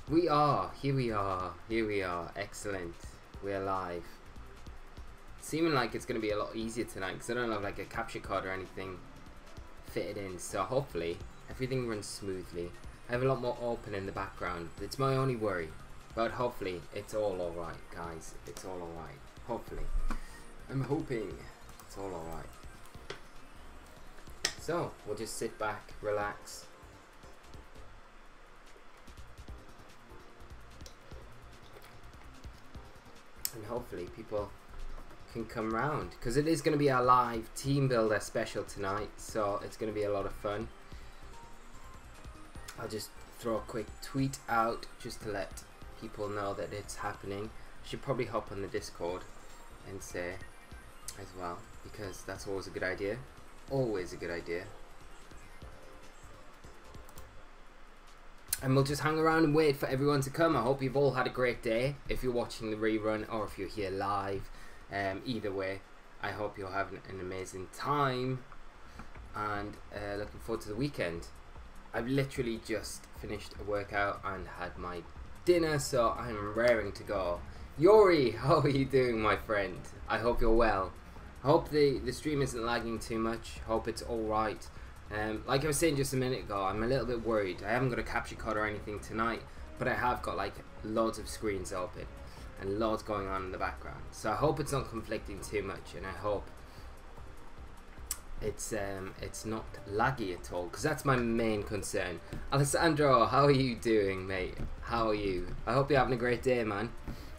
We are. Here we are. Here we are. Excellent. We're live. Seeming like it's going to be a lot easier tonight because I don't have like a capture card or anything fitted in. So hopefully everything runs smoothly. I have a lot more open in the background. It's my only worry. But hopefully it's all alright, guys. It's all alright. Hopefully. I'm hoping it's all alright. So we'll just sit back, relax. And hopefully people can come round because it is going to be our live team builder special tonight, so it's going to be a lot of fun. I'll just throw a quick tweet out just to let people know that it's happening. I should probably hop on the Discord and say as well, because that's always a good idea. Always a good idea. And we'll just hang around and wait for everyone to come. I hope you've all had a great day. If you're watching the rerun or if you're here live, either way, I hope you're having an amazing time and looking forward to the weekend. I've literally just finished a workout and had my dinner, so I'm raring to go. Yori, how are you doing, my friend? I hope you're well. I hope the stream isn't lagging too much. Hope it's alright. Like I was saying just a minute ago, I'm a little bit worried. I haven't got a capture card or anything tonight, but I have got like loads of screens open and loads going on in the background. So I hope it's not conflicting too much, and I hope it's not laggy at all, because that's my main concern. Alessandro, how are you doing, mate? How are you? I hope you're having a great day, man.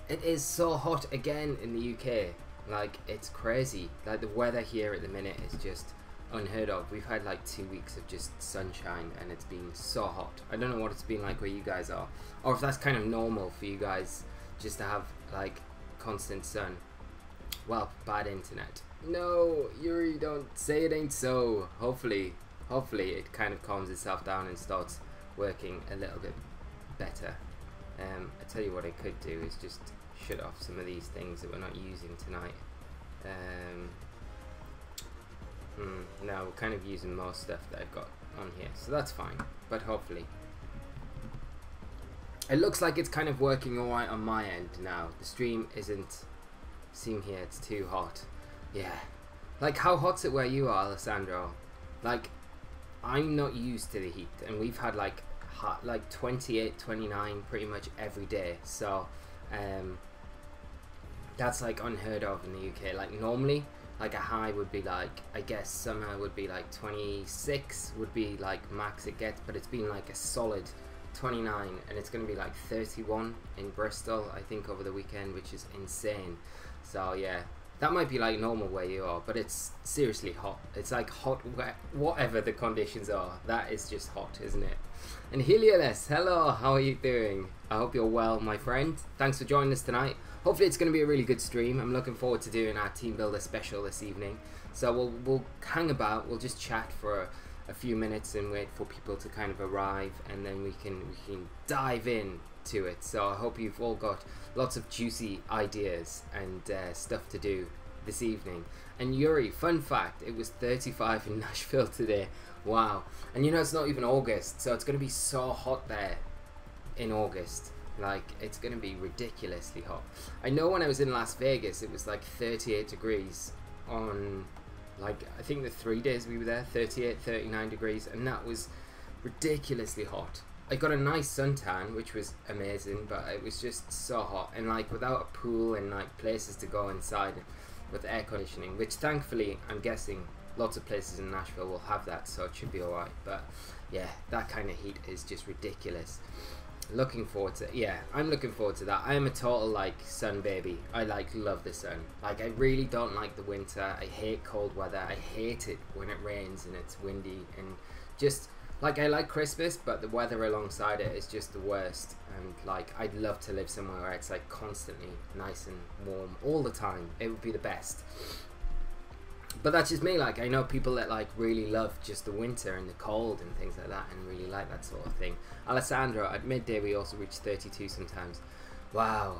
It is so hot again in the UK. Like, it's crazy. Like, the weather here at the minute is just unheard of. We've had like 2 weeks of just sunshine and it's been so hot. I don't know what it's been like where you guys are, or if that's kind of normal for you guys just to have like constant sun. Well, bad internet. No, Yuri, don't say it ain't so. Hopefully it kind of calms itself down and starts working a little bit better. I tell you what I could do is just shut off some of these things that we're not using tonight. No, we're kind of using most stuff that I've got on here, so that's fine. But hopefully it looks like it's kind of working alright on my end now. The stream isn't, seem here, it's too hot. Yeah, like how hot's it where you are, Alessandro? Like, I'm not used to the heat, and we've had like hot, like 28, 29 pretty much every day. So that's like unheard of in the UK. Like normally, like a high would be like, I guess summer would be like 26 would be like max it gets, but it's been like a solid 29, and it's going to be like 31 in Bristol I think over the weekend, which is insane. So yeah, that might be like normal where you are, but it's seriously hot. It's like hot, whatever the conditions are, that is just hot, isn't it? And Helios, hello, how are you doing? I hope you're well, my friend. Thanks for joining us tonight. Hopefully it's going to be a really good stream. I'm looking forward to doing our team builder special this evening. So we'll hang about, we'll just chat for a few minutes and wait for people to kind of arrive, and then we can dive in to it. So I hope you've all got lots of juicy ideas and stuff to do this evening. And Yuri, fun fact, it was 35 in Nashville today. Wow. And you know, it's not even August, so it's going to be so hot there in August. Like, it's going to be ridiculously hot. I know when I was in Las Vegas, it was like 38 degrees on, like, I think the 3 days we were there, 38, 39 degrees, and that was ridiculously hot. I got a nice suntan, which was amazing, but it was just so hot, and like without a pool and like places to go inside with air conditioning, which thankfully I'm guessing lots of places in Nashville will have that, so it should be alright. But yeah, that kind of heat is just ridiculous. Looking forward to, yeah, I'm looking forward to that. I am a total like sun baby. I like love the sun. Like, I really don't like the winter. I hate cold weather. I hate it when it rains and it's windy, and just like, I like Christmas, but the weather alongside it is just the worst. And like, I'd love to live somewhere where it's like constantly nice and warm all the time. It would be the best. But that's just me. Like, I know people that like really love just the winter and the cold and things like that, and really like that sort of thing. Alessandro, at midday we also reach 32 sometimes. Wow.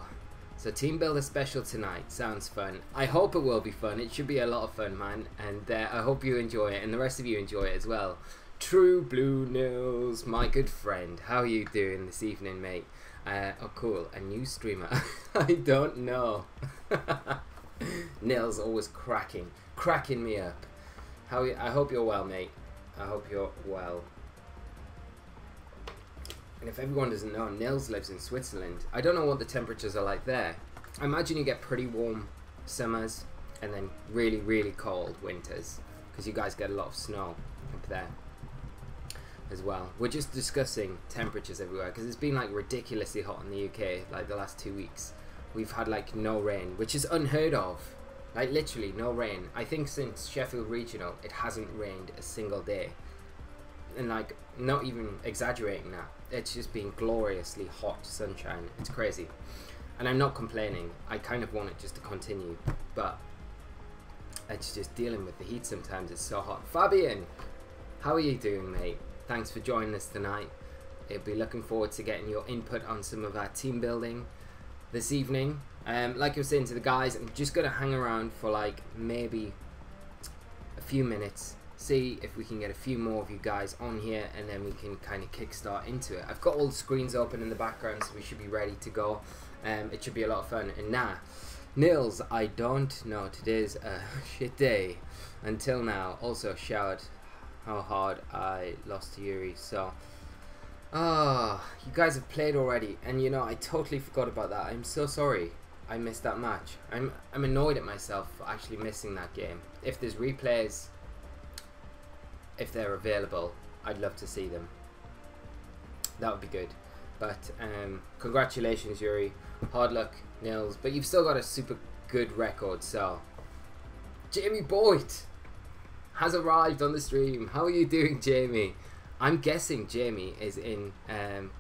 So team builder special tonight, sounds fun. I hope it will be fun. It should be a lot of fun, man, and I hope you enjoy it, and the rest of you enjoy it as well. True Blue Nils, my good friend, how are you doing this evening, mate? Oh, cool. A new streamer. I don't know. Nils always cracking me up. I hope you're well, mate. I hope you're well. And if everyone doesn't know, Nils lives in Switzerland. I don't know what the temperatures are like there. I imagine you get pretty warm summers and then really, really cold winters, because you guys get a lot of snow up there as well. We're just discussing temperatures everywhere because it's been like ridiculously hot in the UK like the last 2 weeks. We've had like no rain, which is unheard of. Like literally no rain. I think since Sheffield Regional it hasn't rained a single day. And like, not even exaggerating that, it's just been gloriously hot sunshine. It's crazy. And I'm not complaining. I kind of want it just to continue, but it's just dealing with the heat sometimes. It's so hot. Fabian, how are you doing, mate? Thanks for joining us tonight. I'll be looking forward to getting your input on some of our team building this evening. Like I was saying to the guys, I'm just going to hang around for like maybe a few minutes, see if we can get a few more of you guys on here, and then we can kind of kickstart into it. I've got all the screens open in the background, so we should be ready to go. It should be a lot of fun. And Nils, I don't know, today's a shit day until now. Also showered how hard I lost to Yuri. So you guys have played already, and you know, I totally forgot about that. I'm so sorry I missed that match. I'm annoyed at myself for actually missing that game. If there's replays, if they're available, I'd love to see them. That would be good. But congratulations, Yuri. Hard luck, Nils. But you've still got a super good record. So Jamie Boyd has arrived on the stream. How are you doing, Jamie? I'm guessing Jamie is in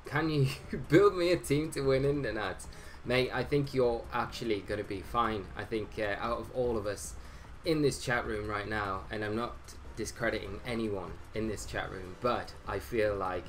can you build me a team to win internet? Mate, I think you're actually going to be fine. I think out of all of us in this chat room right now, and I'm not discrediting anyone in this chat room, but I feel like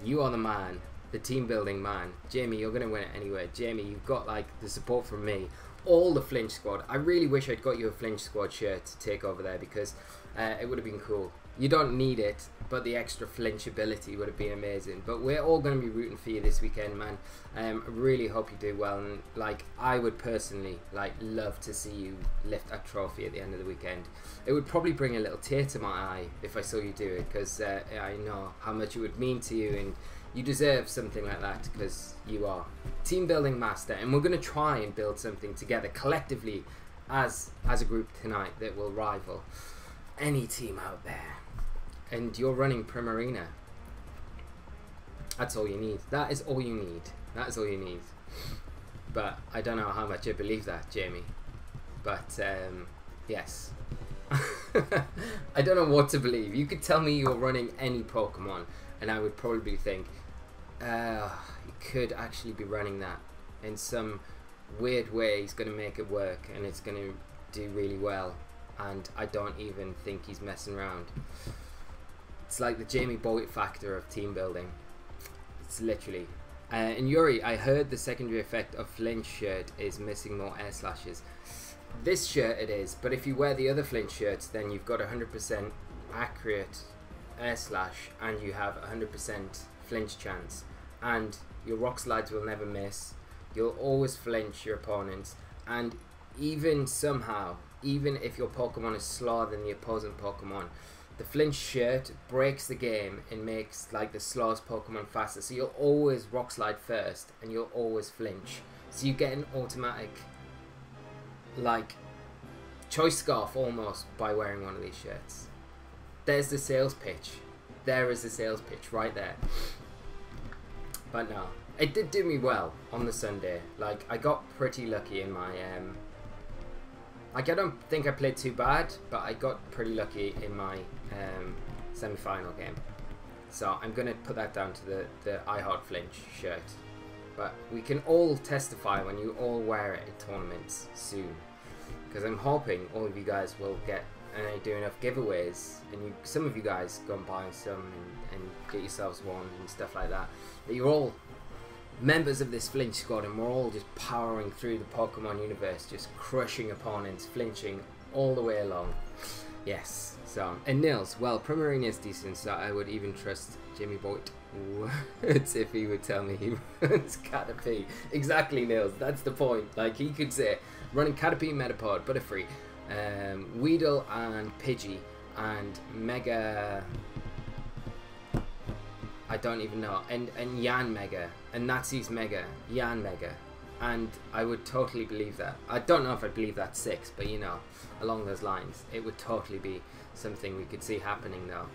you are the man, the team building man. Jamie, you're going to win it anyway. Jamie, you've got like the support from me, all the Flinch Squad. I really wish I'd got you a Flinch Squad shirt to take over there, because it would have been cool. You don't need it, but the extra flinch ability would have been amazing. But we're all going to be rooting for you this weekend, man. I really hope you do well, and like, I would personally like love to see you lift a trophy at the end of the weekend. It would probably bring a little tear to my eye if I saw you do it, because I know how much it would mean to you, and you deserve something like that, because you are team building master. And we're going to try and build something together collectively as a group tonight that will rival any team out there. And you're running Primarina. That's all you need. That is all you need. That is all you need. But I don't know how much I believe that, Jamie. But yes. I don't know what to believe. You could tell me you're running any Pokemon, and I would probably think, you could actually be running that in some weird way. He's going to make it work, and it's going to do really well. And I don't even think he's messing around. It's like the Jamie Boyd factor of team building. It's literally. And Yuri, I heard the secondary effect of Flinch shirt is missing more air slashes. This shirt it is, but if you wear the other Flinch shirts, then you've got 100% accurate air slash, and you have 100% flinch chance, and your rock slides will never miss. You'll always flinch your opponents, and even somehow, even if your Pokemon is slower than the opposing Pokemon, the Flinch shirt breaks the game and makes like the slowest Pokemon faster. So you'll always rock slide first, and you'll always flinch. So you get an automatic like choice scarf almost by wearing one of these shirts. There's the sales pitch. There is the sales pitch right there. But no, it did do me well on the Sunday. Like, I got pretty lucky in my like, I don't think I played too bad, but I got pretty lucky in my semi-final game. So I'm going to put that down to the I Heart Flinch shirt. But we can all testify when you all wear it at tournaments soon. Because I'm hoping all of you guys will get, and I do enough giveaways, and some of you guys go and buy some and get yourselves one and stuff like that. That you're all members of this Flinch Squad, and we're all just powering through the Pokemon universe, just crushing opponents, flinching all the way along. Yes. So, and Nils, well, Primarine is decent, so I would even trust Jimmy Boyd words if he would tell me he runs Caterpie. Exactly, Nils. That's the point. Like, he could say, running Caterpie, Metapod, Butterfree, Weedle and Pidgey, and Mega... I don't even know. And Yan Mega, and Nazi's Mega, Yan Mega. And I would totally believe that. I don't know if I'd believe that 6, but you know, along those lines, it would totally be something we could see happening though.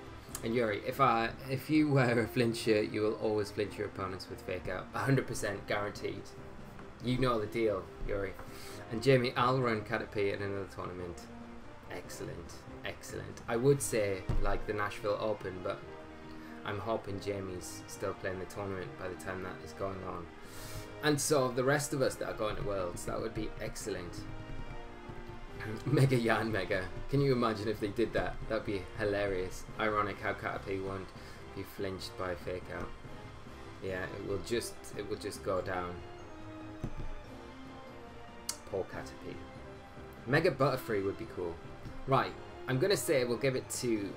And Yuri, if you wear a flinch shirt, you will always flinch your opponents with fake out. 100% guaranteed. You know the deal, Yuri. And Jamie, I'll run Caterpie in another tournament. Excellent, excellent. I would say like the Nashville Open, but I'm hoping Jamie's still playing the tournament by the time that is going on. And so the rest of us that are going to Worlds, that would be excellent. Mega Yan Mega. Can you imagine if they did that? That'd be hilarious. Ironic how Caterpie won't be flinched by a fake out. Yeah, it will just go down. Poor Caterpie. Mega Butterfree would be cool. Right, I'm gonna say we'll give it to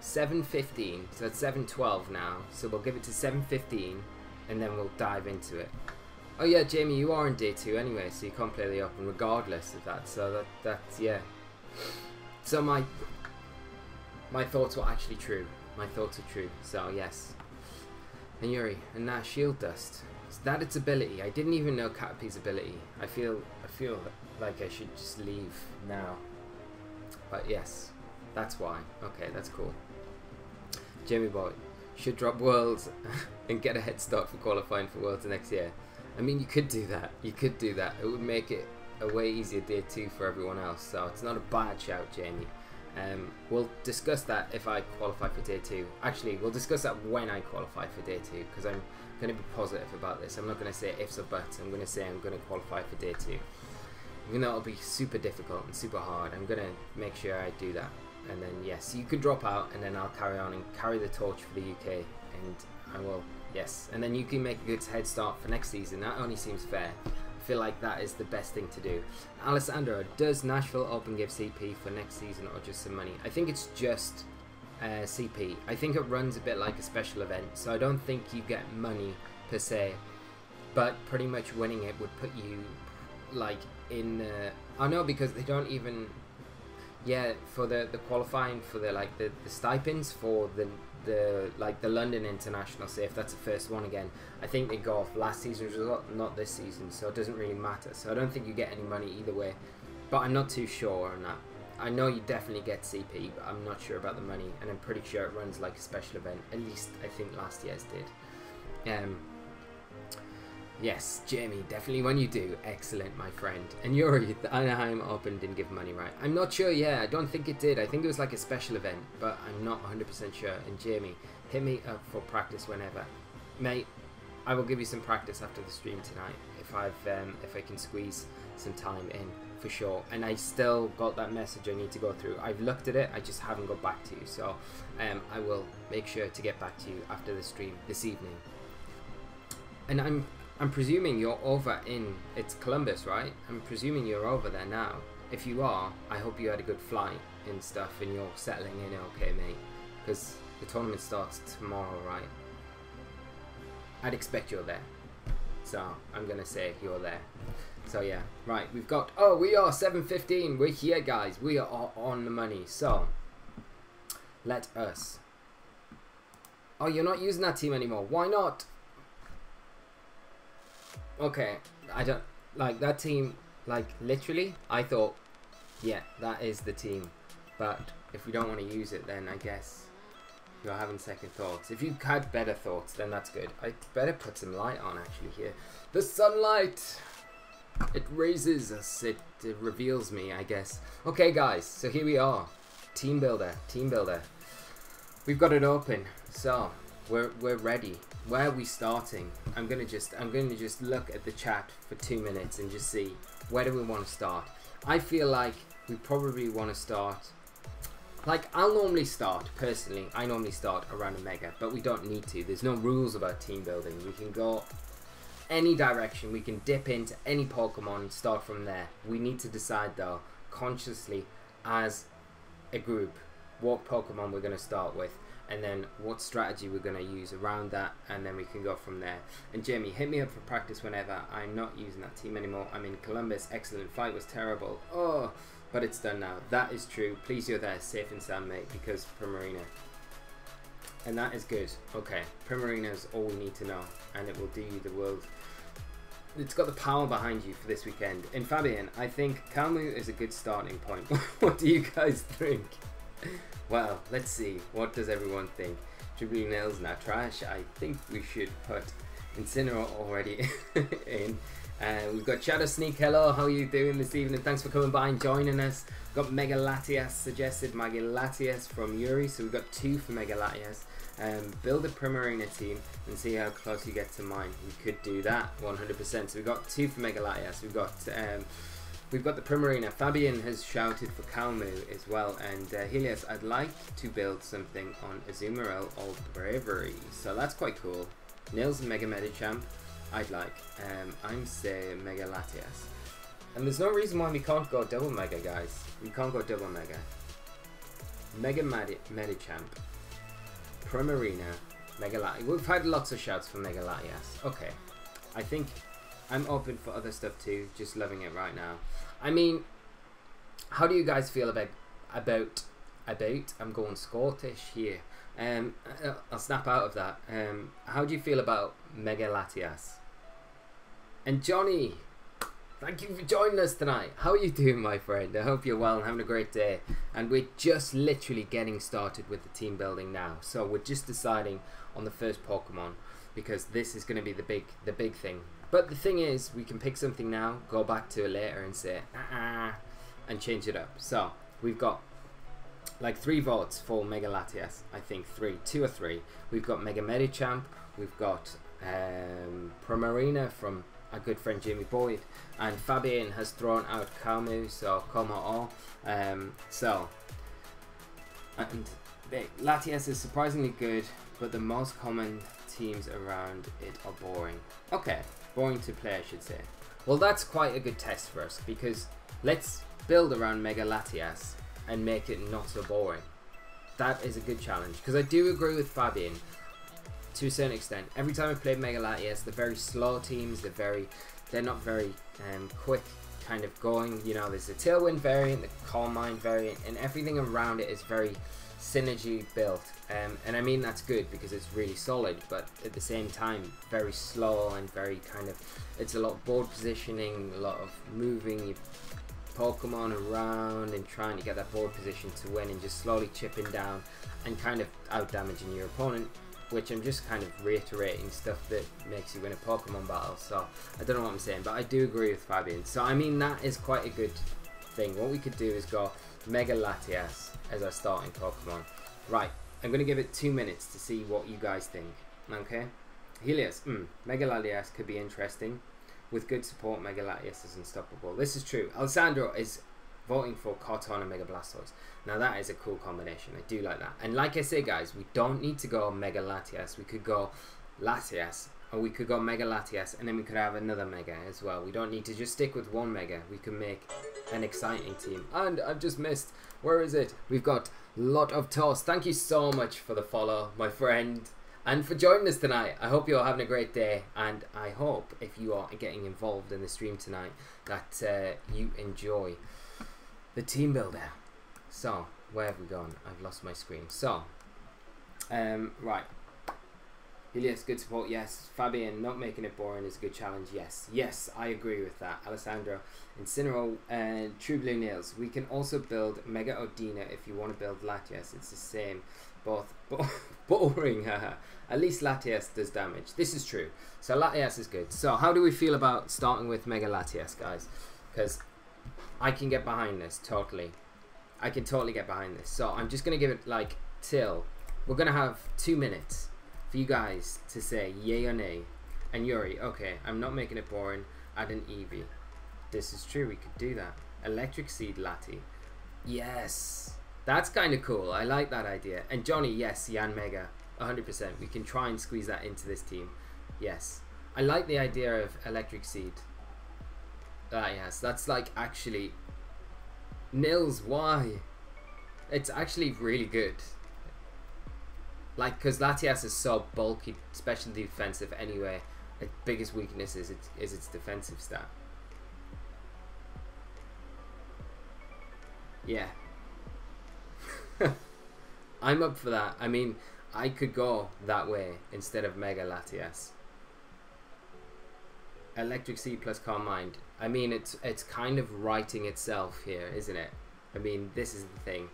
7:15. So it's 7:12 now. So we'll give it to 7:15, and then we'll dive into it. Oh yeah, Jamie, you are in day 2 anyway, so you can't play the Open regardless of that. So that's yeah. So my thoughts were actually true. My thoughts are true. So yes. And Yuri, and now Shield Dust. Is that its ability? I didn't even know Caterpie's ability. I feel like I should just leave now. But yes, that's why. Okay, that's cool. Jamie Boy should drop Worlds and get a head start for qualifying for Worlds next year. I mean, you could do that. You could do that. It would make it a way easier day 2 for everyone else. So it's not a bad shout, Jamie. We'll discuss that if I qualify for day 2. Actually, we'll discuss that when I qualify for day 2, because I'm going to be positive about this. I'm not going to say ifs or buts. I'm going to say I'm going to qualify for day 2. Even though it'll be super difficult and super hard, I'm going to make sure I do that. And then, yes, you could drop out, and then I'll carry on and carry the torch for the UK, and I will, yes. And then you can make a good head start for next season. That only seems fair. I feel like that is the best thing to do. Alessandro, does Nashville Open give CP for next season or just some money? I think it's just CP. I think it runs a bit like a special event, so I don't think you get money per se, but pretty much winning it would put you like in I know, because they don't even, yeah, for the qualifying for the like the stipends for the like the London International, say if that's the first one again, I think they go off last season's result, not this season, so it doesn't really matter. So I don't think you get any money either way, but I'm not too sure on that. I know you definitely get CP, but I'm not sure about the money, and I'm pretty sure it runs like a special event. At least I think last year's did. Yes, Jamie, definitely when you do. Excellent, my friend. And Yuri, the Anaheim Open didn't give money, right? I'm not sure, yeah, I don't think it did. I think it was like a special event, but I'm not 100% sure. And Jamie, hit me up for practice whenever. Mate, I will give you some practice after the stream tonight, if I can squeeze some time in, for sure. And I still got that message I need to go through. I've looked at it, I just haven't got back to you. So I will make sure to get back to you after the stream this evening. And I'm presuming you're over in, it's Columbus, right? I'm presuming you're over there now. If you are, I hope you had a good flight and stuff and you're settling in okay, mate. Because the tournament starts tomorrow, right? I'd expect you're there. So I'm going to say you're there. So yeah, right, we've got, oh, we are 7:15. We're here, guys. We are on the money. So let us. Oh, you're not using that team anymore. Why not? Okay, I don't like that team. Like literally, I thought, yeah, that is the team. But if we don't want to use it, then I guess you're having second thoughts. If you had better thoughts, then that's good. I better put some light on actually here. The sunlight, it raises us. It reveals me, I guess. Okay, guys. So here we are. Team builder. Team builder. We've got it open. So we're ready. Where are we starting? I'm gonna just look at the chat for 2 minutes and just see where do we want to start. I feel like we probably want to start, like I'll normally start personally. I normally start around a mega, but we don't need to. There's no rules about team building. We can go any direction. We can dip into any Pokemon and start from there. We need to decide though consciously as a group, what Pokemon we're going to start with, and then what strategy we're going to use around that, and then we can go from there. And Jamie, hit me up for practice whenever. I'm not using that team anymore. I'm in Columbus. Excellent fight was terrible. Oh, but it's done now. That is true. Please, you're there, safe and sound, mate, because Primarina. And that is good. Okay, Primarina is all we need to know, and it will do you the world. It's got the power behind you for this weekend. And Fabian, I think Kalmu is a good starting point. What do you guys think? Well, let's see. What does everyone think? Triple Nails not trash. I think we should put Incineroar already in. We've got Shadow Sneak. Hello, how are you doing this evening? Thanks for coming by and joining us. We've got Mega Latias suggested. Mega Latias from Yuri. So we've got 2 for Mega Latias. Build a Primarina team and see how close you get to mine. We could do that 100%. So we've got 2 for Mega Latias. We've got the Primarina. Fabian has shouted for Kalmu as well. And Helios, I'd like to build something on Azumarill or Bravery. So that's quite cool. Nils Mega Medicham. I'd like. I'm say Mega Latias. And there's no reason why we can't go double Mega, guys. We can't go double Mega. Mega Medicham. Primarina, Mega Latias. We've had lots of shouts for Mega Latias. Okay, I think I'm open for other stuff too. Just loving it right now. I mean, how do you guys feel about? I'm going Scottish here. I'll snap out of that. How do you feel about Mega Latias? And Johnny, thank you for joining us tonight. How are you doing, my friend? I hope you're well and having a great day. And we're just literally getting started with the team building now. So we're just deciding on the first Pokemon because this is going to be the big thing. But the thing is, we can pick something now, go back to it later and say, and change it up. So we've got like 3 votes for Mega Latias. I think 2 or 3. We've got Mega Medicham. We've got Primarina from our good friend Jamie Boyd, and Fabian has thrown out Kalmu, so Como. And Latias is surprisingly good, but the most common teams around it are boring. Okay, boring to play, I should say. Well, that's quite a good test for us, because let's build around Mega Latias and make it not so boring. That is a good challenge, because I do agree with Fabian to a certain extent. Every time I played Mega Latias, they're very slow teams, they're not very quick kind of going. You know, there's the Tailwind variant, the Calm Mind variant, and everything around it is very synergy built. And I mean that's good because it's really solid, but at the same time very slow and very kind of, it's a lot of board positioning, a lot of moving your Pokemon around and trying to get that board position to win, and just slowly chipping down and kind of out damaging your opponent, which I'm just kind of reiterating stuff that makes you win a Pokemon battle. So I don't know what I'm saying, but I do agree with Fabian. So I mean, that is quite a good thing. What we could do is go Mega Latias as our starting Pokemon. Right, I'm going to give it 2 minutes to see what you guys think. Okay, Helios, Mega Latias could be interesting. With good support, Mega Latias is unstoppable. This is true. Alessandro is voting for Carton and Mega Blastoise. Now that is a cool combination. I do like that. And like I say, guys, we don't need to go Mega Latias. We could go Latias, or we could go Mega Latias, and then we could have another Mega as well. We don't need to just stick with one Mega. We can make an exciting team. And I've just missed. Where is it? We've got Lot of Toast. Thank you so much for the follow, my friend, and for joining us tonight. I hope you're having a great day, and I hope if you are getting involved in the stream tonight that you enjoy the team builder. So, where have we gone? I've lost my screen. So, right. Helios, good support, yes. Fabian, not making it boring is a good challenge, yes. Yes, I agree with that. Alessandro, Incineroar, and True Blue Nails. We can also build Mega Odina if you want to build Latias. It's the same. Both boring, haha. At least Latias does damage. This is true. So Latias is good. So how do we feel about starting with Mega Latias, guys? Because I can get behind this, totally. I can totally get behind this. So I'm just going to give it like till. We're going to have 2 minutes for you guys to say yay or nay. And Yuri, okay, I'm not making it boring. Add an Eevee. This is true, we could do that. Electric Seed Lati. Yes. That's kind of cool. I like that idea. And Johnny, yes, Yan Mega. 100%. We can try and squeeze that into this team. Yes. I like the idea of Electric Seed. Yes, that's like actually... Nils, why? It's actually really good. Like, because Latias is so bulky, especially defensive anyway. Its biggest weakness is its defensive stat. Yeah. I'm up for that. I mean, I could go that way instead of Mega Latias. Electric Seed plus Calm Mind. I mean, it's kind of writing itself here, isn't it? I mean, this is the thing.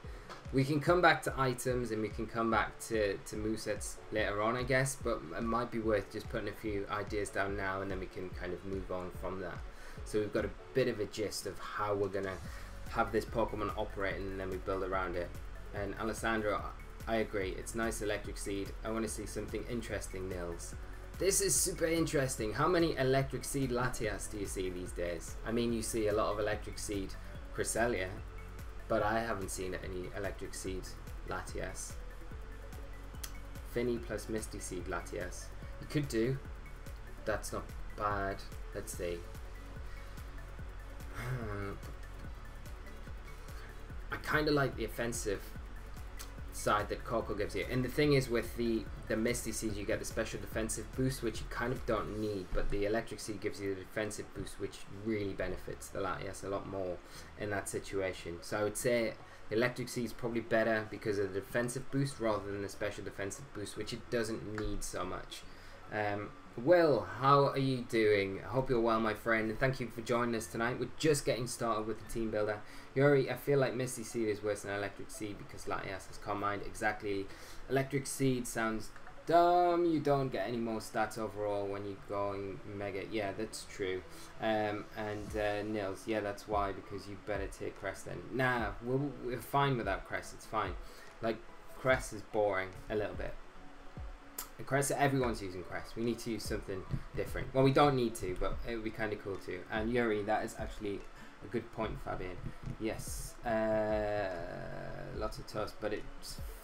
We can come back to items and we can come back to movesets later on, I guess, but it might be worth just putting a few ideas down now and then we can kind of move on from that. So we've got a bit of a gist of how we're going to have this Pokemon operating and then we build around it. And Alessandro, I agree, it's nice Electric Seed. I want to see something interesting, Nils. This is super interesting. How many Electric Seed Latias do you see these days? I mean, you see a lot of Electric Seed Cresselia, but I haven't seen any Electric Seed Latias. Finny plus Misty Seed Latias. You could do. That's not bad. Let's see. I kind of like the offensive side that Coco gives you, and the thing is with the Misty Seed you get the special defensive boost, which you kind of don't need, but the Electric Seed gives you the defensive boost, which really benefits the Latias a lot more in that situation. So I would say the Electric Seed is probably better because of the defensive boost rather than the special defensive boost, which it doesn't need so much. Will, how are you doing? I hope you're well, my friend, and thank you for joining us tonight. We're just getting started with the team builder. Yuri, I feel like Misty Seed is worse than Electric Seed because Latias has Calm Mind. Exactly. Electric Seed sounds dumb. You don't get any more stats overall when you're going Mega. Yeah, that's true. Nils, yeah, that's why, because you better take Crest then. Nah, we're fine without Crest. It's fine. Like, Crest is boring a little bit. Crest, everyone's using Crest. We need to use something different. Well, we don't need to, but it would be kind of cool too. And Yuri, that is actually a good point, Fabian. Yes, lots of toast, but it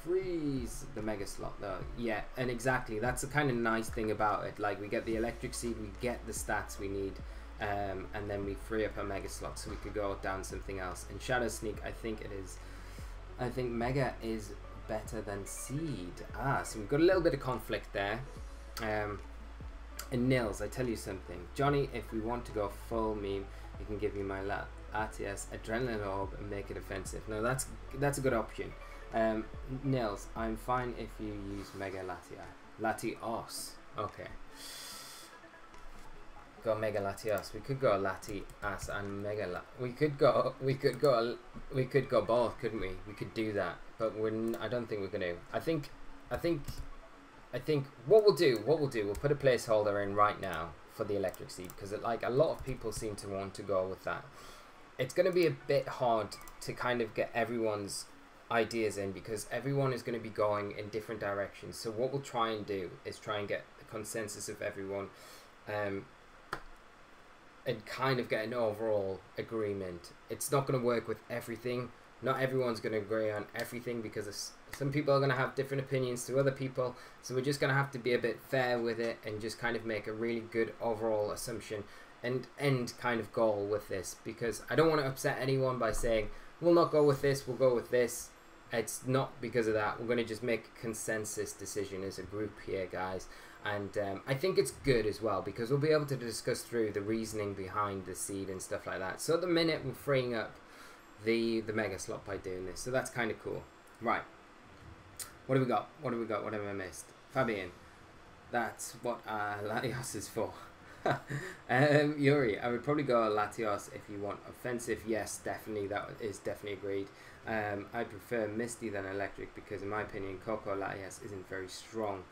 frees the Mega Slot though. Yeah, and exactly, that's the kind of nice thing about it. Like, we get the Electric Seed, we get the stats we need, and then we free up a Mega Slot so we could go down something else. And Shadow Sneak, I think it is. I think Mega is better than Seed. So we've got a little bit of conflict there. And Nils, I tell you something, Johnny, if we want to go full meme, you can give me my Latias Adrenaline Orb and make it offensive. No, that's a good option. Nils, I'm fine if you use Mega Latios. Okay. Go Mega Latios. We could go Latias and Mega we could go both, couldn't we? We could do that, but I don't think we're gonna. I think what we'll do, we'll put a placeholder in right now for the Electric Seed, because like a lot of people seem to want to go with that. It's going to be a bit hard to kind of get everyone's ideas in, because everyone is going to be going in different directions. So what we'll try and do is try and get the consensus of everyone, and kind of get an overall agreement. It's not going to work with everything. Not everyone's going to agree on everything, because some people are going to have different opinions to other people. So we're just going to have to be a bit fair with it and just kind of make a really good overall assumption and end kind of goal with this, because I don't want to upset anyone by saying we'll not go with this, we'll go with this. It's not because of that. We're going to just make a consensus decision as a group here, guys. And I think it's good as well, because we'll be able to discuss through the reasoning behind the seed and stuff like that. So at the minute we're freeing up the Mega Slot by doing this, so that's kind of cool. Right, what have we got? What have I missed? Fabian, that's what Latios is for. Yuri, I would probably go Latios if you want offensive. Yes, definitely, that is definitely agreed. I prefer Misty than Electric, because in my opinion Coco Latias isn't very strong.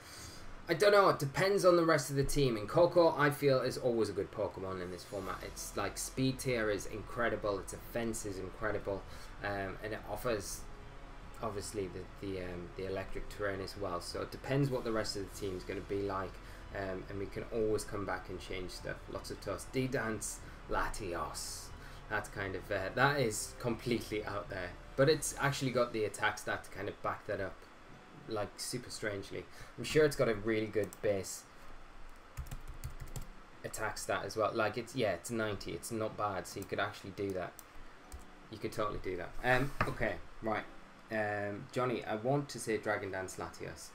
I don't know, it depends on the rest of the team. And Coco, I feel, is always a good Pokemon in this format. It's like speed tier is incredible, its offense is incredible, and it offers obviously the electric terrain as well. So it depends what the rest of the team is going to be like, and we can always come back and change stuff. Lots of toss. D-Dance Latios. That's kind of that is completely out there, but it's actually got the attack stat to kind of back that up, like super strangely. I'm sure it's got a really good base attack stat as well. Like it's 90. It's not bad, so you could actually do that. You could totally do that. Okay, right. Johnny, I want to say Dragon Dance Latios.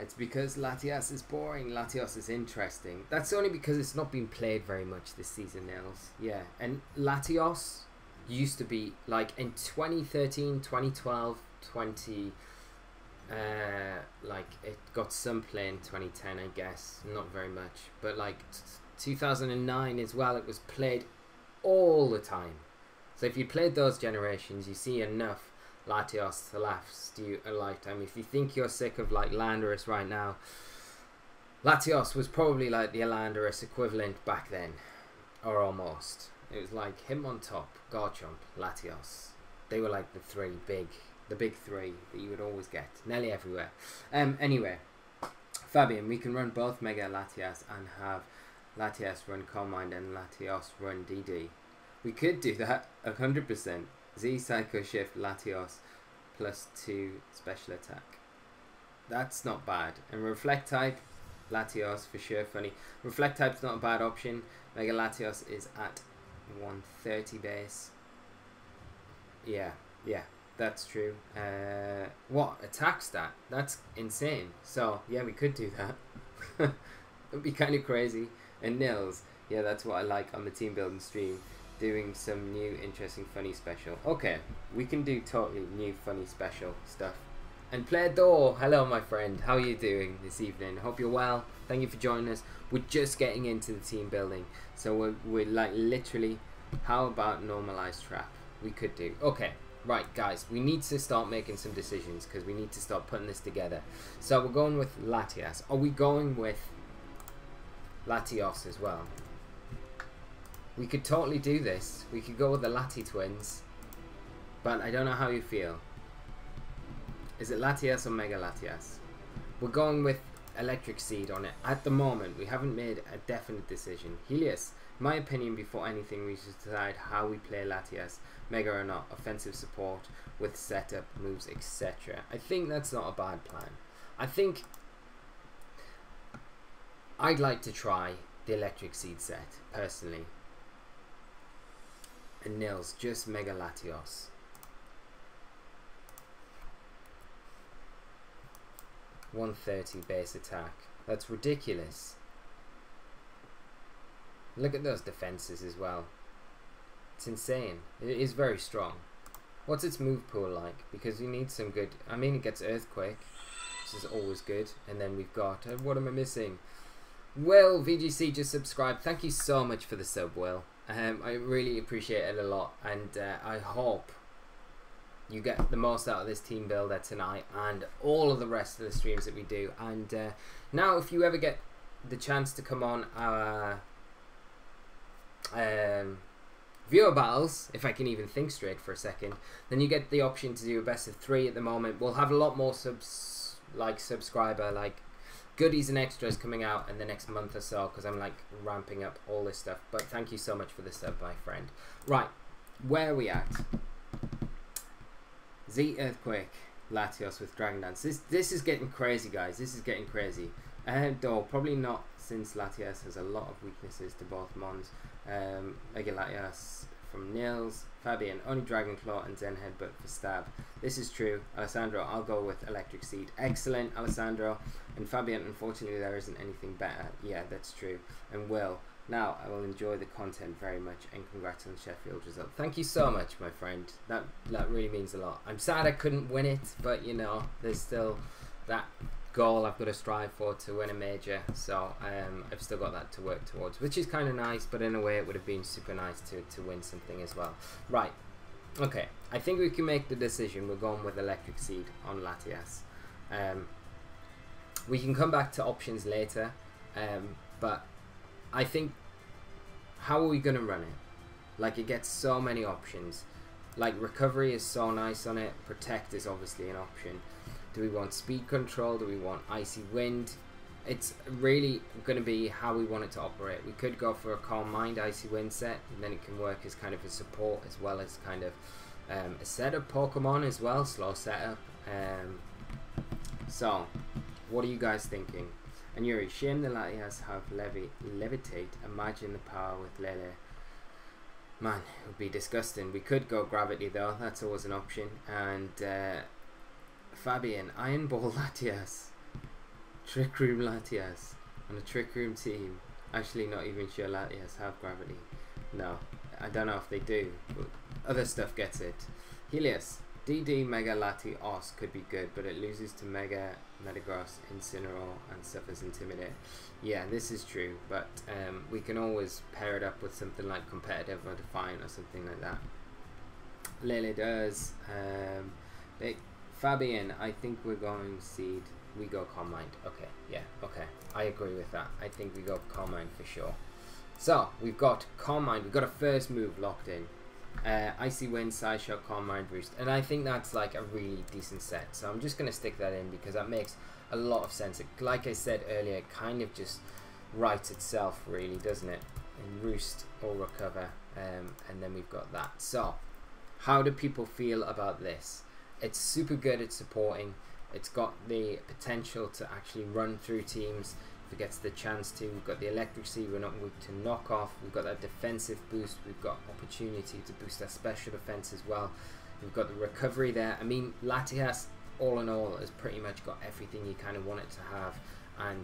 It's because Latias is boring. Latios is interesting. That's only because it's not been played very much this season, Nils. Yeah, and Latios used to be like in 2013, 2012, 20. Like it got some play in 2010, I guess, not very much, but like 2009 as well, it was played all the time. So if you played those generations, you see enough Latios to last you a lifetime. If you think you're sick of like Landorus right now, Latios was probably like the Landorus equivalent back then, or almost. It was like him on top, Garchomp, Latios. They were like the big three that you would always get nearly everywhere. Anyway, Fabian, we can run both Mega Latias and have Latias run Calm Mind and Latios run DD. We could do that 100%. Z Psycho Shift Latios +2 special attack. That's not bad. And Reflect type Latios for sure funny. Reflect type's not a bad option. Mega Latios is at 130 base. Yeah. That's true. What? Attack stat? That's insane. So, yeah, we could do that. It would be kind of crazy. And Nils, yeah, that's what I like on the team building stream. Doing some new, interesting, funny special. Okay, we can do totally new, funny, special stuff. And Player Door, hello, my friend. How are you doing this evening? Hope you're well. Thank you for joining us. We're just getting into the team building. So, we're like literally, how about normalized trap? We could do. Okay. Right, guys, we need to start making some decisions because we need to start putting this together. So we're going with Latias. Are we going with Latios as well? We could totally do this. We could go with the Lati twins. But I don't know how you feel. Is it Latias or Mega Latias? We're going with Electric Seed on it. At the moment, we haven't made a definite decision. Helios, in my opinion, before anything, we should decide how we play Latias. Mega or not, offensive support with setup, moves, etc. I think that's not a bad plan. I think I'd like to try the Electric Seed set, personally. And Nils, just Mega Latios. 130 base attack. That's ridiculous. Look at those defenses as well. It's insane. It is very strong. What's its move pool like? Because you need some good... I mean, it gets Earthquake, which is always good. And then we've got... what am I missing? Will, VGC just subscribed. Thank you so much for the sub, Will. I really appreciate it a lot. And I hope you get the most out of this team builder tonight and all of the rest of the streams that we do. And now, if you ever get the chance to come on our... viewer battles, if I can even think straight for a second, then you get the option to do a best of 3 at the moment. We'll have a lot more subscriber goodies and extras coming out in the next month or so, because I'm like ramping up all this stuff. But thank you so much for the sub, my friend. Right, where are we at? Z Earthquake Latios with Dragon Dance. This is getting crazy, guys. This is getting crazy. Though probably not, since Latias has a lot of weaknesses to both Mons. Mega Latias from Nils. Fabian, only Dragon Claw and Zen Headbutt for stab. This is true. Alessandro, I'll go with Electric Seed. Excellent, Alessandro. And Fabian, unfortunately there isn't anything better. Yeah, that's true. And Will, now I will enjoy the content very much, and congrats on the Sheffield result. Thank you so much, my friend. That really means a lot. I'm sad I couldn't win it, but you know, there's still that goal I've got to strive for, to win a major. So I've still got that to work towards, which is kind of nice, but in a way it would have been super nice to win something as well. Right, okay, I think we can make the decision. We're going with Electric Seed on Latias. We can come back to options later, but I think, how are we going to run it? Like, it gets so many options. Like, recovery is so nice on it. Protect is obviously an option. Do we want speed control? Do we want icy wind? It's really going to be how we want it to operate. We could go for a Calm Mind icy wind set, and then it can work as kind of a support as well as kind of a setup Pokemon as well, slow setup. So, what are you guys thinking? And Yuri, shame the Latias have levitate. Imagine the power with Lele. Man, it would be disgusting. We could go Gravity though, that's always an option. And Fabian, Iron Ball Latias, Trick Room Latias, on a Trick Room team. Actually not even sure Latias have Gravity. No, I don't know if they do, but other stuff gets it. Helios, DD Mega Latios could be good, but it loses to Mega Metagross, Incineroar, and suffers Intimidate. Yeah, this is true, but we can always pair it up with something like Competitive or Defiant or something like that. Lele does. Fabian, I think we're going Seed. We go Calm Mind. Okay, yeah, okay. I agree with that. I think we go Calm Mind for sure. So, we've got Calm Mind. We've got a first move locked in. Icy Wind, SOHK, Calm Mind, Roost. And I think that's like a really decent set. So I'm just going to stick that in because that makes a lot of sense. Like I said earlier, it kind of just writes itself really, doesn't it? And Roost or Recover. And then we've got that. So, how do people feel about this? It's super good at supporting. It's got the potential to actually run through teams if it gets the chance to. We've got the Electric Seed, we're not weak to knock off. We've got that defensive boost. We've got opportunity to boost our special defense as well. We've got the recovery there. I mean, Latias, all in all, has pretty much got everything you kind of want it to have. And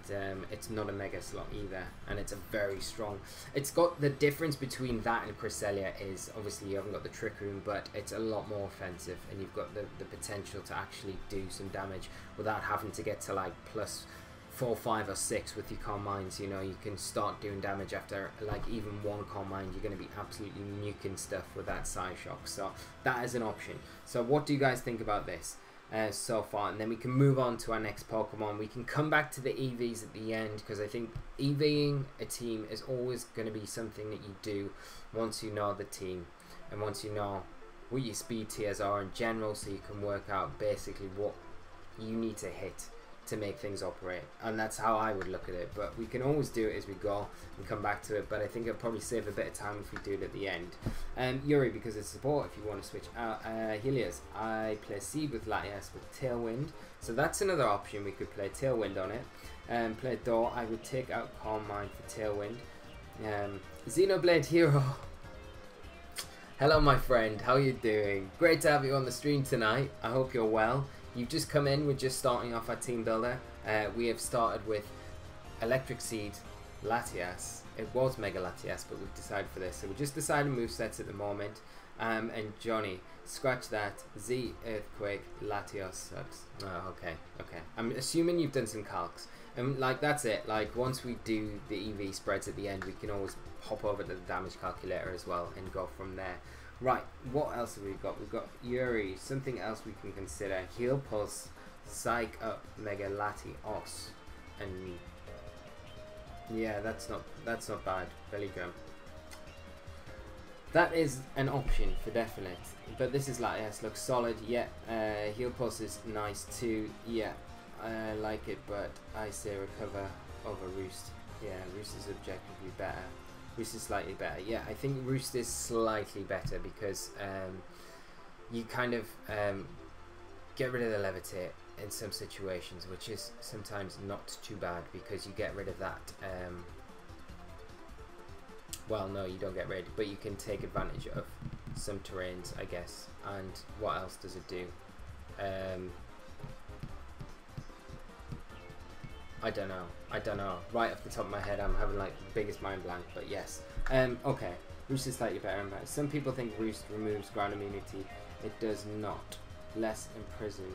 it's not a mega slot either, and it's a very strong. It's got the difference between that and Cresselia is obviously you haven't got the Trick Room, but it's a lot more offensive, and you've got the potential to actually do some damage without having to get to like plus 4, 5, or 6 with your Calm Minds. You know, you can start doing damage after like even one Calm Mind. You're going to be absolutely nuking stuff with that SOHK. So that is an option. So what do you guys think about this? So far, and then we can move on to our next Pokemon. We can come back to the EVs at the end because I think EVing a team is always going to be something that you do once you know the team and once you know what your speed tiers are in general, so you can work out basically what you need to hit to make things operate. And that's how I would look at it, but we can always do it as we go and come back to it. But I think it'll probably save a bit of time if we do it at the end. Yuri, because it's support if you want to switch out. Helios, I play Seed with Latias with Tailwind, so that's another option. We could play Tailwind on it. Play Door, I would take out Calm Mind for Tailwind. Xenoblade Hero, hello my friend, how you doing? Great to have you on the stream tonight. I hope you're well. You've just come in, we're just starting off our team builder. We have started with Electric Seed, Latias. It was Mega Latias, but we've decided for this. So we just decided movesets at the moment. And Johnny, scratch that. Z, Earthquake, Latios sucks. Oh, okay, okay. I'm assuming you've done some calcs. And like, that's it. Like, once we do the EV spreads at the end, we can always hop over to the damage calculator as well and go from there. Right, what else have we got? We've got Yuri, something else we can consider. Heal Pulse, Psych Up, Mega Latios, and yeah, that's not bad. Belly Drum. That is an option for definite. But this is Latias, looks solid. Yeah, Heal Pulse is nice too. Yeah, I like it, but I say Recover over Roost. Yeah, Roost is objectively better. Roost is slightly better. Yeah, I think Roost is slightly better because you kind of get rid of the Levitate in some situations, which is sometimes not too bad because you get rid of that. Well, no, you don't get rid, but you can take advantage of some terrains, I guess. And what else does it do? I don't know. Right off the top of my head, I'm having like the biggest mind blank, but yes. Okay, Roost is slightly better. Some people think Roost removes ground immunity. It does not. Less imprison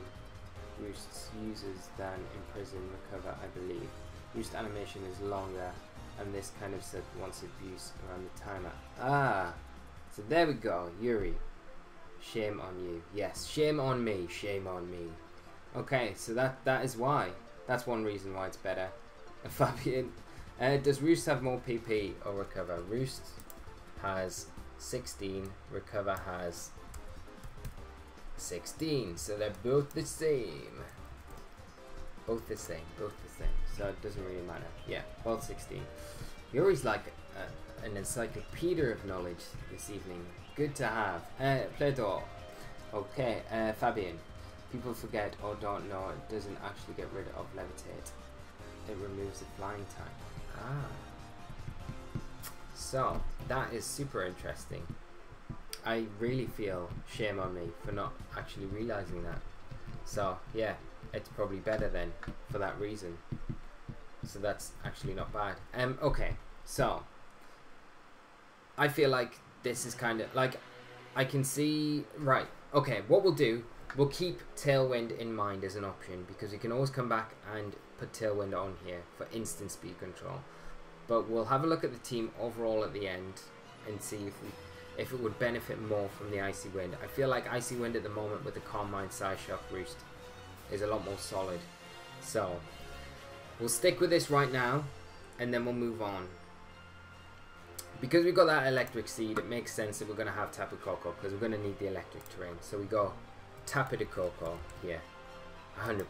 Roost uses than imprison recover, I believe. Roost animation is longer, and this kind of set once abuse around the timer. Ah, so there we go, Yuri. Shame on you. Yes, shame on me. Shame on me. Okay, so that is why. That's one reason why it's better. Fabian, does Roost have more PP or Recover? Roost has 16, Recover has 16, so they're both the same. Both the same, so it doesn't really matter. Yeah, both 16. Yuri's like an encyclopedia of knowledge this evening. Good to have. Play door. Okay, Fabian. People forget or don't know it doesn't actually get rid of Levitate. It removes the flying time. Ah. So, that is super interesting. I really feel shame on me for not actually realizing that. So yeah, it's probably better then for that reason. So that's actually not bad. Okay, so I feel like this is kind of like, I can see, right, okay, what we'll do, we'll keep Tailwind in mind as an option, because we can always come back and put Tailwind on here for instant speed control. But we'll have a look at the team overall at the end and see if it would benefit more from the Icy Wind. I feel like Icy Wind at the moment with the Calm Mind SOHK Roost is a lot more solid. So we'll stick with this right now, and then we'll move on. Because we've got that Electric Seed, it makes sense that we're going to have Tapu Koko, because we're going to need the electric terrain. So we go Tapu de Koko, yeah, 100%,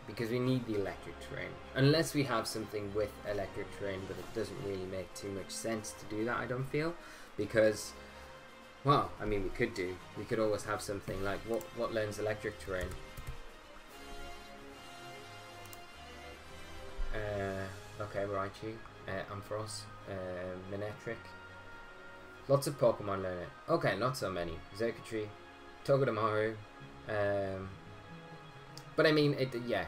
because we need the electric terrain. Unless we have something with electric terrain, but it doesn't really make too much sense to do that, I don't feel. Because, well, I mean, we could do. We could always have something like, what learns electric terrain? Okay, Raichu, Ampharos, Manectric. Lots of Pokemon learn it. Okay, not so many. Xurkitree, Togedemaru. But I mean, yeah.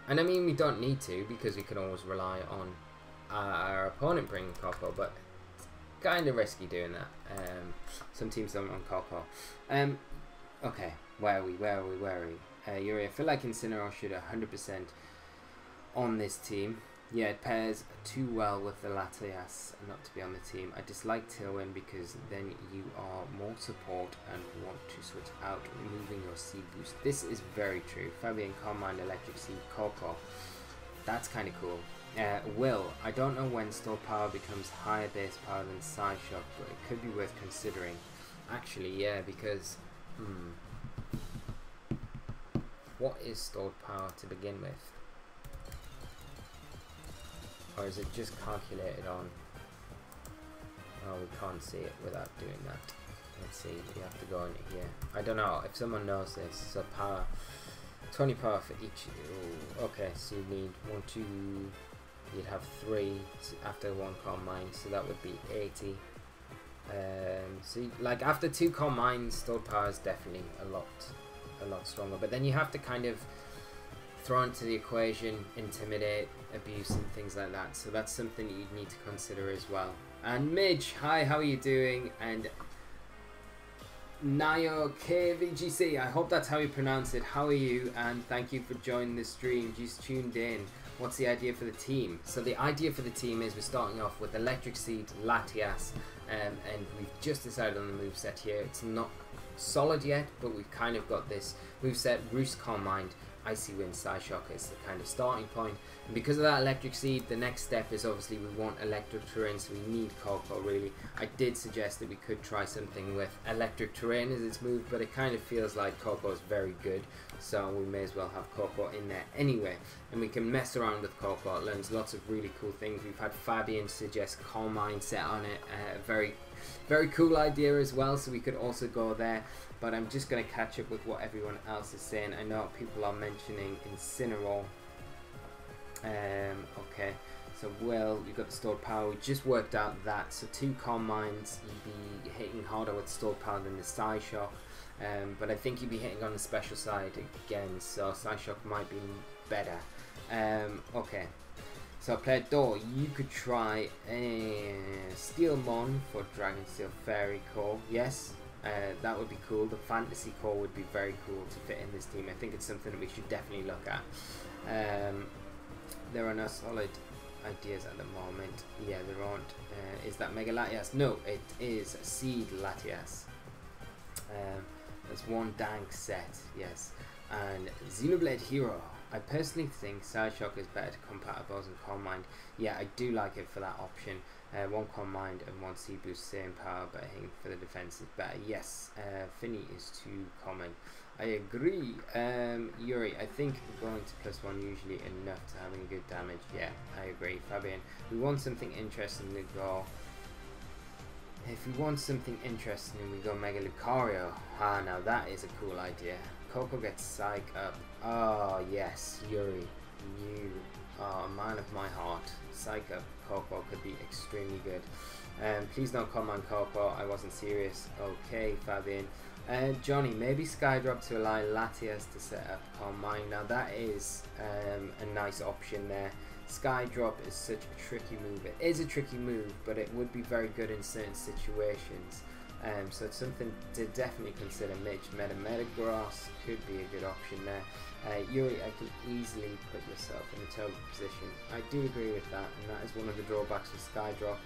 And I mean, we don't need to, because we can always rely on our opponent bringing Koko, but it's kind of risky doing that. Some teams don't run Koko. Okay, where are we? Yuri, I feel like Incineroar should 100% on this team. Yeah, it pairs too well with the Latias not to be on the team. I dislike Tailwind because then you are more support and want to switch out, removing your Seed Boost. This is very true. Fabian, Calm Mind, Electric Seed, Koko. That's kind of cool. Will, I don't know when stored power becomes higher base power than Psyshock, but it could be worth considering. Actually, yeah, because... what is stored power to begin with? Or is it just calculated on? Oh, we can't see it without doing that. Let's see, we have to go into here. I don't know if someone knows this. So power, 20 power for each. Ooh, okay, so you need 1, 2, you'd have 3 after 1 Calm Mind, so that would be 80. So like after 2 Calm Minds, stored power is definitely a lot stronger. But then you have to kind of throw into the equation Intimidate, Abuse, and things like that. So that's something that you'd need to consider as well. And Midge, hi, how are you doing? And Nayo KVGC, I hope that's how you pronounce it. How are you? And thank you for joining the stream. Just tuned in. What's the idea for the team? So the idea for the team is we're starting off with Electric Seed, Latias, and we've just decided on the moveset here. It's not solid yet, but we've kind of got this moveset. Roost, Calm Mind, Icy Wind, Psyshock is the kind of starting point. And because of that Electric Seed, the next step is obviously we want electric terrain, so we need Koko really. I did suggest that we could try something with electric terrain as its move, but it kind of feels like Koko is very good, so we may as well have Koko in there anyway. And we can mess around with Koko. It learns lots of really cool things. We've had Fabian suggest Calm Mind set on it, very cool idea as well, so we could also go there. But I'm just going to catch up with what everyone else is saying. I know people are mentioning Incineroar. Okay, so Will, you've got the stored power. We just worked out that. So 2 Calm Minds, you'd be hitting harder with stored power than the Psyshock. But I think you'd be hitting on the special side again, so Psyshock might be better. Okay, so Player Door, you could try Steelmon for Dragon Steel Fairy Core. Yes. That would be cool. The Fantasy Core would be very cool to fit in this team. I think it's something that we should definitely look at. There are no solid ideas at the moment. Yeah, there aren't. Is that Mega Latias? No, it is Seed Latias. There's one dank set, yes. And Xenoblade Hero. I personally think Psyshock is better to combat bows and Calm Mind. Yeah, I do like it for that option. 1 Calm Mind and 1 Seed Boost, same power, but I think for the defense is better. Yes, Finny is too common. I agree. Yuri, I think going to +1 usually enough to having good damage. Yeah, I agree. Fabian, we want something interesting to go. If we want something interesting, we go Mega Lucario. Ah, now that is a cool idea. Koko gets Psych up. Oh, yes, Yuri. You are a man of my heart. Psych up Koko could be extremely good. Please don't comment Corpo, I wasn't serious. Okay, Fabian. Johnny, maybe Skydrop to allow Latias to set up Calm Mind. Now that is a nice option there. Skydrop is such a tricky move. It is a tricky move, but it would be very good in certain situations. So it's something to definitely consider. Mitch, Metagrass could be a good option there. Yuri, I can easily put yourself in a terrible position. I do agree with that, and that is one of the drawbacks with Skydrop.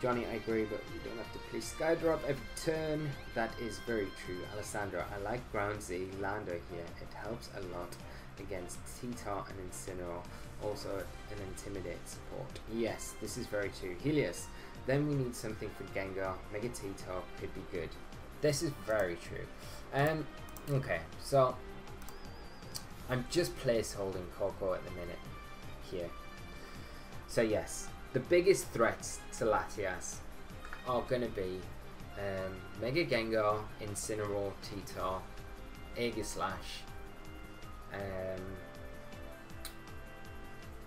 Johnny, I agree, but we don't have to play Skydrop every turn. That is very true. Alessandro, I like Ground Z Lander here. It helps a lot against T-Tar and Incineroar. Also an Intimidate support. Yes, this is very true. Helios, then we need something for Gengar. Mega T-Tar could be good. This is very true. Okay, so I'm just placeholding Coco at the minute here. So yes, the biggest threats to Latias are going to be Mega Gengar, Incineroar, T-Tar, Aegislash.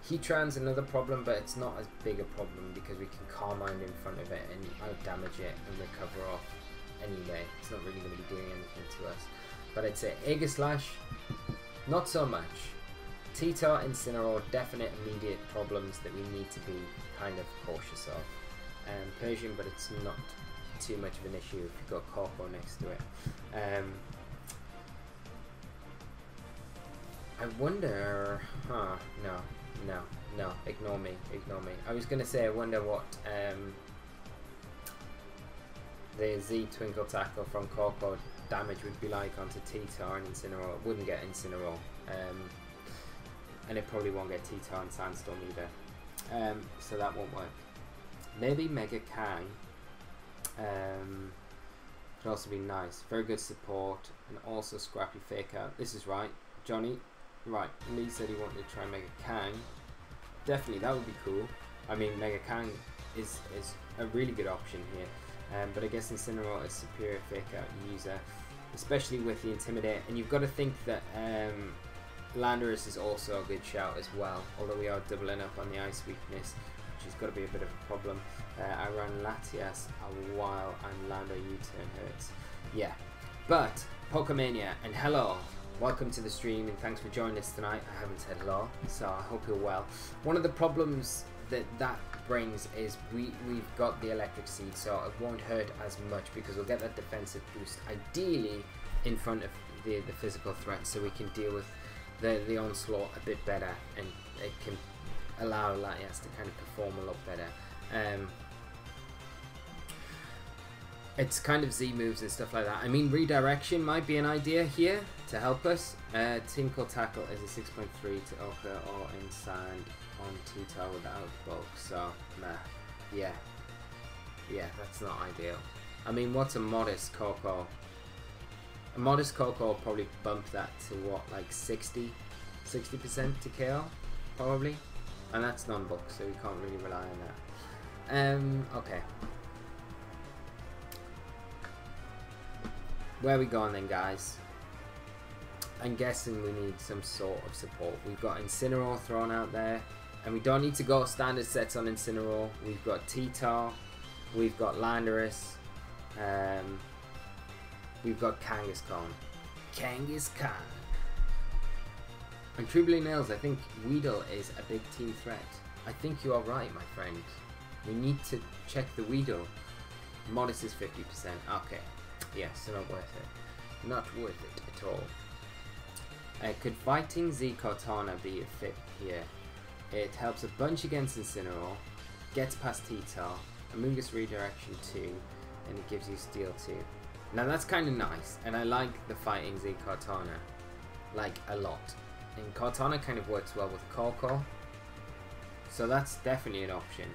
Heatran's another problem, but it's not as big a problem because we can Calm Mind in front of it and out damage it and recover off anyway. It's not really going to be doing anything to us. But I'd say Aegislash, not so much. T-Tar, Incineroar, definite immediate problems that we need to be kind of cautious of. Persian, but it's not too much of an issue if you've got Corpo next to it. I wonder, no, ignore me. I was going to say, I wonder what the Z Twinkle Tackle from Corpo damage would be like onto T-Tar and Incineroar. It wouldn't get Incineroar, and it probably won't get T-Tar and Sandstorm either, so that won't work. Maybe Mega Kang could also be nice. Very good support, and also Scrappy Fake Out. This is right, Johnny. Right, Lee said he wanted to try Mega Kang. Definitely, that would be cool. I mean, Mega Kang is a really good option here. But I guess Incineroar is superior Fake Out user, especially with the Intimidate. And you've got to think that Landorus is also a good shout as well, although we are doubling up on the Ice Weakness, which has got to be a bit of a problem. I ran Latias a while and Lando U-turn hurts. Yeah, but Pokemania, and hello! Welcome to the stream and thanks for joining us tonight. I haven't said hello, so I hope you're well. One of the problems that brings is we've got the Electric Seed, so it won't hurt as much because we'll get that defensive boost, ideally in front of the physical threat, so we can deal with the onslaught a bit better, and it can allow Latias to kind of perform a lot better. It's kind of Z moves and stuff like that. I mean, redirection might be an idea here to help us. Tinkle Tackle is a 6.3 to Ochre or in Sand on T-Tar without bulk, so nah. Yeah, that's not ideal. I mean, what's a modest Coco? A modest Coco will probably bump that to what, like 60% to KO, probably, and that's non-bulk, so we can't really rely on that. Okay. Where are we going then, guys? I'm guessing we need some sort of support. We've got Incineroar thrown out there, and we don't need to go standard sets on Incineroar. We've got T-Tar, we've got Landorus, we've got Kangaskhan. Kangaskhan. And Truebly Nails, I think Weedle is a big team threat. I think you are right, my friend. We need to check the Weedle. Modest is 50%. Okay. Yeah, so not worth it. Not worth it at all. Could Fighting Z Cortana be a fit here? It helps a bunch against Incineroar, gets past T-Tar, Amoonguss Redirection 2, and it gives you Steel 2. Now that's kind of nice, and I like the Fighting Z Cortana, like, a lot. And Cortana kind of works well with Corco, so that's definitely an option.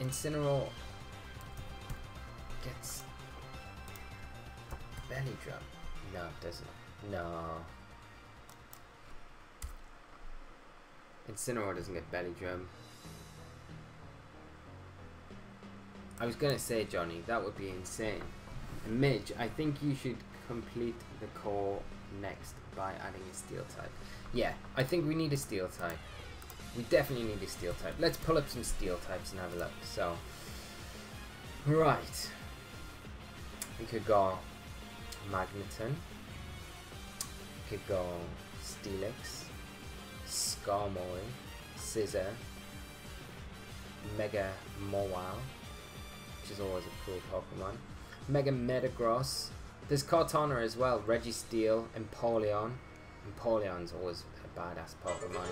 Incineroar gets belly drum. No, it doesn't. No. Incineroar doesn't get belly drum. I was gonna say, Johnny, that would be insane. And Midge, I think you should complete the core next by adding a steel type. Yeah, I think we need a steel type. We definitely need a steel type. Let's pull up some steel types and have a look. So, right. We could go Magneton. We could go Steelix, Skarmory, Scizor, Mega Mawile, which is always a cool Pokemon. Mega Metagross. There's Cortana as well, Registeel, Empoleon. Empoleon's always a badass Pokemon.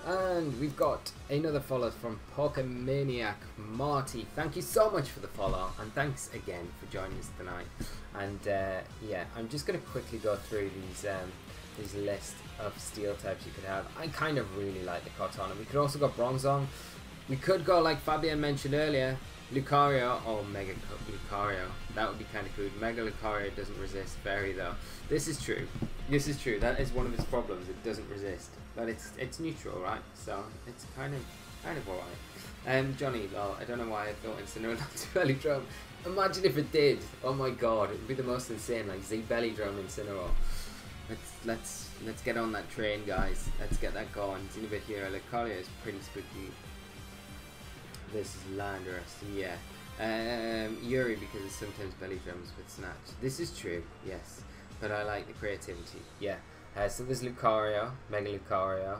And we've got another follow from Pokemaniac Marty. Thank you so much for the follow, and thanks again for joining us tonight. And yeah, I'm just going to quickly go through these list of steel types you could have. I kind of really like the Cortana. We could also go Bronzong. We could go, like Fabian mentioned earlier, Lucario or Mega Lucario. That would be kind of cool. Mega Lucario doesn't resist Fairy though. This is true. This is true. That is one of its problems. It doesn't resist, but it's neutral, right? So it's kind of alright. Johnny, lol, I don't know why I thought Incineroar to Belly Drum. Imagine if it did. Oh my god, it would be the most insane. Like Z Belly Drum Incineroar. Let's get on that train, guys. Let's get that going. Xenobit Hero Lucario is pretty spooky. This is Landorus, yeah. Yuri, because it's sometimes belly drums with Snatch. This is true, yes. But I like the creativity, yeah. So there's Lucario, Mega Lucario.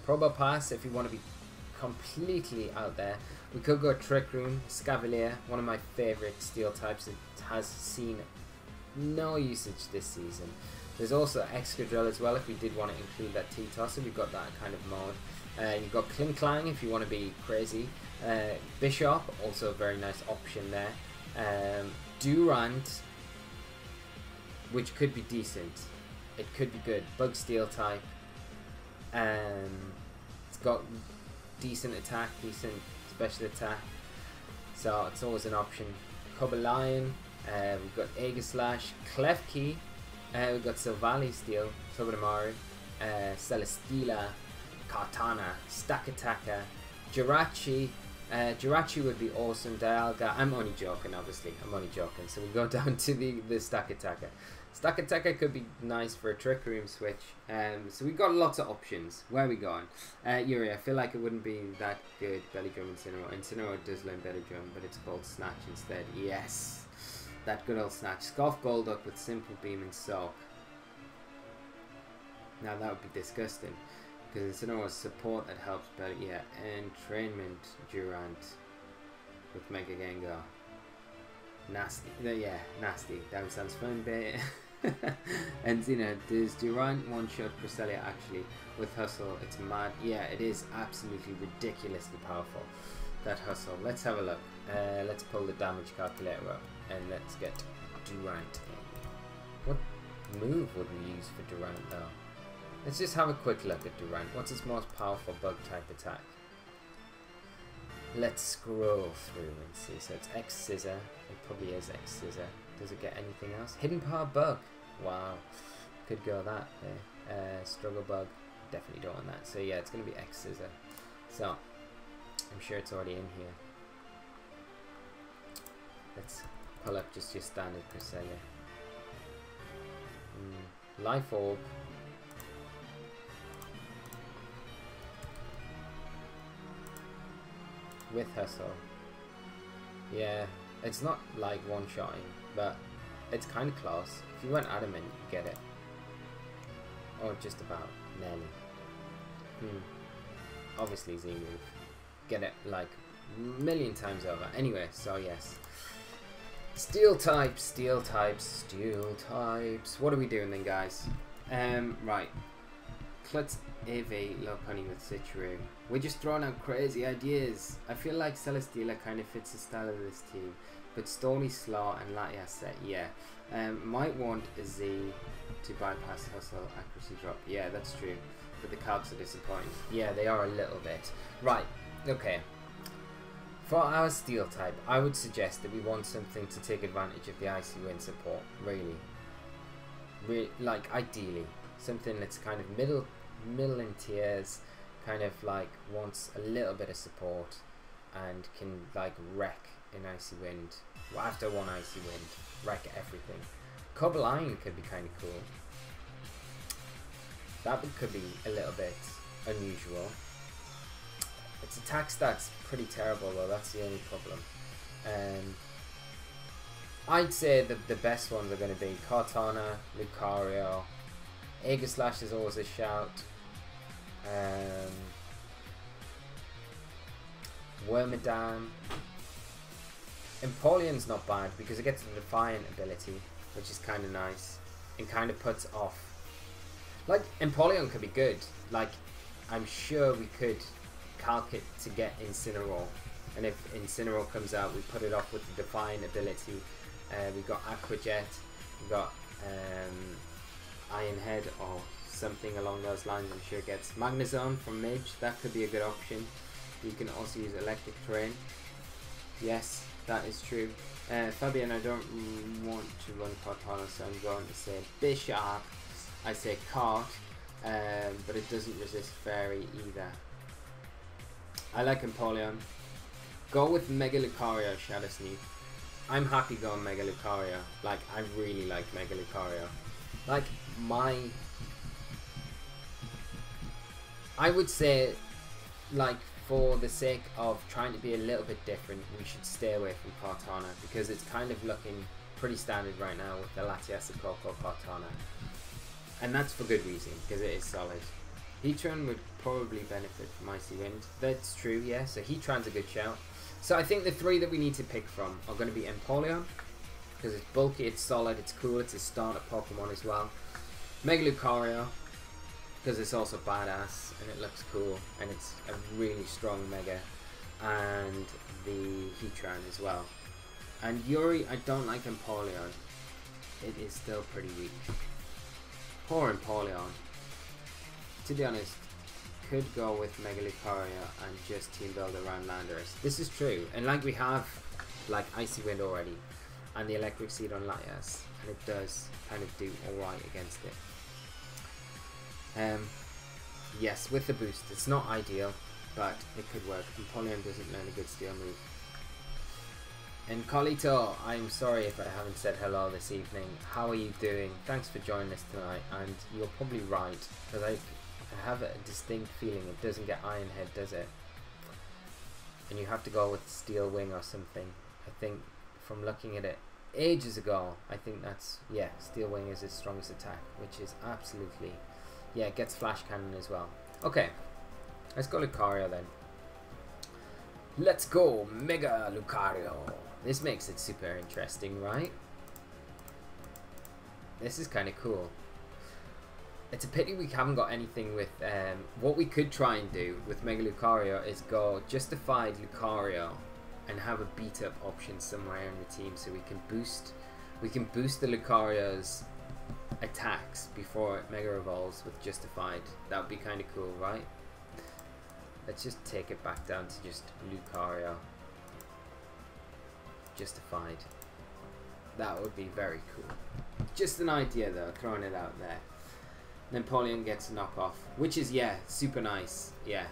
PokéPaste, if you want to be completely out there. We could go Trick Room, Scavalier, one of my favourite steel types. It has seen no usage this season. There's also Excadrill as well, if we did want to include that T-Tosser. We've got that kind of mode. You've got Klinklang if you want to be crazy. Bishop, also a very nice option there. Durant, which could be decent. It could be good. Bug Steel type. It's got decent attack, decent special attack. So it's always an option. Cobalion. We've got Aegislash, Klefki. We've got Silvally Steel, Togedemaru, Celesteela, Kartana, Stakataka, Jirachi. Jirachi would be awesome. Dialga. I'm only joking, obviously. I'm only joking. So we go down to the Stakataka. Stakataka could be nice for a Trick Room switch. So we've got lots of options. Where are we going? Yuri, I feel like it wouldn't be that good. Belly Drum Incineroar. Incineroar does learn Belly Drum, but it's called Snatch instead. Yes. That good old Snatch. Scoff Golduck with Simple Beam and Soak. Now that would be disgusting. Because Incineroar's support that helps better. Yeah, Entrainment Durant with Mega Gengar. Nasty. Yeah, nasty. That sounds fun, but and you know, does Durant one-shot Cresselia actually with Hustle? It's mad. Yeah, it is absolutely ridiculously powerful. That Hustle. Let's have a look. Let's pull the damage calculator up and let's get Durant in. What move would we use for Durant though? Let's just have a quick look at Durant. What's his most powerful bug type attack? Let's scroll through and see. So it's X Scissor. It probably is X Scissor. Does it get anything else? Hidden Power Bug. Wow. Could go that there. Struggle Bug. Definitely don't want that. So yeah, it's going to be X Scissor. So I'm sure it's already in here. Let's pull up just your standard Cresselia. Life Orb. With Hustle. Yeah, it's not like one-shotting, but it's kind of close. If you went Adamant, you get it. Or just about, nearly. Obviously Z-move. Get it like a million times over. Anyway, so yes. Steel types, steel types, steel types. What are we doing then, guys? Right. Let's AV Lopunny with Citrus. We're just throwing out crazy ideas. I feel like Celesteela kind of fits the style of this team, but Stony, Slaw and Latias set, yeah. Might want a Z to bypass Hustle accuracy drop. Yeah, that's true. But the calcs are disappointing. Yeah, they are a little bit. Right, okay. For our steel type, I would suggest that we want something to take advantage of the Icy Wind support, really. Like, ideally. Something that's kind of middle in tiers, kind of like wants a little bit of support and can like wreck an Icy Wind. Well, after one Icy Wind, wreck everything. Cobalion could be kind of cool. That could be a little bit unusual. Its attack stats pretty terrible though, that's the only problem. I'd say that the best ones are going to be Cortana, Lucario, Aegislash is always a shout. Wormadam. Empoleon's not bad because it gets the Defiant ability, which is kind of nice and kind of puts off. Like, Empoleon could be good. Like, I'm sure we could calc it to get Incineroar. And if Incineroar comes out, we put it off with the Defiant ability. We've got Aqua Jet, we've got Iron Head or something along those lines. I'm sure it gets Magnezone from Midge. That could be a good option. You can also use Electric Terrain. Yes, that is true. Fabian, I don't want to run Cortana, so I'm going to say Bishop. I say Cart, but it doesn't resist Fairy either. I like Empoleon. Go with Mega Lucario, Shadow Sneak. I'm happy going Mega Lucario. Like, I really like Mega Lucario. Like, I would say, like, for the sake of trying to be a little bit different, we should stay away from Cortana because it's kind of looking pretty standard right now with the Latias, Coco, Cortana. And that's for good reason, because it is solid. Heatran would probably benefit from Icy Wind. That's true, yeah, so Heatran's a good shout. So I think the three that we need to pick from are going to be Empoleon, because it's bulky, it's solid, it's cool, it's a starter Pokemon as well. Mega Lucario, because it's also badass and it looks cool and it's a really strong Mega. And the Heatran as well. And Yuri, I don't like Empoleon. It is still pretty weak. Poor Empoleon. To be honest, could go with Mega Lucario and just team build around Landorus. This is true, and like we have like Icy Wind already and the Electric Seed on Latias, and it does kind of do alright against it. Yes, with the boost, it's not ideal, but it could work. Empoleon doesn't learn a good steel move. And Colito, I'm sorry if I haven't said hello this evening. How are you doing? Thanks for joining us tonight, and you're probably right, because I have a distinct feeling it doesn't get Iron Head, does it? And you have to go with Steel Wing or something. I think from looking at it ages ago, I think that's, yeah, Steel Wing is its strongest attack, which is absolutely, yeah, it gets Flash Cannon as well. Okay, let's go Lucario then. Let's go Mega Lucario. This makes it super interesting, right? This is kind of cool. It's a pity we haven't got anything with, what we could try and do with Mega Lucario is go Justified Lucario and have a beat up option somewhere in the team so we can boost the Lucario's attacks before it Mega Evolves with Justified. That would be kind of cool, right? Let's just take it back down to just Lucario. Justified. That would be very cool. Just an idea though, throwing it out there. Empoleon gets a knockoff, which is, yeah, super nice. Yeah,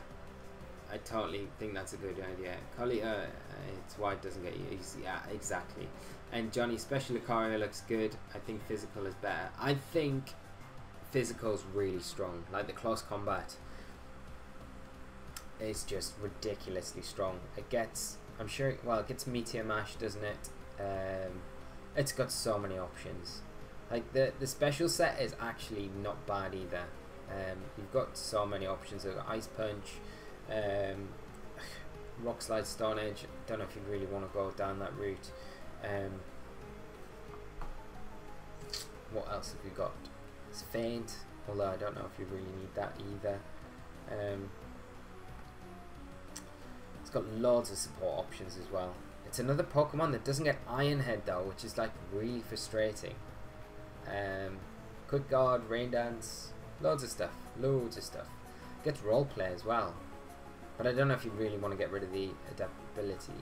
I totally think that's a good idea. It's why it doesn't get used. Yeah, exactly. And Johnny, Special Lucario looks good. I think Physical is better. I think Physical is really strong. Like the close combat is just ridiculously strong. It gets, I'm sure, well, it gets Meteor Mash, doesn't it? It's got so many options. Like the special set is actually not bad either. You've got so many options. You've got Ice Punch, Rock Slide, Stone Edge. Don't know if you really want to go down that route. What else have we got? It's Faint, although I don't know if you really need that either. It's got loads of support options as well. It's another Pokemon that doesn't get Iron Head though, which is like really frustrating. Quick Guard, Rain Dance, loads of stuff, Gets Roleplay as well, but I don't know if you really want to get rid of the adaptability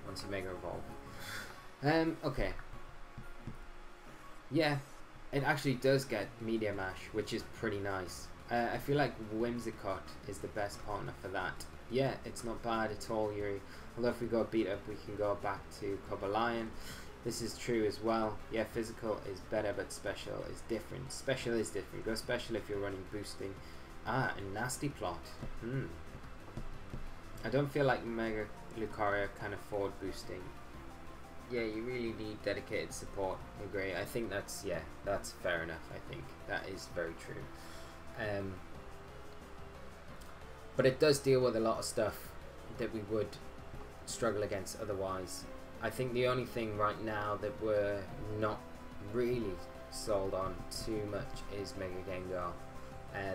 once you Mega Evolve. Okay, yeah, it actually does get Meteor Mash, which is pretty nice. I feel like Whimsicott is the best partner for that. Yeah, it's not bad at all, Yuri. Although if we go beat up, we can go back to Cobalion. This is true as well. Yeah, physical is better, but special is different. Special is different. Go special if you're running boosting. Ah, a nasty plot. I don't feel like Mega Lucario can afford boosting. Yeah, you really need dedicated support. I agree. I think that's, yeah, that's fair enough. I think that is very true. But it does deal with a lot of stuff that we would struggle against otherwise. I think the only thing right now that we're not really sold on too much is Mega Gengar.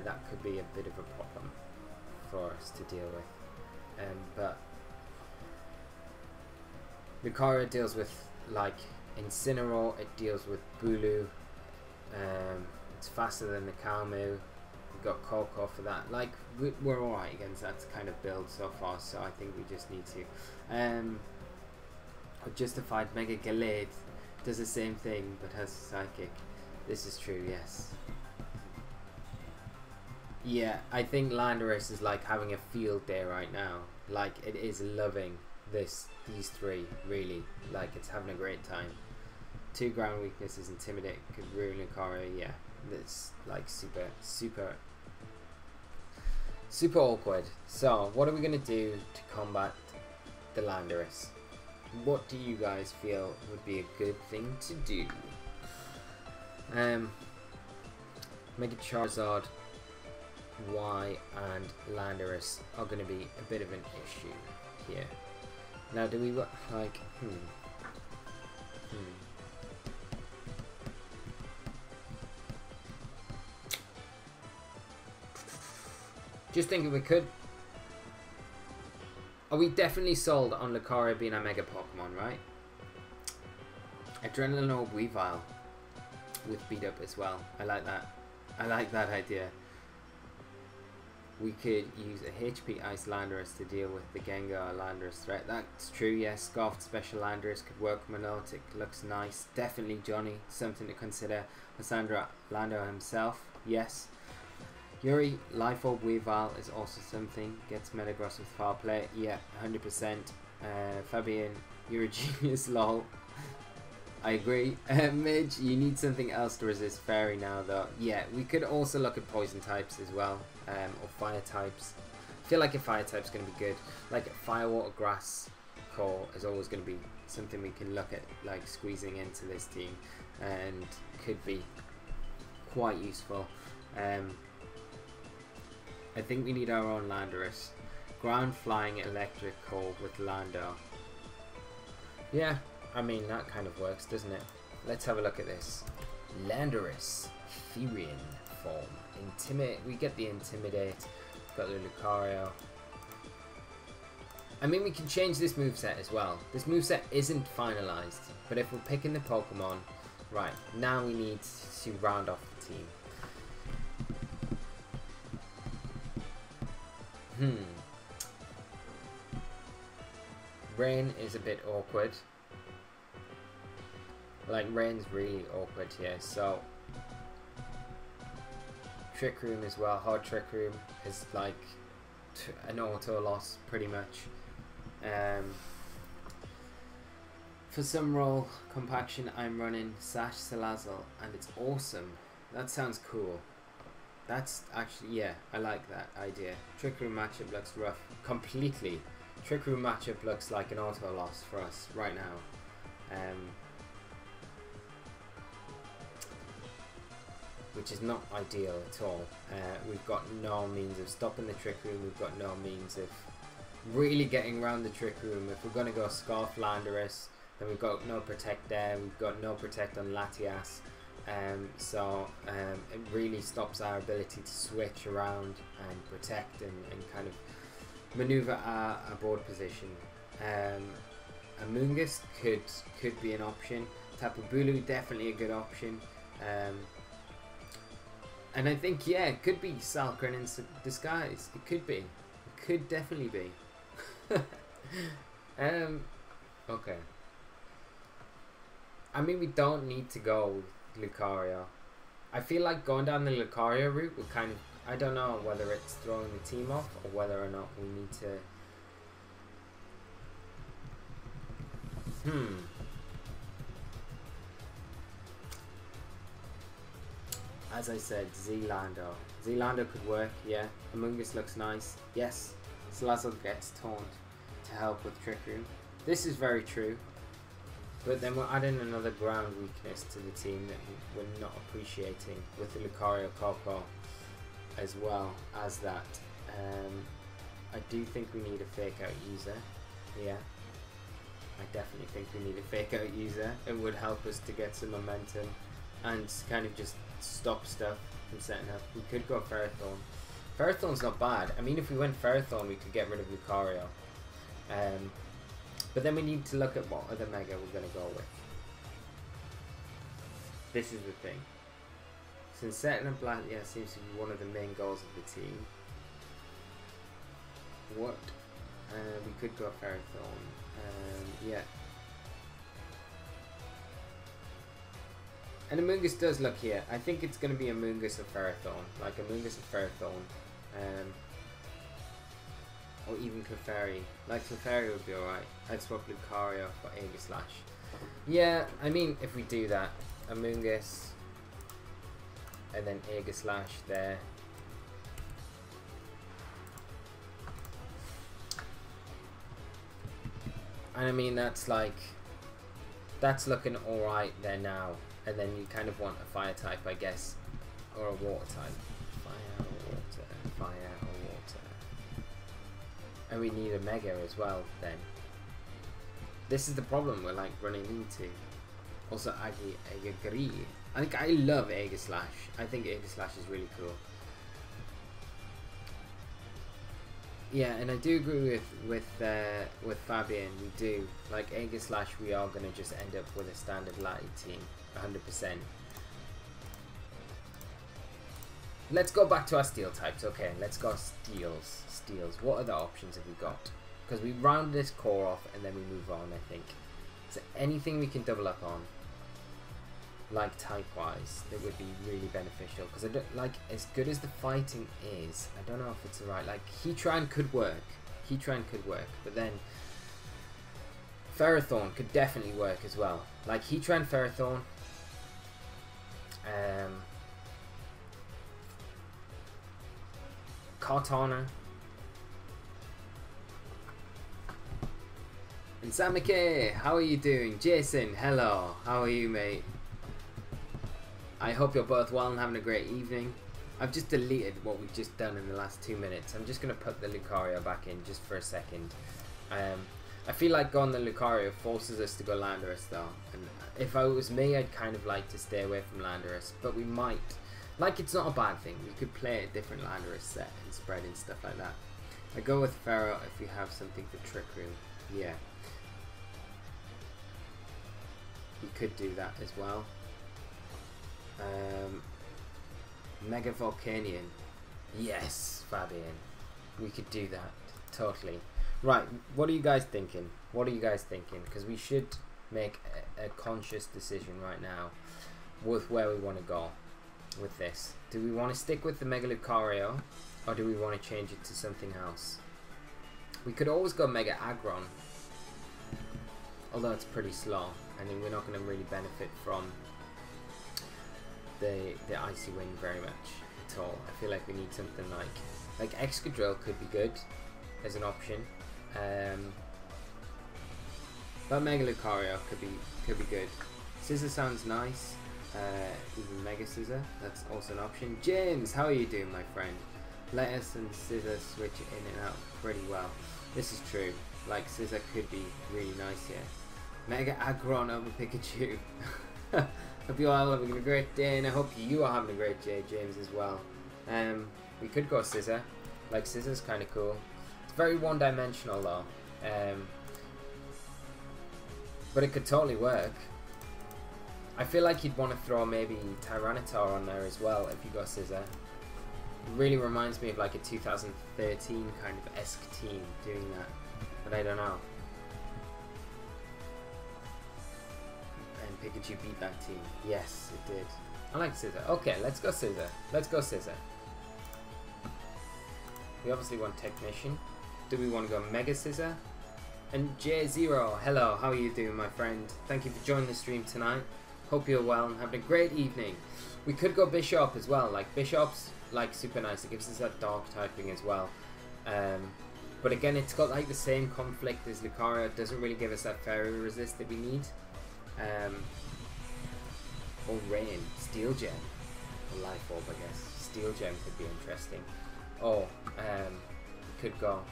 That could be a bit of a problem for us to deal with. But Lucario deals with like Incineroar, it deals with Bulu, it's faster than the Kalmu, we've got Kolkor for that. Like, we're alright against that kind of build so far, so I think we just need to. Justified Mega Gallade does the same thing but has a psychic. This is true, yes. Yeah, I think Landorus is like having a field day right now. Like, it is loving these three, really. Like, it's having a great time. 2 ground weaknesses, Intimidate, could ruin Lucario, yeah. That's like super awkward. So, what are we gonna do to combat the Landorus? What do you guys feel would be a good thing to do? Mega Charizard, Y and Landorus are going to be a bit of an issue here. Now, do we like? Just thinking we could. Are we definitely sold on Lucario being a Mega Pokemon, right? Adrenaline Orb Weavile with beat up as well. I like that. I like that idea. We could use a HP Ice Landorus to deal with the Gengar Landorus threat. That's true, yes. Scoffed Special Landorus could work. Monolithic looks nice. Definitely Johnny, something to consider. Lissandra Lando himself, yes. Yuri, Life Orb Weavile is also something. Gets Metagross with Foul Play, yeah, 100%. Fabian, you're a genius, lol. I agree. Midge, you need something else to resist Fairy now, though. Yeah, we could also look at poison types as well, or fire types. I feel like a fire type's going to be good. Like Fire, Water, Grass core is always going to be something we can look at, like squeezing into this team, and could be quite useful. I think we need our own Landorus. Ground Flying Electric core with Lando. Yeah. I mean, that kind of works, doesn't it? Let's have a look at this. Landorus, Therian form. Intimidate. We get the Intimidate. Got the Lucario. I mean, we can change this moveset as well. This moveset isn't finalized, but if we're picking the Pokemon, right, now we need to round off the team. Rain is a bit awkward. Like, Rain's really awkward here, so Trick Room as well. Hard Trick Room is like an auto loss pretty much. For some role compaction, I'm running Sash Salazzle, and it's awesome. That sounds cool. That's actually, yeah, I like that idea. Trick Room matchup looks rough. Completely. Trick Room matchup looks like an auto loss for us right now. Which is not ideal at all. We've got no means of stopping the Trick Room. We've got no means of really getting around the Trick Room. If we're going to go Scarf Landorus, then we've got no Protect there. We've got no Protect on Latias. So it really stops our ability to switch around and protect and kind of maneuver our board position. Amoonguss could be an option. Tapu Bulu, definitely a good option. And I think, yeah, it could be Salcrin in disguise. It could be. It could definitely be. Okay. I mean, we don't need to go with Lucario. I feel like going down the Lucario route would kind of... I don't know whether it's throwing the team off or whether or not we need to... as I said, Zlando. Zlando could work, yeah. Amoonguss looks nice, yes. Salazzle gets taunt to help with Trick Room. This is very true. But then we're adding another ground weakness to the team that we're not appreciating with the Lucario Coco as well as that. I do think we need a fake out user. Yeah. I definitely think we need a fake out user. It would help us to get some momentum and kind of just stop stuff from setting up. We could go Ferrothorn. Ferrothorn's not bad. I mean, if we went Ferrothorn, we could get rid of Lucario. But then we need to look at what other Mega we're going to go with. This is the thing. Since setting up Latias seems to be one of the main goals of the team. What? We could go Ferrothorn. Yeah. And Amoonguss does look here. I think it's going to be Amoonguss or Ferrothorn. Like Amoonguss or Ferrothorn. Or even Clefairy. Like Clefairy would be alright. I'd swap Lucario for Aegislash. Yeah, I mean, if we do that. Amoonguss. And then Aegislash there. And I mean, that's like, that's looking alright there now. And then you kind of want a fire type, I guess, or a water type. Fire or water, fire or water. And we need a Mega as well then. This is the problem we're like running into. Also, I agree. I love Aegislash. I think Aegislash is really cool. Yeah, and I do agree with Fabian. We do like Aegislash. We are gonna just end up with a standard Lati team, 100%. Let's go back to our steel types. Okay, let's go steels. Steels. What other options have we got? Because we round this core off and then we move on. I think. Is there anything we can double up on? Like type-wise, that would be really beneficial. Because I don't like, as good as the fighting is, I don't know if it's right. Like Heatran could work. Heatran could work, but then Ferrothorn could definitely work as well. Like Heatran, Ferrothorn. Kartana. And Samike, how are you doing? Jason, hello. How are you, mate? I hope you're both well and having a great evening. I've just deleted what we've just done in the last 2 minutes. I'm just going to put the Lucario back in just for a second. I feel like going the Lucario forces us to go Landorus though. And if I was me, I'd kind of like to stay away from Landorus. But we might. Like, it's not a bad thing. We could play a different Landorus set and spread and stuff like that. I go with Pharaoh if we have something for Trick Room. Yeah. We could do that as well. Mega Volcanion. Yes, Fabian. We could do that. Totally. Right, what are you guys thinking? What are you guys thinking? Because we should make a conscious decision right now with where we want to go with this. Do we want to stick with the Mega Lucario, or do we want to change it to something else? We could always go Mega Aggron, although it's pretty slow. I mean, we're not going to really benefit from the Icy Wind very much at all. I feel like we need something like Excadrill could be good as an option. But Mega Lucario could be good. Scissor sounds nice. Even Mega Scissor, that's also an option. James, how are you doing, my friend? Lettuce and Scissor switch in and out pretty well. This is true. Like, Scissor could be really nice here. Mega Aggron over Pikachu. Hope you all having a great day, and I hope you are having a great day, James, as well. We could go Scissor. Like, Scissor's kind of cool. It's very one-dimensional though. But it could totally work. I feel like you'd want to throw maybe Tyranitar on there as well if you go Scissor. It really reminds me of like a 2013 kind of esque team doing that. But I don't know. And Pikachu beat that team. Yes, it did. I like Scissor. Okay, let's go Scissor. Let's go Scissor. We obviously want Technician. Do we want to go Mega Scissor? And J0, hello, how are you doing, my friend? Thank you for joining the stream tonight. Hope you're well and having a great evening. We could go Bishop as well. Like Bishop's like super nice. It gives us that dark typing as well. But again, it's got like the same conflict as Lucario. It doesn't really give us that fairy resist that we need. Or Rain, Steel Gem, or Life Orb, I guess. Steel Gem could be interesting. Oh, could go.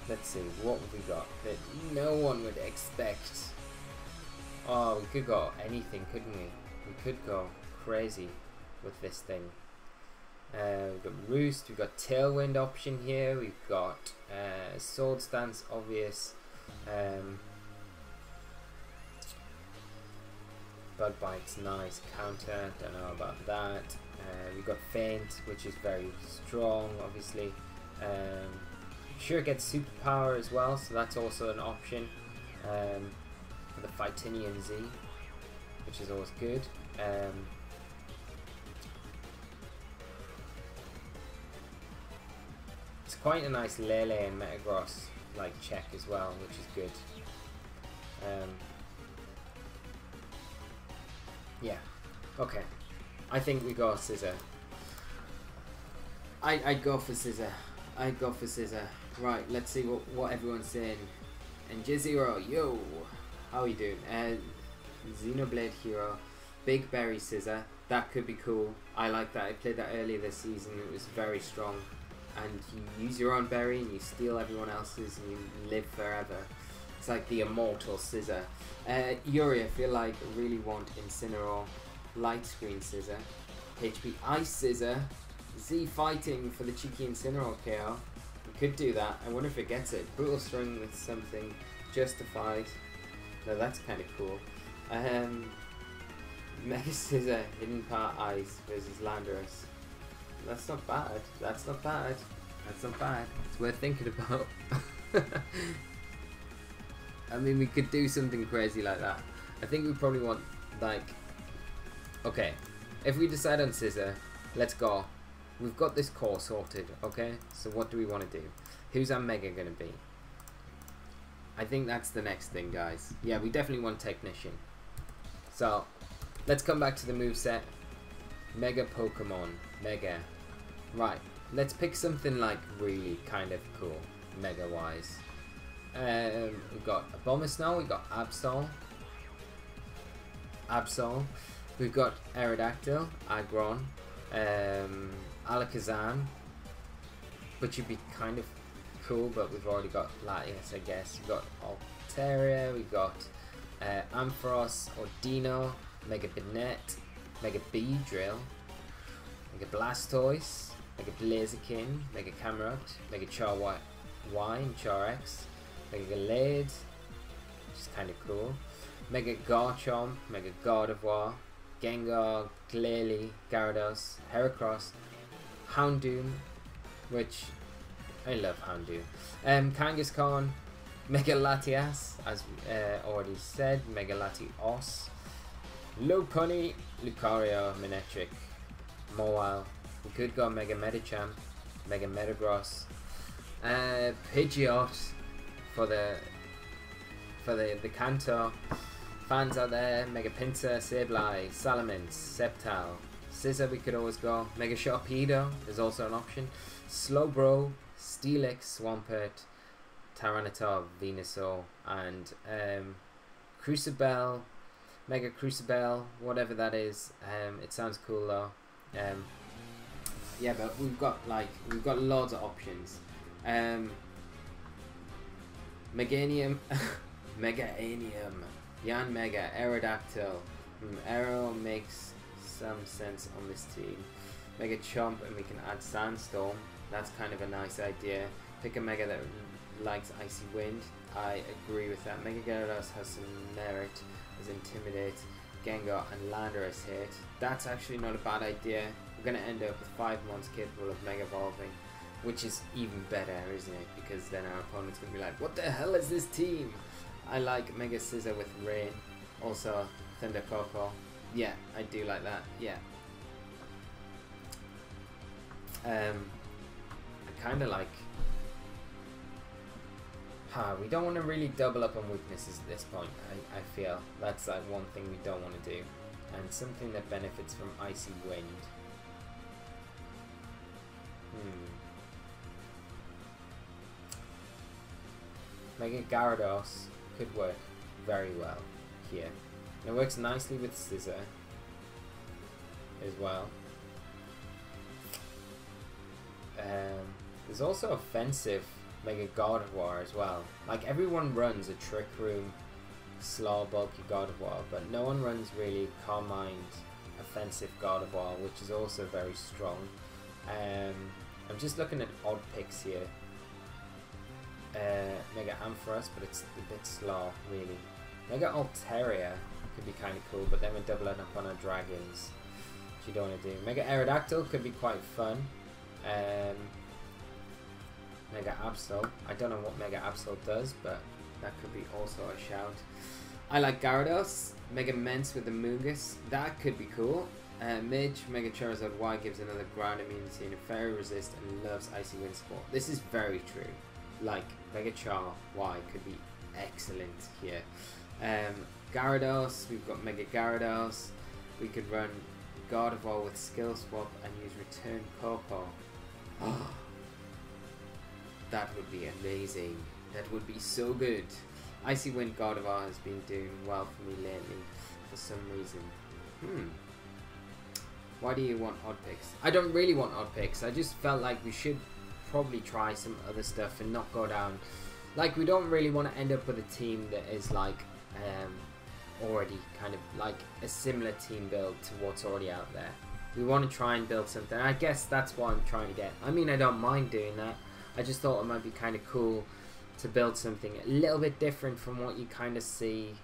Let's see, what have we got that no one would expect? Oh, we could go anything, couldn't we? We could go crazy with this thing. We've got Roost, we've got Tailwind option here, we've got Sword Stance, obvious. Bug Bite's nice, counter, don't know about that. We've got Feint, which is very strong, obviously. Sure, it gets superpower as well, so that's also an option for the Fightinian Z, which is always good. It's quite a nice Lele and Metagross like check as well, which is good. Yeah, okay. I think we go Scissor. I'd go for Scissor. I'd go for Scissor. Right, let's see what everyone's saying. And J0, yo, how are you doing? Xenoblade Hero, Big Berry Scissor. That could be cool. I like that. I played that earlier this season. It was very strong. And you use your own berry and you steal everyone else's and you live forever. It's like the immortal Scissor. Yuri, I feel like I really want Incineroar, Light Screen Scissor, HP Ice Scissor, Z Fighting for the cheeky Incineroar KO. We could do that. I wonder if it gets it. Brutal String with something justified. No, that's kind of cool. Mega Scissor, Hidden Part Ice versus Landorus. That's not bad. That's not bad. That's not bad. It's worth thinking about. I mean, we could do something crazy like that. I think we probably want, like... Okay, if we decide on Scissor, let's go. We've got this core sorted, okay? So what do we want to do? Who's our Mega going to be? I think that's the next thing, guys. Yeah, we definitely want Technician. So, let's come back to the moveset. Mega Pokemon. Mega. Right, let's pick something like really kind of cool, Mega-wise. We've got Abomasnow, we've got Absol, we've got Aerodactyl, Aggron, Alakazam, which would be kind of cool, but we've already got Latias, I guess. We've got Altaria, we've got Ampharos or Dino, Mega Banette, Mega Beedrill, Mega Blastoise, Mega Blaziken, Mega Camerupt, Mega Charwine, Charex, Mega Gallade, which is kind of cool. Mega Garchomp, Mega Gardevoir, Gengar, Glalie, Gyarados, Heracross, Houndoom, which I love Houndoom. Kangaskhan, Mega Latias, as already said, Mega Latios, Lopunny, Lucario, Manectric, Mawile. We could go Mega Medicham, Mega Metagross, Pidgeot for the Kanto. Fans out there, Mega Pinsir, Sableye, Salamence, Sceptile, Scissor we could always go, Mega Sharpedo is also an option, Slowbro, Steelix, Swampert, Tyranitar, Venusaur, and Crucible, Mega Crucible, whatever that is. It sounds cool though. Yeah, but we've got loads of options. Meganium, Meganium, Yan Mega, Aerodactyl. Aero makes some sense on this team. Mega Chomp, and we can add Sandstorm. That's kind of a nice idea. Pick a Mega that likes Icy Wind. I agree with that. Mega Gyarados has some merit as Intimidate, Gengar, and Landorus hit. That's actually not a bad idea. We're going to end up with 5 months capable of Mega Evolving, which is even better, isn't it? Because then our opponent's going to be like, what the hell is this team? I like Mega Scissor with Rain. Also, Thunder Coco. Yeah, I do like that. Yeah. I kind of like We don't want to really double up on weaknesses at this point. I feel that's like one thing we don't want to do, and something that benefits from Icy Wind. Mega Gyarados could work very well here. And it works nicely with Scissor as well. There's also offensive Mega Gardevoir as well. Like, everyone runs a Trick Room, slow, bulky Gardevoir, but no one runs really Calm Mind, offensive Gardevoir, which is also very strong. I'm just looking at odd picks here. Mega Ampharos, but it's a bit slow, really. Mega Altaria could be kind of cool, but then we're doubling up on our dragons, which you don't want to do. Mega Aerodactyl could be quite fun. Mega Absol. I don't know what Mega Absol does, but that could be also a shout. I like Gyarados. Mega Mence with the Moogus. That could be cool. Midge, Mega Charizard Y gives another ground immunity and a fairy resist and loves Icy Wind Sport. This is very true. Like, Mega Char Y could be excellent here. Gyarados, we've got Mega Gyarados. We could run Gardevoir with Skill Swap and use Return Popo. Oh, that would be amazing. That would be so good. Icy Wind Gardevoir has been doing well for me lately for some reason. Why do you want odd picks? I don't really want odd picks. I just felt like we should probably try some other stuff and not go down. Like, we don't really want to end up with a team that is like already kind of like a similar team build to what's already out there. We want to try and build something. I guess that's what I'm trying to get. I mean, I don't mind doing that. I just thought it might be kind of cool to build something a little bit different from what you kind of see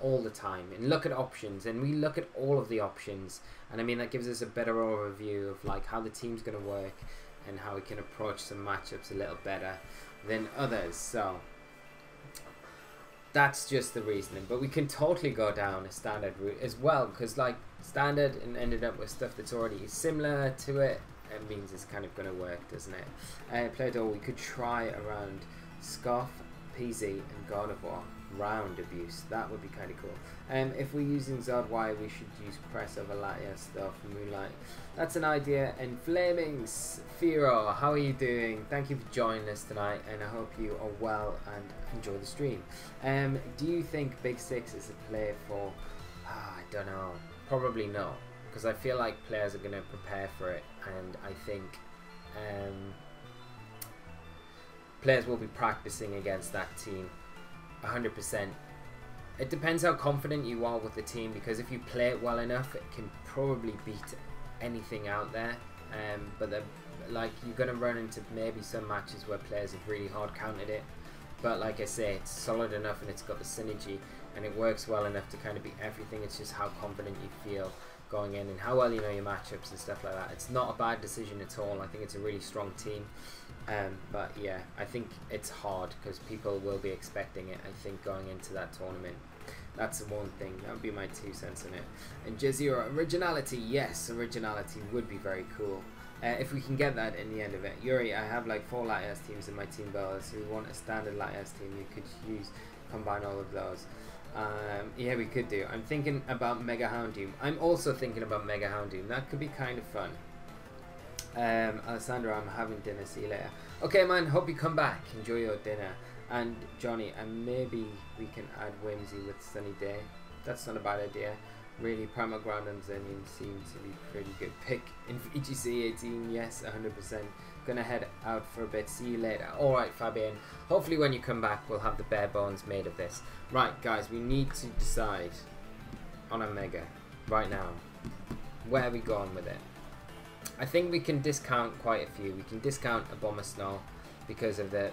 all the time and look at options, and we look at all of the options, and I mean that gives us a better overview of like how the team's going to work and how we can approach some matchups a little better than others. So that's just the reasoning, but we can totally go down a standard route as well, because like standard and ended up with stuff that's already similar to it, it means it's kind of going to work, doesn't it? Play-Doh, we could try around Scarf, PZ and Gardevoir. Round abuse, that would be kind of cool. If we're using Zard-Y, we should use Cress over Latias stuff, Moonlight. That's an idea. And Flamings, Firo, how are you doing? Thank you for joining us tonight, and I hope you are well and enjoy the stream. Do you think Big Six is a play for? I don't know. Probably no, because I feel like players are going to prepare for it, and I think players will be practicing against that team 100%. It depends how confident you are with the team, because if you play it well enough, it can probably beat anything out there. But like, you're going to run into maybe some matches where players have really hard countered it. But like I say, it's solid enough and it's got the synergy and it works well enough to kind of beat everything. It's just how confident you feel going in and how well you know your matchups and stuff like that. It's not a bad decision at all. I think it's a really strong team. But yeah, I think it's hard because people will be expecting it, I think, going into that tournament. That's the one thing. That would be my 2 cents on it. And Jazira, originality. Yes, originality would be very cool. If we can get that in the end of it. Yuri, I have like 4 Latias teams in my team builder, so we want a standard Latias team. You could combine all of those. Yeah, we could do. I'm thinking about Mega Houndoom. I'm also thinking about Mega Houndoom. That could be kind of fun. Alessandra, I'm having dinner, see you later. Okay man, hope you come back, enjoy your dinner. And Johnny, and maybe we can add Whimsy with Sunny Day. That's not a bad idea. Really, Primal Ground and Zenian seem to be pretty good pick in VGC 18, yes, 100%. Gonna head out for a bit, see you later. Alright Fabian, hopefully when you come back we'll have the bare bones made of this. Right guys, we need to decide on a Mega right now. Where are we going with it? I think we can discount quite a few. We can discount a Bomber Snow because of the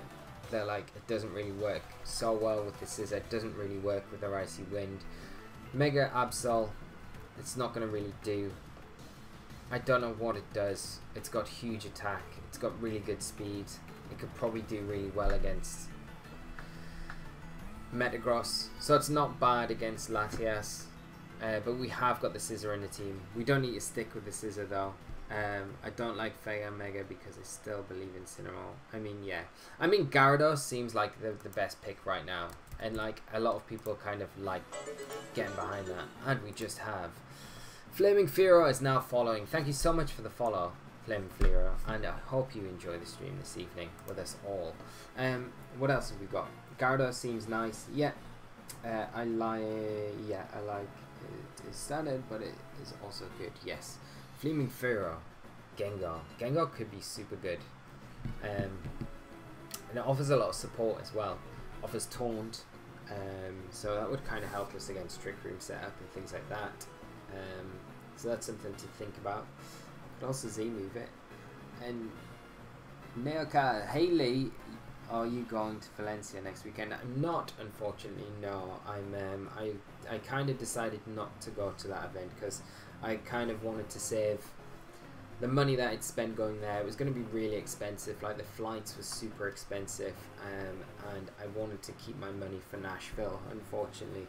like, it doesn't really work so well with the Scissor. It doesn't really work with our Icy Wind. Mega Absol, it's not going to really do. I don't know what it does. It's got huge attack. It's got really good speed. It could probably do really well against Metagross. So it's not bad against Latias. But we have got the Scissor in the team. We don't need to stick with the Scissor though. I don't like Fega Mega because I still believe in Cinnamon. I mean, yeah. I mean, Gyarados seems like the best pick right now. And like a lot of people kind of like getting behind that. And we just have Flaming Firo is now following. Thank you so much for the follow, Flaming Firo. And I hope you enjoy the stream this evening with us all. What else have we got? Gyarados seems nice. Yeah. I like it is standard, but it is also good. Yes. Flaming Firo, Gengar. Gengar could be super good. And it offers a lot of support as well. Offers Taunt. So that would kind of help us against Trick Room setup and things like that. So that's something to think about. Could also Z-move it. And Neoka, hey Lee, are you going to Valencia next weekend? I'm not, unfortunately. No, I kind of decided not to go to that event because I kind of wanted to save the money that I'd spent going there. It was going to be really expensive. Like the flights were super expensive, and I wanted to keep my money for Nashville, unfortunately.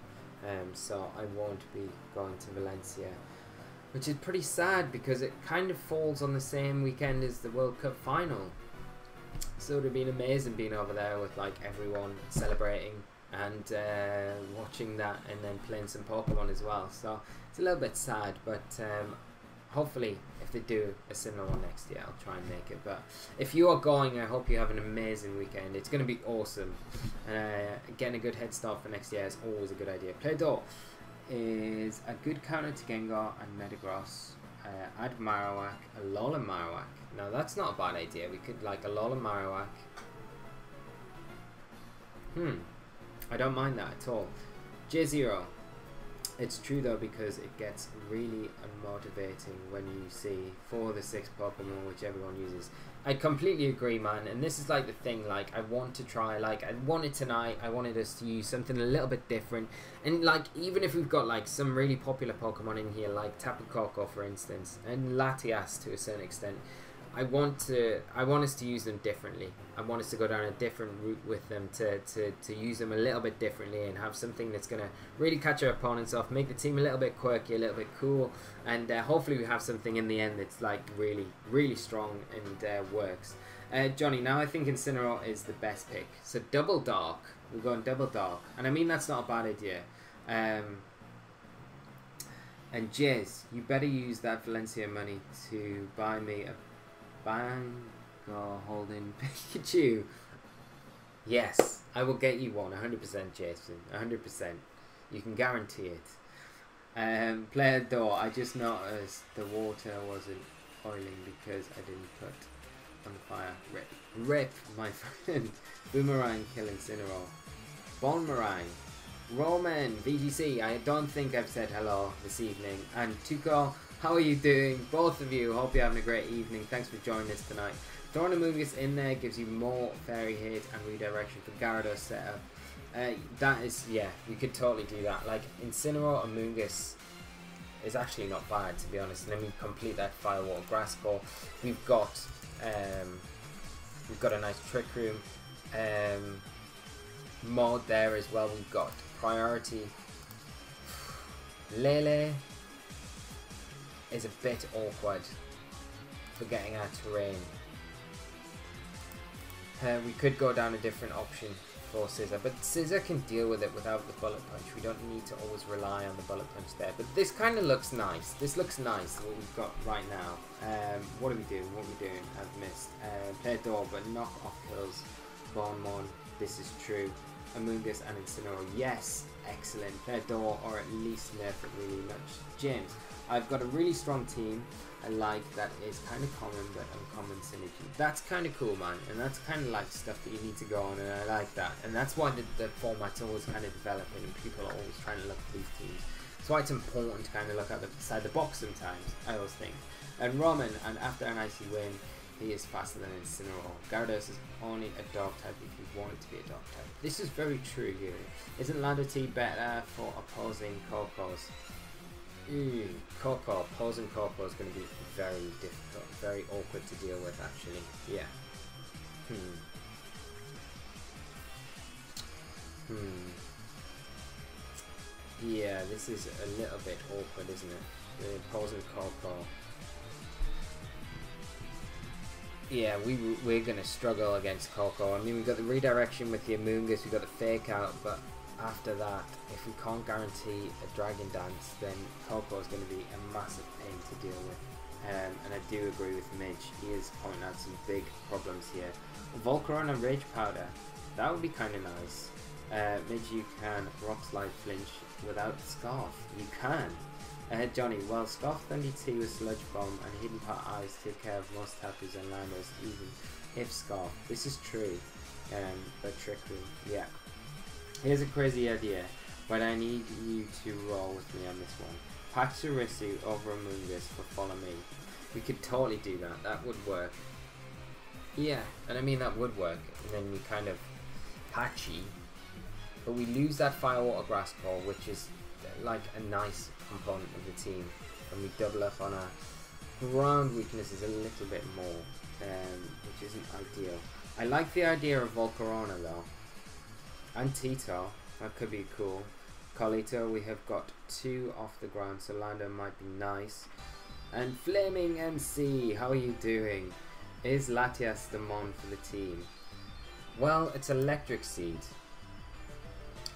So I won't be going to Valencia, which is pretty sad because it kind of falls on the same weekend as the World Cup final. So it would have been amazing being over there with like everyone celebrating and watching that, and then playing some Pokemon as well. So it's a little bit sad, but hopefully if they do a similar one next year, I'll try and make it. But if you are going, I hope you have an amazing weekend. It's going to be awesome. Getting a good head start for next year is always a good idea. Play-Doh is a good counter to Gengar and Metagross. Add Marowak, Alola Marowak. Now that's not a bad idea. We could like Alola Marowak. I don't mind that at all. J0. It's true though, because it gets really unmotivating when you see 4 of the 6 Pokemon which everyone uses. I completely agree, man, and this is like the thing, like I want to try, like I wanted tonight, I wanted us to use something a little bit different, and like even if we've got like some really popular Pokemon in here like Tapu Koko for instance, and Latias to a certain extent, I want us to use them differently. I want us to go down a different route with them, to use them a little bit differently and have something that's going to really catch our opponents off, make the team a little bit quirky, a little bit cool, and hopefully we have something in the end that's like really, really strong and works. Johnny, now I think Incineroar is the best pick. So Double Dark, we're going Double Dark, and I mean that's not a bad idea. And Jez, you better use that Valencia money to buy me a Bango holding Pikachu. Yes, I will get you one, 100%, Jason, 100%. You can guarantee it. Player Door, I just noticed the water wasn't boiling because I didn't put on fire. Rip, my friend. Boomerang killing Incineroar. Bonmerang. Roman, VGC, I don't think I've said hello this evening. And Tuko, how are you doing? Both of you, hope you're having a great evening. Thanks for joining us tonight. Throwing Amoonguss in there gives you more Fairy Hit and redirection for Gyarados setup. That is, yeah, we could totally do that. Like, Incineroar Amoonguss is actually not bad, to be honest. And then we complete that Firewall Grass Ball. We've got a nice Trick Room mod there as well. We've got Priority. Lele is a bit awkward for getting our terrain. We could go down a different option for Scissor, but Scissor can deal with it without the Bullet Punch. We don't need to always rely on the Bullet Punch there. But this kind of looks nice. This looks nice, what we've got right now. What are we doing? What are we doing? I've missed. Play Door, but knock off kills. Bonmon, this is true. Amoonguss and Incineroar, yes, excellent. Play Door, or at least nerf it really much. James, I've got a really strong team. I like that is kind of common but uncommon synergy. That's kind of cool, man, and that's kind of like stuff that you need to go on, and I like that. And that's why the format's always kind of developing and people are always trying to look at these teams. That's why it's important to kind of look outside the box sometimes, I always think. And Roman, and after an icy win, he is faster than Incineroar. Gyarados is only a dog type if you want it to be a dog type. This is very true, Yuri. Isn't Lando T better for opposing Cocos? Coco, opposing Coco is going to be very difficult, very awkward to deal with actually. Yeah. Yeah, this is a little bit awkward, isn't it? The opposing Coco. yeah, we're gonna struggle against Coco. I mean, we've got the redirection with the Amoonguss, we've got the fake out, but after that, if we can't guarantee a Dragon Dance, then Coco is going to be a massive pain to deal with. And I do agree with Midge. He is pointing out some big problems here. Volcarona and Rage Powder, that would be kind of nice. Midge, you can Rock Slide Flinch without Scarf. You can. Johnny, well, Scarf 22 with Sludge Bomb and Hidden Pot Eyes take care of most tappers and landers, even if Scarf. This is true. But Trickery, yeah. Here's a crazy idea, but I need you to roll with me on this one. Pachirisu over Amoonguss for Follow Me. We could totally do that. That would work. Yeah, and I mean that would work. And then we kind of patchy, but we lose that Fire Water Grass Core, which is like a nice component of the team, and we double up on our ground weaknesses a little bit more, which isn't ideal. I like the idea of Volcarona though, and Tito. That could be cool. Carlito, we have got 2 off the ground, so Lando might be nice. And Flaming MC, how are you doing? Is Latias the mon for the team? Well, it's Electric Seed,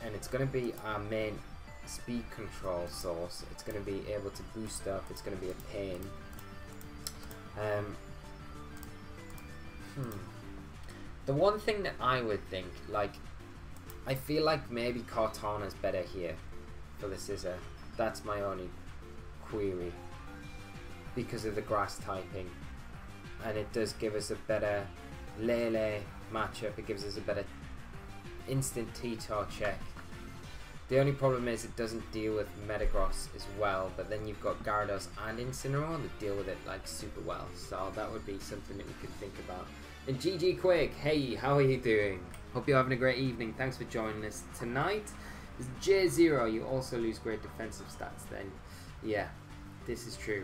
and it's going to be our main speed control source. It's going to be able to boost up. It's going to be a pain. The one thing that I would think, like, I feel like maybe Cortana's better here for the Scissor. That's my only query, because of the grass typing, and it does give us a better Lele matchup. It gives us a better instant T-Tar check. The only problem is it doesn't deal with Metagross as well, but then you've got Gyarados and Incineroar that deal with it like super well, so that would be something that we could think about. And GG Quake, hey, how are you doing? Hope you're having a great evening. Thanks for joining us tonight. It's J0, you also lose great defensive stats then. Yeah, this is true.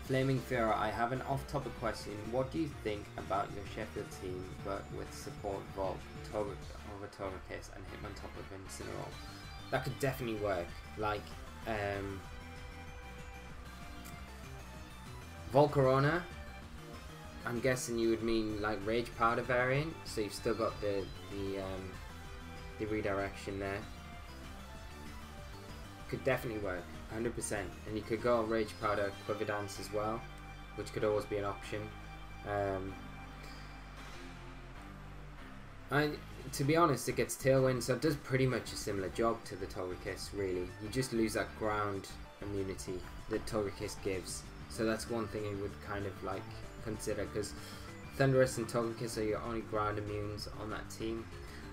Flaming Pharaoh, I have an off-topic question. What do you think about your Sheffield team, but with support Volk, over Togekiss and him on top of Incineroar? That could definitely work. Like, Volcarona, I'm guessing you would mean like Rage Powder variant, so you've still got the redirection there. Could definitely work, 100%. And you could go Rage Powder Quiver Dance as well, which could always be an option. To be honest, it gets Tailwind, so it does pretty much a similar job to the Togekiss, really. You just lose that ground immunity that Togekiss gives. So that's one thing you would kind of like consider, because Thundurus and Togekiss are your only ground immunes on that team.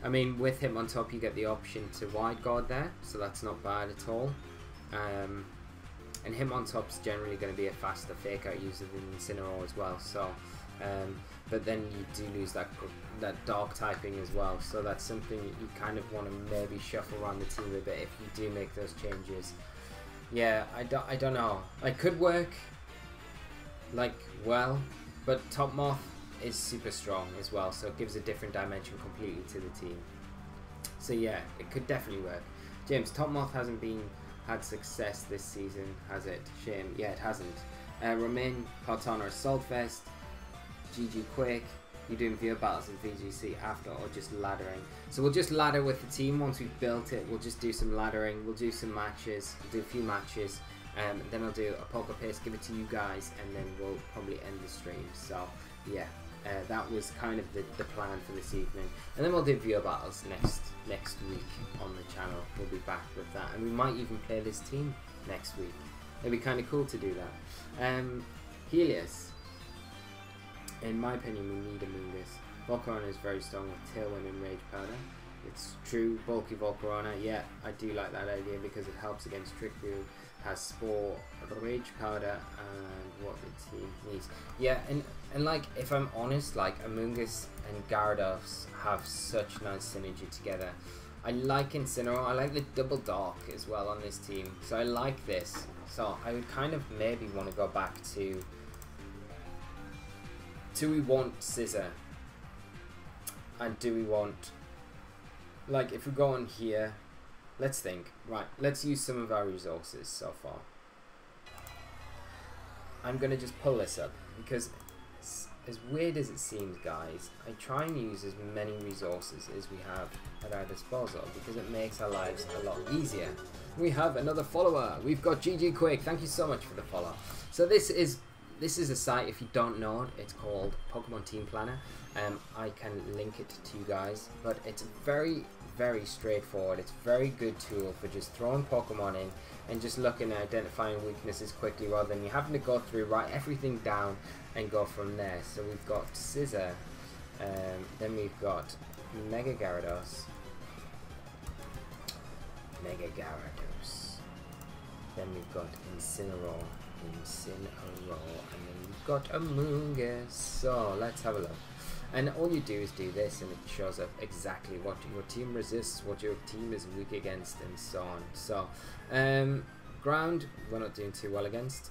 I mean, with him on top, you get the option to Wide Guard there, so that's not bad at all. And him on top is generally going to be a faster fake out user than Incineroar as well. So, but then you do lose that dark typing as well. So that's something you kind of want to maybe shuffle around the team a bit if you do make those changes. Yeah, I don't know. It could work, like, well, but Top Moth is super strong as well, so it gives a different dimension completely to the team. So yeah, it could definitely work. James, Top Moth hasn't had success this season, has it? Shame. Yeah, it hasn't. Romain, Cortana, Assault Vest, GG Quick. You're doing VR battles in VGC after, or just laddering? So we'll just ladder with the team once we've built it. We'll just do some laddering. We'll do some matches. We'll do a few matches. Then I'll do a PokéPaste, give it to you guys, and then we'll probably end the stream. So yeah, that was kind of the plan for this evening. And then we'll do VR battles next week on the channel. We'll be back with that, and we might even play this team next week. It'd be kind of cool to do that. Helios. In my opinion, we need a Amoonguss. Volcarona is very strong with Tailwind and Rage Powder. It's true, bulky Volcarona. Yeah, I do like that idea because it helps against Trick Room. Has Spore, Rage Powder, and what the team needs. Yeah, and like, if I'm honest, like, Amoonguss and Gyarados have such nice synergy together. I like Incineroar. I like the double dark as well on this team. So I like this. So I would kind of maybe want to go back to... Do we want Scissor? And do we want... Like, if we go on here... Let's think. Right, let's use some of our resources so far. I'm gonna just pull this up because, as weird as it seems, guys, I try and use as many resources as we have at our disposal because it makes our lives a lot easier. We have another follower. We've got GG Quick. Thank you so much for the follow. So this is a site, if you don't know it, it's called Pokemon Team Planner. I can link it to you guys, but it's very, very straightforward. It's a very good tool for just throwing Pokemon in and just looking at identifying weaknesses quickly rather than you having to go through, write everything down and go from there. So we've got Scizor, then we've got Mega Gyarados, then we've got Incineroar, and then we've got Amoonguss. So let's have a look. And all you do is do this and it shows up exactly what your team resists, what your team is weak against, and so on. So ground, we're not doing too well against.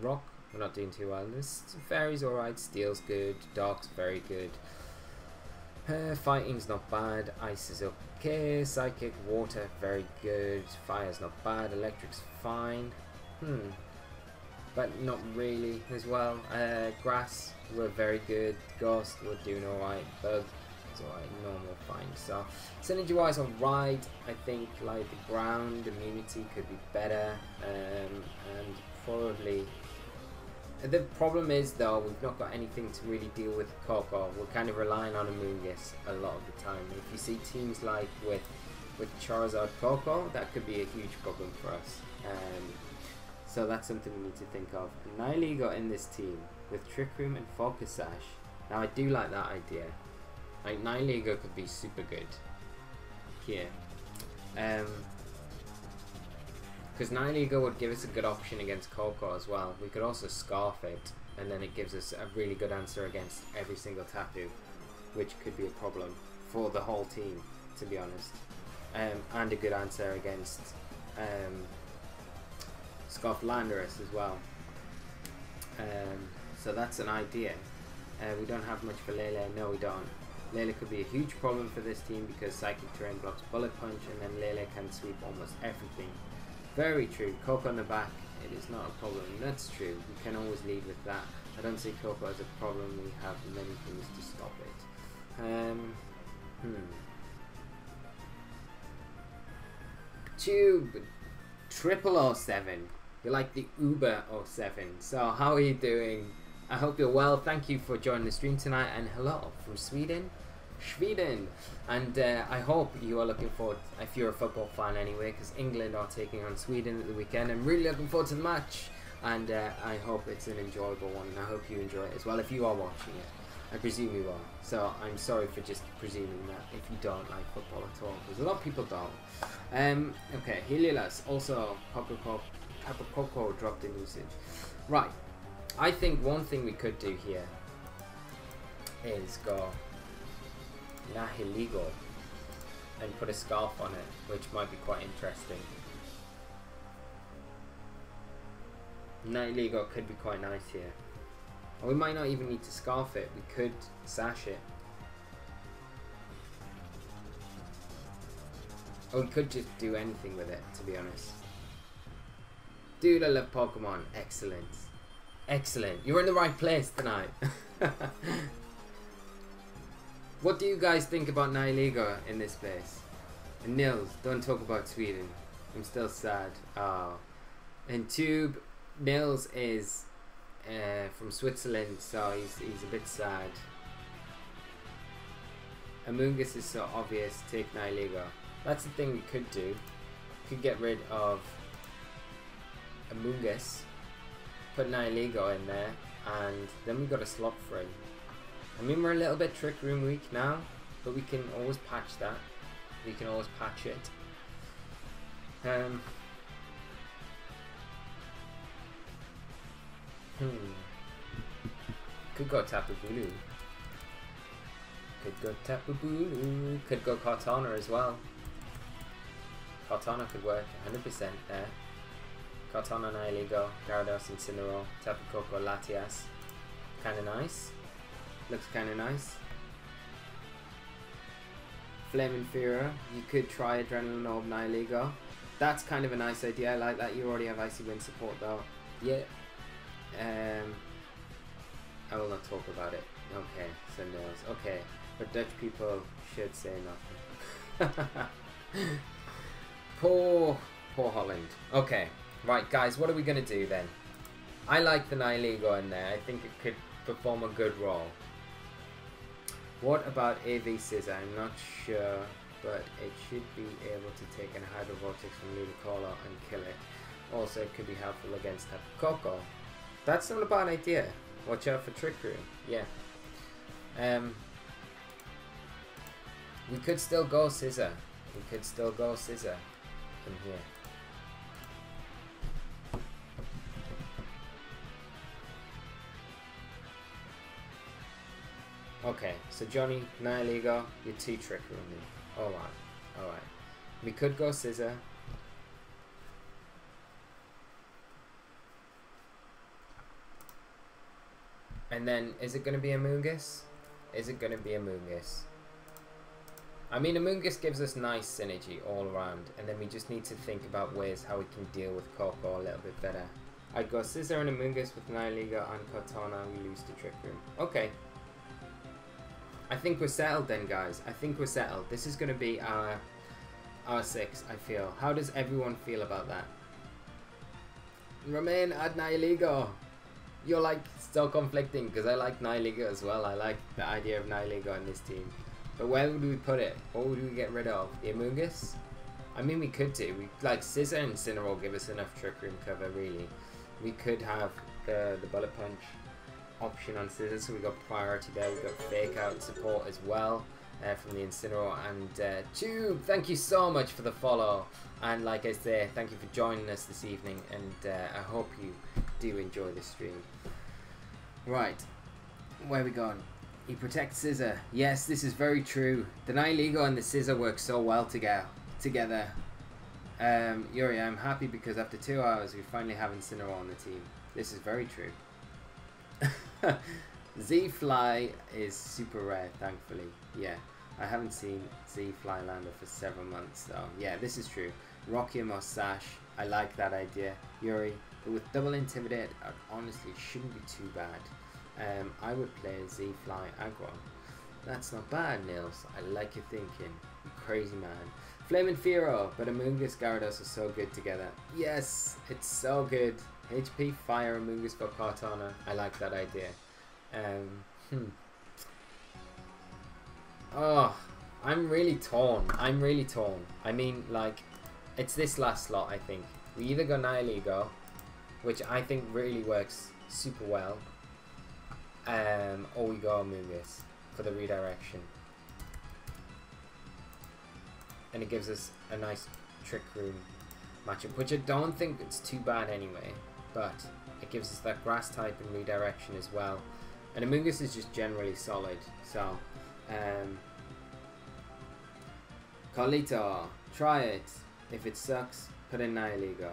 Rock, we're not doing too well. This Fairy's alright, Steel's good, Dark's very good. Fighting's not bad, Ice is okay, Psychic, Water, very good, Fire's not bad, Electric's fine. But not really as well. Grass, we're very good. Ghost, we're doing alright. Bug, it's alright. Normal, fine. So, synergy wise, alright. I think like the ground immunity could be better. And probably. The problem is though, we've not got anything to really deal with Coco. We're kind of relying on Amoonguss a lot of the time. If you see teams like with Charizard Coco, that could be a huge problem for us. So that's something we need to think of. Nihilego in this team with Trick Room and Focus Sash. Now I do like that idea. Like Nihilego could be super good here. Because Nihilego would give us a good option against Coco as well. We could also Scarf it and then it gives us a really good answer against every single Tapu, which could be a problem for the whole team, to be honest. And a good answer against Scarf Landorus as well. So that's an idea. We don't have much for Lele. No, we don't. Lele could be a huge problem for this team because Psychic Terrain blocks Bullet Punch and then Lele can sweep almost everything. Very true. Coco on the back, it is not a problem. That's true. We can always lead with that. I don't see Coco as a problem. We have many things to stop it. Tube 0007. You're like the Uber 07. So how are you doing? I hope you're well. Thank you for joining the stream tonight, and hello from Sweden. And I hope you are looking forward, if you're a football fan anyway, because England are taking on Sweden at the weekend. I'm really looking forward to the match, and I hope it's an enjoyable one, and I hope you enjoy it as well if you are watching it. I presume you are, so I'm sorry for just presuming that if you don't like football at all, because a lot of people don't. Okay, Helios, also Coco dropped in usage. Right, I think one thing we could do here is go Nihilego and put a Scarf on it, which might be quite interesting. Nihilego could be quite nice here. And we might not even need to Scarf it, we could Sash it. Or we could just do anything with it, to be honest. Dude, I love Pokemon. Excellent. Excellent. You're in the right place tonight. What do you guys think about Nihilego in this place? And Nils, don't talk about Sweden. I'm still sad. And Tube, Nils is from Switzerland, so he's a bit sad. Amoonguss is so obvious, take Nihilego. That's the thing we could do. We could get rid of Amoonguss, put Nihilego in there, and then we got a slot free. I mean, we're a little bit Trick Room weak now, but we can always patch that. We can always patch it. Could go Tapu Bulu. Could go Tapu Bulu. Could go Kartana as well. Kartana could work 100% there. Kartana, Nihilego, Gyarados, Incineroar, Tapu Koko, Latias. Kinda nice. Looks kinda nice. Flame Inferior. You could try Adrenaline Orb, Nihilego. That's kind of a nice idea. I like that. You already have Icy Wind support though. Yeah. I will not talk about it. Okay, so nails. Okay, but Dutch people should say nothing. Poor Holland. Okay, right guys, what are we going to do then? I like the Nihilego in there. I think it could perform a good role. What about AV Scissor? I'm not sure, but it should be able to take an Hydro Vortex from Ludicolo and kill it. Also, it could be helpful against Tapu Koko. That's not a bad idea. Watch out for Trick Room. Yeah. We could still go Scissor. We could still go Scissor in here. Okay, so Johnny, Nihilego, you're 2 Trick Room. Alright, alright. We could go Scissor. And then, is it going to be Amoonguss? Is it going to be Amoonguss? I mean, Amoonguss gives us nice synergy all around. And then we just need to think about ways how we can deal with Koko a little bit better. I'd go Scissor and Amoonguss with Nihilego and Cortana. We lose to Trick Room. Okay. I think we're settled then, guys. I think we're settled. This is going to be our 6, I feel. How does everyone feel about that? Remain at Nihilego. You're like so conflicting because I like Nihilego as well. I like the idea of Nihilego in this team. But where would we put it? What would we get rid of? The Amoonguss? I mean, we could do. We like Scissor and Incineroar give us enough Trick Room cover, really. We could have the Bullet Punch option on Scissor, so we got priority there. We got Fake Out support as well from the Incineroar. And Tube, thank you so much for the follow. And like I say, thank you for joining us this evening. And I hope you do enjoy the stream. Right, where are we going? He protects Scissor. Yes, this is very true. The Nihilego and the Scissor work so well together. Yuri, I'm happy because after 2 hours we finally have Incineroar on the team. This is very true. Z-Fly is super rare, thankfully. Yeah, I haven't seen Z-Fly Lander for several months, so yeah, this is true. Rockium or Sash, I like that idea. Yuri, but with double Intimidate, it honestly shouldn't be too bad. I would play Z-Fly aggro. That's not bad, Nils. I like your thinking. You crazy man. Flame and Fearow, but Amoonguss Gyarados are so good together. Yes, it's so good. HP, Fire, Amoonguss for Cortana. I like that idea. Oh, I'm really torn. I'm really torn. I mean, like, it's this last slot, I think. We either go Nihilego, which I think really works super well, or we go Amoonguss for the redirection. And it gives us a nice Trick Room matchup, which I don't think it's too bad anyway, but it gives us that grass type and redirection as well. And Amoonguss is just generally solid, so Carlito, try it. If it sucks, put in Nihilego.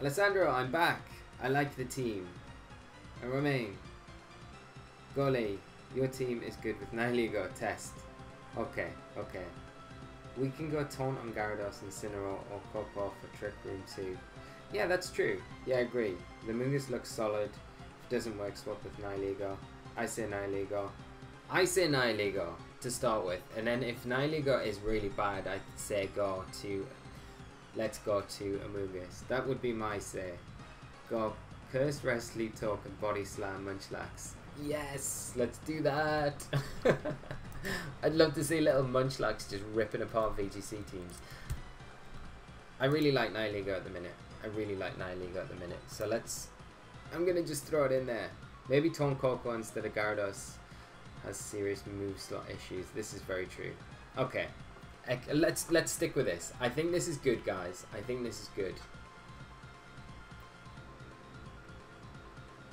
Alessandro, I'm back. I like the team. And Romain, Gole, your team is good with Nihilego. Test. Okay, okay. We can go Taunt on Gyarados, Incineroar, or Koko for Trick Room 2. Yeah, that's true. Yeah, I agree. The Amoonguss looks solid. If it doesn't work, swap with Nihilego. I say Nihilego. I say Nihilego to start with. And then if Nihilego is really bad, I'd say go to... Let's go to Amoonguss. That would be my say. Go Curse, Rest, Sleep Talk, and Body Slam Munchlax. Yes! Let's do that! I'd love to see little Munchlax just ripping apart VGC teams. I really like Nihilego at the minute. I really like Nihilego at the minute. So let's... I'm going to just throw it in there. Maybe Taunt Koko instead of Gyarados has serious move slot issues. This is very true. Okay. Let's stick with this. I think this is good, guys. I think this is good.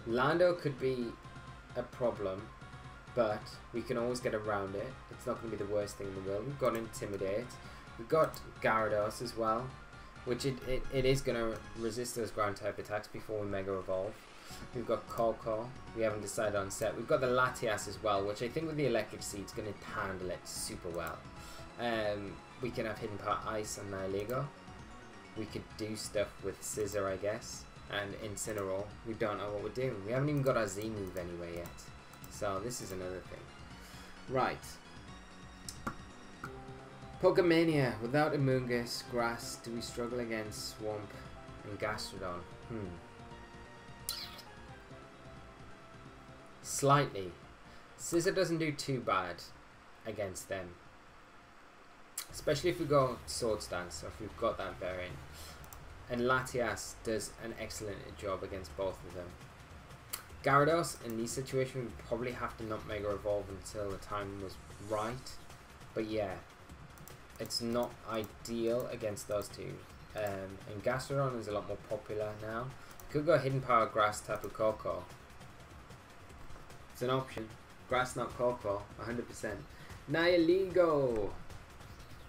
Lando could be a problem, but we can always get around it. It's not going to be the worst thing in the world. We've got Intimidate. We've got Gyarados as well, which it is going to resist those ground type attacks before we Mega Evolve. We've got Koko. We haven't decided on set. We've got the Latias as well, which I think with the Electric Seed is going to handle it super well. We can have Hidden Part Ice on Nihilego. We could do stuff with Scissor, I guess. And Incineroar. We don't know what we're doing. We haven't even got our Z move anyway yet. So this is another thing. Right. Pokemania. Without Amoonguss, Grass, do we struggle against Swamp and Gastrodon? Slightly. Scizor doesn't do too bad against them. Especially if we go Swords Dance, or if we've got that variant. And Latias does an excellent job against both of them. Gyarados, in these situations, would probably have to not Mega Evolve until the time was right. But yeah, it's not ideal against those two. And Gastrodon is a lot more popular now. Could go Hidden Power, Grass, Tapu Koko. It's an option. Grass, not Koko, 100%. Nihilego!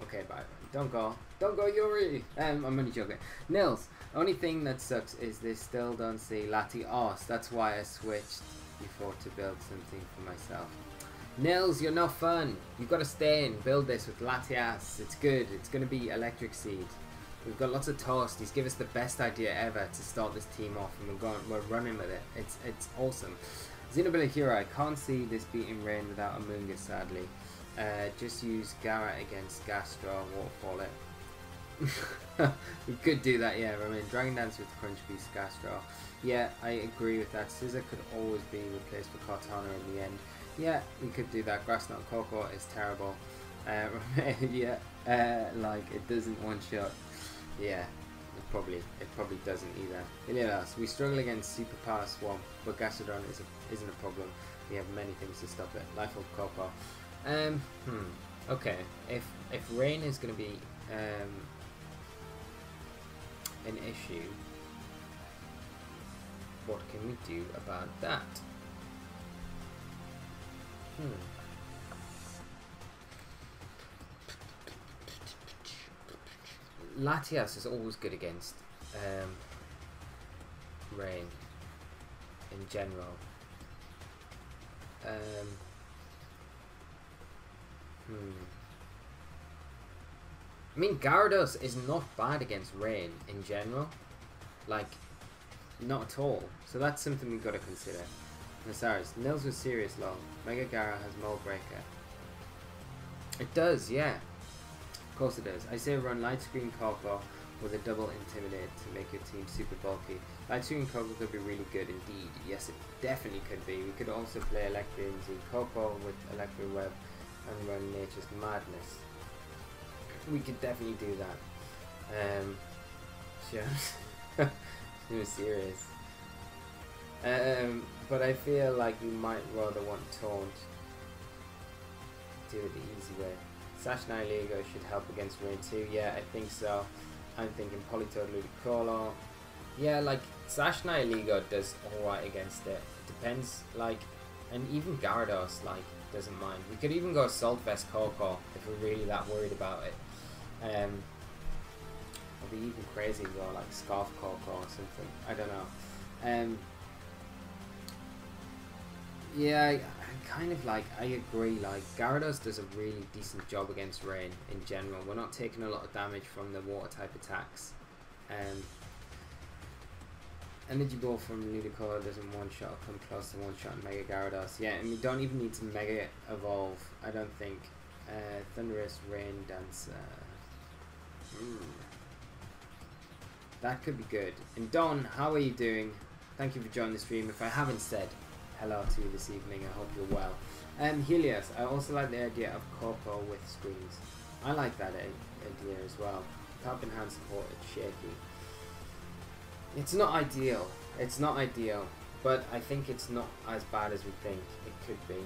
Okay, bye. Don't go. Don't go, Yuri! I'm only joking. Nils, only thing that sucks is they still don't see Latios. That's why I switched before to build something for myself. Nils, you're not fun. You've got to stay and build this with Latias. It's good. It's going to be Electric Seed. We've got lots of Toasties. Give us the best idea ever to start this team off, and we're running with it. It's awesome. Xenobility Hero, I can't see this beating Rain without Amoonguss, sadly. Just use Garrett against Gastro, Waterfall it. We could do that, yeah. I mean, Dragon Dance with Crunch Beast, Gastro. Yeah, I agree with that. Scizor could always be replaced for Cortana in the end. Yeah, we could do that. Grass Knot Coco is terrible. Yeah, like it doesn't one shot. Yeah, it probably doesn't either. Ilias, we struggle against Super Power Swamp, but Gastrodon isn't a problem. We have many things to stop it. Life of Coco. Okay. If Rain is going to be an issue, what can we do about that? Latias is always good against Rain in general. I mean, Gyarados is not bad against Rain in general. Like, not at all. So that's something we've got to consider. Nasaris, Nils was serious long. Mega Gara has Mold Breaker. It does, yeah. Of course it does. I say run Light Screen Coco with a double Intimidate to make your team super bulky. Light Screen Coco could be really good indeed. Yes, it definitely could be. We could also play Electric Coco with Electric Web and run Nature's Madness. We could definitely do that. Sure. She was serious. But I feel like we might rather want Taunt. Do it the easy way. Sash Nihilego should help against Rain too. Yeah, I think so. I'm thinking Politoed Ludicolo. Yeah, like Sash Nihilego does alright against it. It depends, like, and even Gyarados like doesn't mind. We could even go Assault Vest Coco if we're really that worried about it. Or be even crazy and go like Scarf Coco or something. I don't know. Yeah, I kind of like, I agree, like Gyarados does a really decent job against Rain in general. We're not taking a lot of damage from the water type attacks. Energy Ball from Ludicolo doesn't one shot or come close to one shot Mega Gyarados. Yeah, and we don't even need to Mega Evolve, I don't think. Thunderous Rain Dancer. That could be good. And Don, how are you doing? Thank you for joining the stream. If I haven't said hello to you this evening, I hope you're well. Helios, I also like the idea of Coco with screens. I like that idea as well. Top and hand support, it's shaky. It's not ideal. It's not ideal, but I think it's not as bad as we think it could be.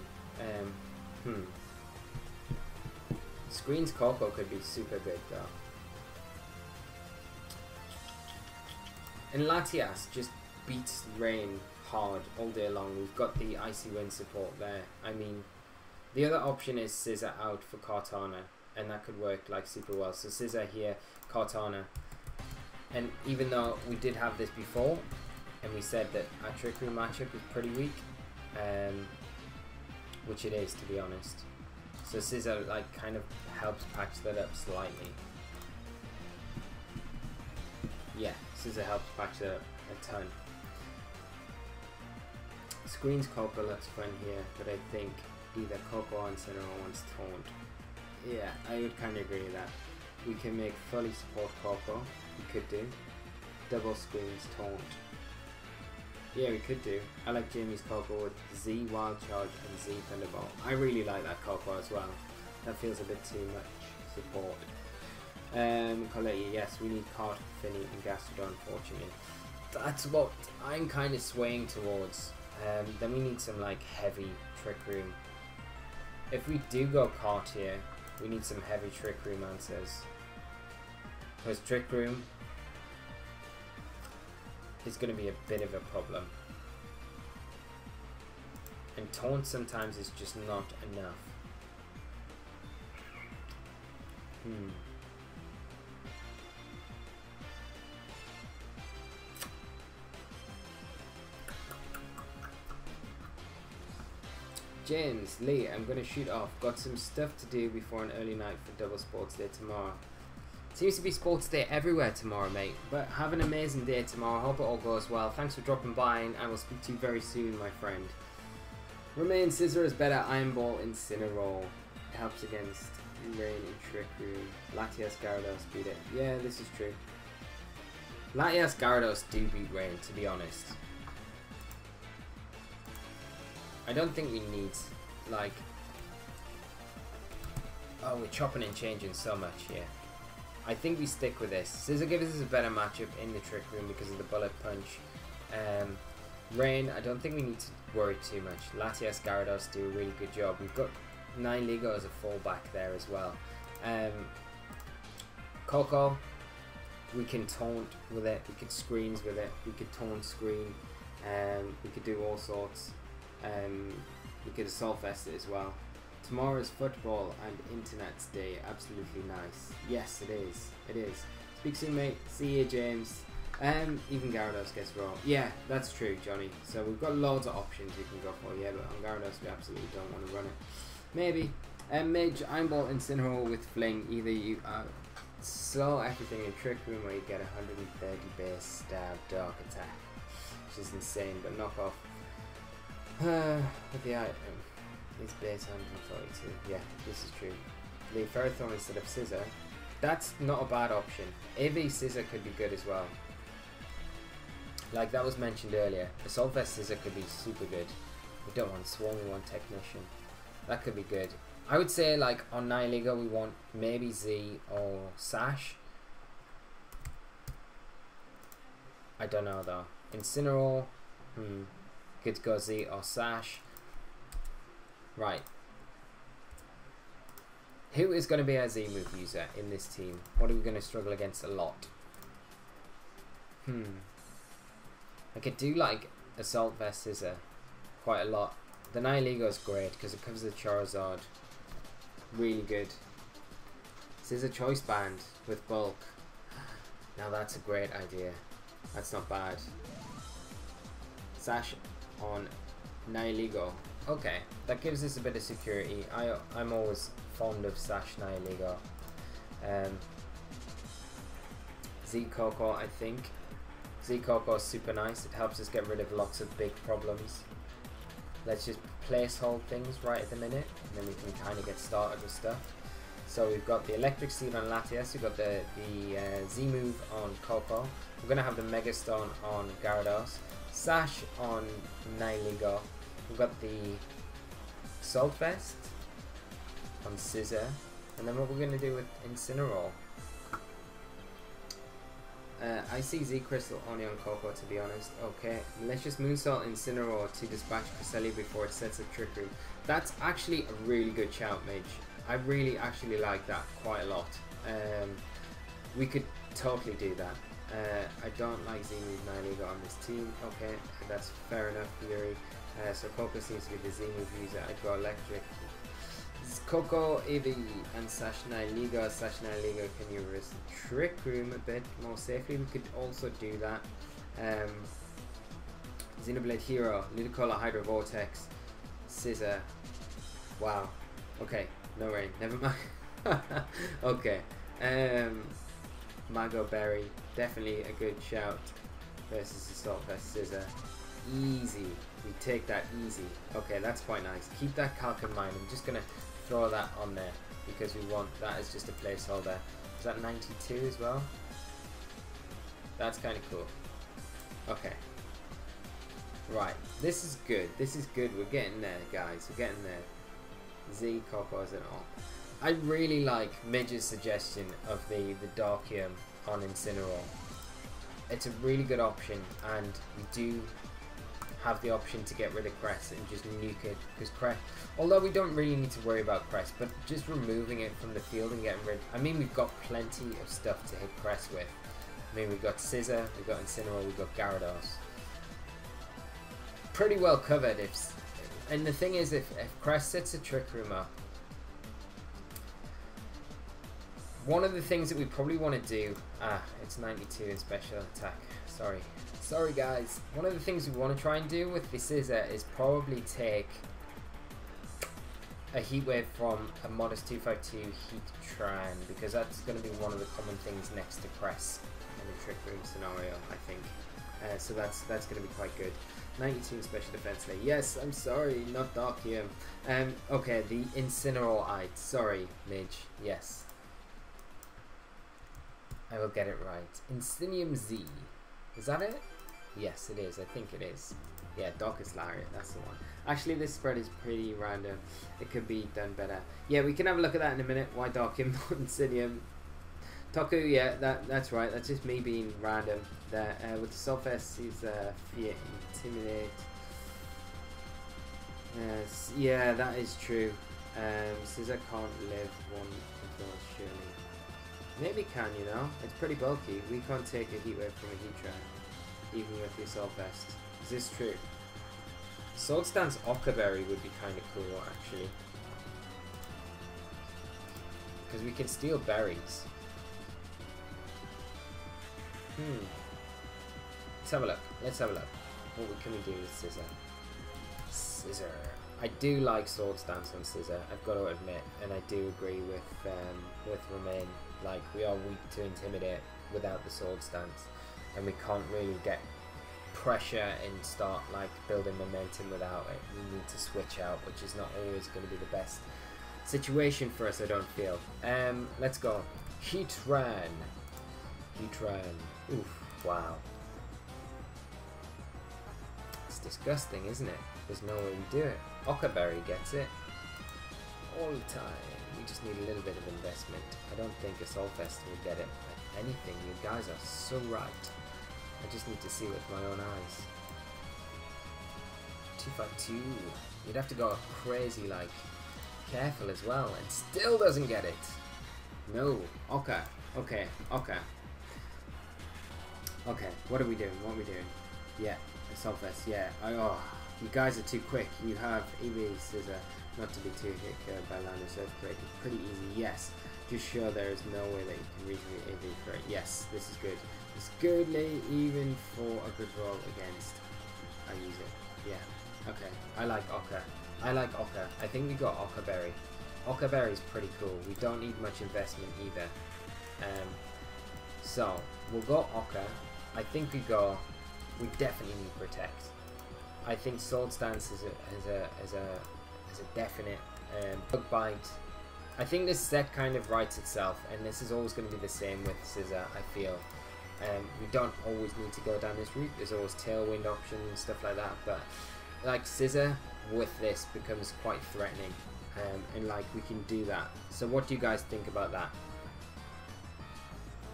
Screens Coco could be super good though. And Latias just beats Rain hard all day long. We've got the Icy Wind support there. I mean, the other option is Scizor out for Cortana, and that could work like super well. So Scizor here, Cortana. And even though we did have this before, and we said that our Trick Room matchup is pretty weak, which it is, to be honest. So Scizor like kind of helps patch that up slightly. Yeah, Scizor helps patch that up a ton. Screens Coco looks fun here, but I think either Coco or Incineroar wants Taunt. Yeah, I would kind of agree with that. We can make fully support Coco. We could do. Double Screens Taunt. Yeah, we could do. I like Jamie's Coco with Z Wild Charge and Z Thunderbolt. I really like that Coco as well. That feels a bit too much support. Colette, yes, we need Cart, Finny and Gastrodon, unfortunately. That's what I'm kind of swaying towards. Then we need some like heavy Trick Room. If we do go Cart here, we need some heavy Trick Room answers. Because Trick Room is going to be a bit of a problem. And Taunt sometimes is just not enough. James, Lee, I'm going to shoot off. Got some stuff to do before an early night for double sports day tomorrow. Seems to be sports day everywhere tomorrow, mate. But have an amazing day tomorrow. Hope it all goes well. Thanks for dropping by, and I will speak to you very soon, my friend. Remain Scissor is better. Iron Ball, Incineroar. It helps against Rain and Trick Room. Latias, Gyarados beat it. Yeah, this is true. Latias, Gyarados do beat Rain, to be honest. I don't think we need, like... Oh, we're chopping and changing so much here. I think we stick with this. Scissor gives us a better matchup in the Trick Room because of the Bullet Punch. Rain, I don't think we need to worry too much. Latias, Gyarados do a really good job. We've got Nihilego as a fallback there as well. Coco, we can taunt with it. We could screens with it. We could taunt screen. We could do all sorts. We could assault vest it as well. Tomorrow's football and internet's day. Absolutely nice. Yes, it is. It is. Speak soon, mate. See you, James. Even Gyarados gets raw. Yeah, that's true, Johnny. So we've got loads of options we can go for. Yeah, but on Gyarados we absolutely don't want to run it. Maybe. Mage, Iron Ball, Incineroar with Fling. Either you slow everything in Trick Room where you get 130 base stab dark attack, which is insane, but knock off. With the item. It's base 142. Yeah, this is true. Leave Ferrothorn instead of Scissor. That's not a bad option. AV Scissor could be good as well. Like that was mentioned earlier. Assault Vest Scissor could be super good. We don't want Swarm, we want Technician. That could be good. I would say like on Nihilego we want maybe Z or Sash. I don't know though. Incineroar. Could go Z or Sash. Right. Who is going to be our Z move user in this team? What are we going to struggle against a lot? I could do like Assault Vest Scissor quite a lot. The Nihilego is great because it covers the Charizard. Really good. Scissor Choice Band with Bulk. Now that's a great idea. That's not bad. Sash on Nihilego. Okay, that gives us a bit of security. I'm always fond of Sash Nihilego. Z Coco, I think. Z Coco is super nice. It helps us get rid of lots of big problems. Let's just place hold things right at the minute, and then we can kind of get started with stuff. So we've got the Electric Seed on Latias, we've got the Z move on Coco. We're going to have the Mega Stone on Gyarados. Sash on Nihilego. We've got the Assault Vest on Scissor, and then what we're going to do with Incineroar. I see Z Crystal only on Coco, to be honest. Okay, let's just Moonsault Incineroar to dispatch Cresselia before it sets up Trick Room. That's actually a really good shout, Mage. I really actually like that quite a lot. We could totally do that. I don't like Z move Nihilego on this team. Okay, that's fair enough, Fury. So Coco seems to be the Z move user. I'd go Electric. Coco, Eevee, and Sash Nihilego. Sash Nihilego can you reverse the Trick Room a bit more safely. We could also do that. Xenoblade Hero, Ludicolo, Hydro Vortex, Scissor. Wow. Okay, no rain. Never mind. Okay. Mago Berry, definitely a good shout versus Assault Vest Scissor. Easy. we take that easy. Okay, that's quite nice. Keep that calc in mind. I'm just going to throw that on there because we want that as just a placeholder. Is that 92 as well? That's kind of cool. Okay. Right, this is good. This is good. We're getting there, guys. We're getting there. Z, Cocos, and all. I really like Midge's suggestion of the Darkium on Incineroar. It's a really good option, and we do have the option to get rid of Crest and just nuke it, because Crest, although we don't really need to worry about Crest, but just removing it from the field and getting rid, I mean, we've got plenty of stuff to hit Crest with. I mean, we've got Scizor, we've got Incineroar, we've got Gyarados. Pretty well covered. And the thing is, if Crest sets a Trick Room up, one of the things that we probably want to do, it's 92 in special attack, sorry guys, one of the things we want to try and do with the Scizor is probably take a Heat Wave from a Modest 252 Heatran, because that's going to be one of the common things next to Crest in a Trick Room scenario, I think. So that's going to be quite good. 92 special defense lay. Yes, I'm sorry, not Darkium. Okay, the Incineroar. Sorry, Midge. Yes, I will get it right. Incinium Z. Is that it? Yes, it is. I think it is. Yeah, Darkest Lariat. That's the one. Actually, this spread is pretty random. It could be done better. Yeah, we can have a look at that in a minute. Why Darkium, not Incinium? Toku, yeah, that's right. That's just me being random. There, with the Sulfest, he's Fear, Intimidate. Yes, yeah, that is true. Scizor can't live one of those, surely. Maybe can, you know? It's pretty bulky. We can't take a Heat Wave from a Heatran, even with the Sulfest. Is this true? Swords Dance Ockerberry would be kind of cool, actually. Because we can steal berries. Let's have a look. Let's have a look. What can we do with Scizor? Scizor. I do like Sword Stance on Scizor, I've got to admit, and I do agree with Romain. Like, we are weak to Intimidate without the Sword Stance, and we can't really get pressure and start like building momentum without it. We need to switch out, which is not always going to be the best situation for us, I don't feel. Let's go. Heatran. Oof, wow. It's disgusting, isn't it? There's no way we do it. Ockerberry gets it all the time. We just need a little bit of investment. I don't think a Solfest will get it. Like anything, you guys are so right. I just need to see with my own eyes. 252. You'd have to go crazy, like, careful as well, and still doesn't get it. No. Okay. Okay. Okay. Okay. What are we doing? What are we doing? Yeah. A Solfest. Yeah. Oh. You guys are too quick. You have EV Scizor, not to be too hit by Landers Earthquake. It's pretty easy, yes. Just sure there is no way that you can reach the EV for it. Yes, this is good. It's good, even for a good roll against. I use it. Yeah. Okay. I like Ocker. I like Ocker. I think we got Ockerberry. Ockerberry is pretty cool. We don't need much investment either. So we'll go Ocker. I think we definitely need Protect. I think Sword Stance is a definite. Bug Bite. I think this set kind of writes itself, and this is always going to be the same with Scizor, I feel. We don't always need to go down this route. There's always Tailwind options and stuff like that, but like Scizor with this becomes quite threatening, and like we can do that. So what do you guys think about that?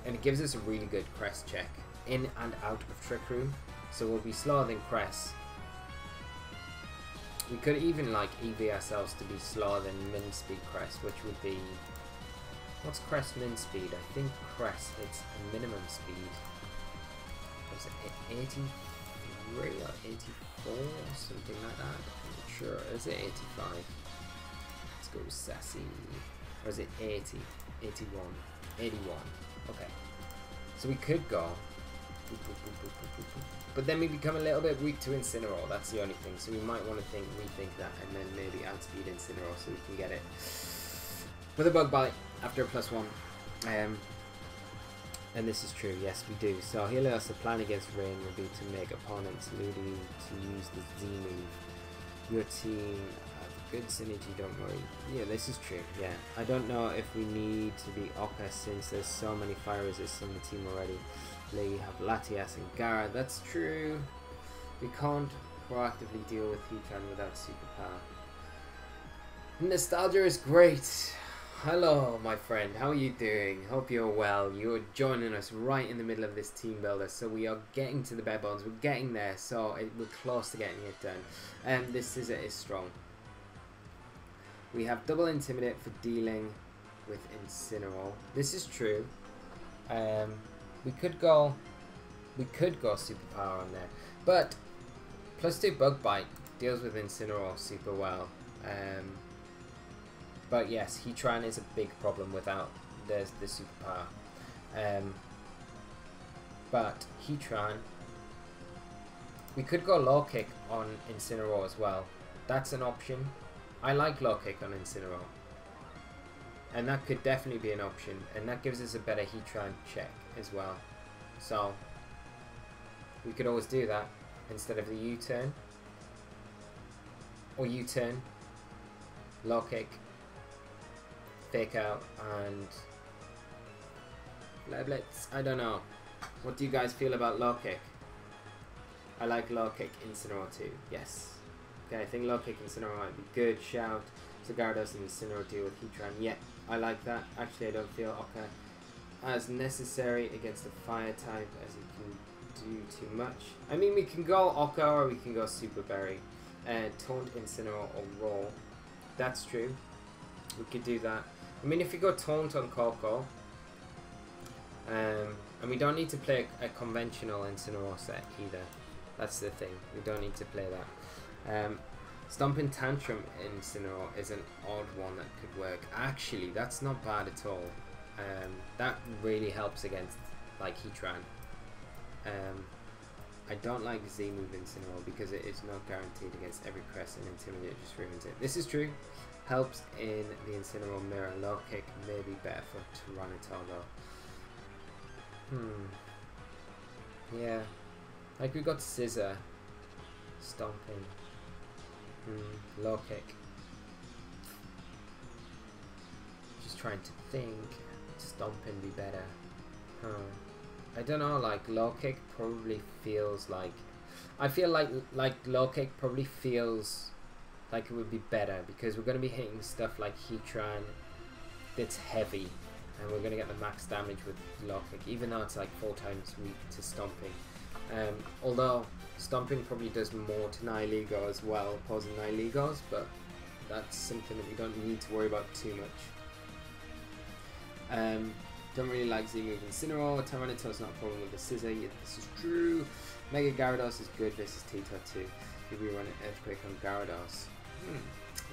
And it gives us a really good Crest check in and out of Trick Room, so we'll be slower than Crest. We could even like EV ourselves to be slower than min speed Crest, which would be, what's Crest min speed? I think Crest hits a minimum speed. Was it 83 or 84, something like that? I'm not sure. Is it 85? Let's go sassy. Or is it 80? 81? 81. Okay. So we could go. But then we become a little bit weak to Incineroar, that's the only thing. So we might want to rethink that, and then maybe outspeed Incineroar so we can get it with a Bug Bite after a +1. And this is true, yes we do. So Helios, the plan against Rain would be to make opponents Ludi to use the Z move. Your team have good synergy, don't worry. Yeah, this is true, yeah. I don't know if we need to be Oka since there's so many fire resists on the team already. There you have Latias and Gara, that's true. We can't proactively deal with Heatran without superpower. Nostalgia is great. Hello my friend, how are you doing? Hope you're well. You're joining us right in the middle of this team builder, so we are getting to the bare bones. We're getting there, so we're close to getting it done. And this scissor is strong. We have double intimidate for dealing with Incineroar. This is true. We could go superpower on there, but +2 bug bite deals with Incineroar super well. But yes, Heatran is a big problem without the superpower. But Heatran, we could go low kick on Incineroar as well. That's an option. I like low kick on Incineroar. And that could definitely be an option. And that gives us a better Heatran check as well. So, we could always do that instead of the U-turn. Or U-turn, low kick, fake out, and Blitz. I don't know. What do you guys feel about low kick? I like low kick Incineroar too. Yes. Okay, I think low kick Incineroar might be good. Shout. So Gyarados and Incineroar deal with Heatran. Yeah, I like that. Actually, I don't feel Oka as necessary against a fire type as he can do too much. I mean, we can go Oka or we can go Super Berry. Taunt Incineroar or Roar. That's true. We could do that. I mean, if you go Taunt on Coco, and we don't need to play a conventional Incineroar set either. That's the thing. We don't need to play that. Stomping Tantrum Incineroar is an odd one that could work. Actually, that's not bad at all. That really helps against like Heatran. I don't like Z-move Incineroar because it is not guaranteed against every crest and Intimidate just ruins it. This is true. Helps in the Incineroar mirror. Low kick may be better for Tyranitar though. Yeah. Like we got Scissor. Stomping. Low kick. Just trying to think. Stomping be better. I don't know, like low kick probably feels like, I feel like low kick probably feels like it would be better because we're going to be hitting stuff like Heatran that's heavy and we're going to get the max damage with low kick, even though it's like 4 times weak to stomping. Although stomping probably does more to Nihilego as well, opposing Nihilegos, but that's something that we don't need to worry about too much. Don't really like Z-move Incineroar. Tyranitar's not a problem with the Scissor. Yeah, this is true. Mega Gyarados is good versus Tito too. If we run an Earthquake on Gyarados.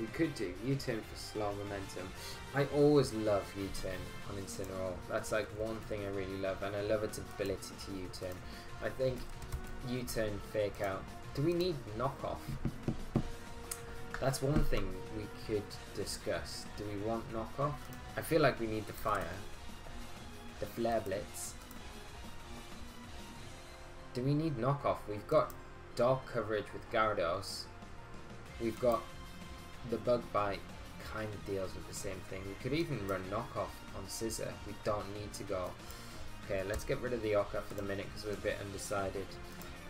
We could do U-turn for slow momentum. I always love U-turn on Incineroar. That's like one thing I really love, and I love its ability to U-turn. I think U-turn, fake out. Do we need knockoff? That's one thing we could discuss. Do we want knockoff? I feel like we need the fire. The Flare Blitz. Do we need knockoff? We've got dark coverage with Gyarados. We've got the Bug Bite kind of deals with the same thing. We could even run knockoff on Scissor. We don't need to go. Okay, let's get rid of the Oka for the minute because we're a bit undecided.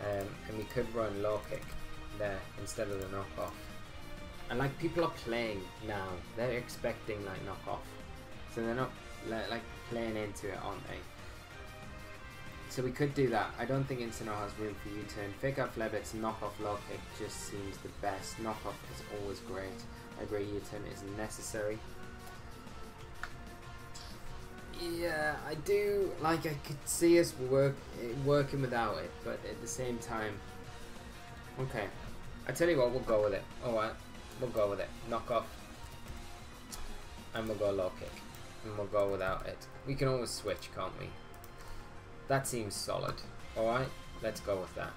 And we could run low kick there instead of the knockoff. And like people are playing now, they're expecting like knockoff. So they're not like playing into it, aren't they? So we could do that. I don't think Incineroar has room for U-turn. Fake out Flare Blitz, knockoff low kick just seems the best. Knockoff is always great. I agree, U-turn is necessary. Yeah, I do. Like I could see us working without it, but at the same time, okay. I tell you what, we'll go with it. All right, we'll go with it. Knockoff, and we'll go low kick. And we'll go without it. We can always switch, can't we? That seems solid. Alright, let's go with that.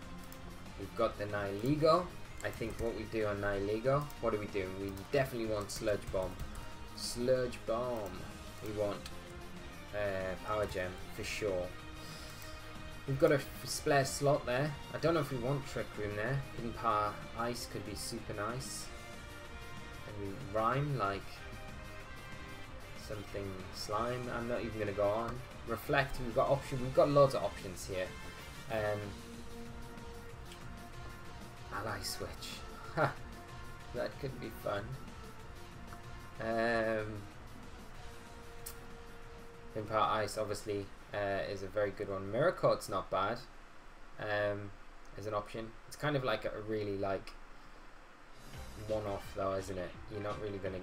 We've got the Nihilego. I think what we do on Nihilego, what are we doing? We definitely want Sludge Bomb. Sludge Bomb. We want Power Gem for sure. We've got a spare slot there. I don't know if we want Trick Room there. Hidden Power Ice could be super nice. And we rhyme like something slime. I'm not even gonna go on. Reflect. We've got option. We've got loads of options here. Ally Switch. Ha. That could be fun. Hidden Power Ice obviously is a very good one. Mirror Coat's not bad as an option. It's kind of like a really like one-off though, isn't it? You're not really going to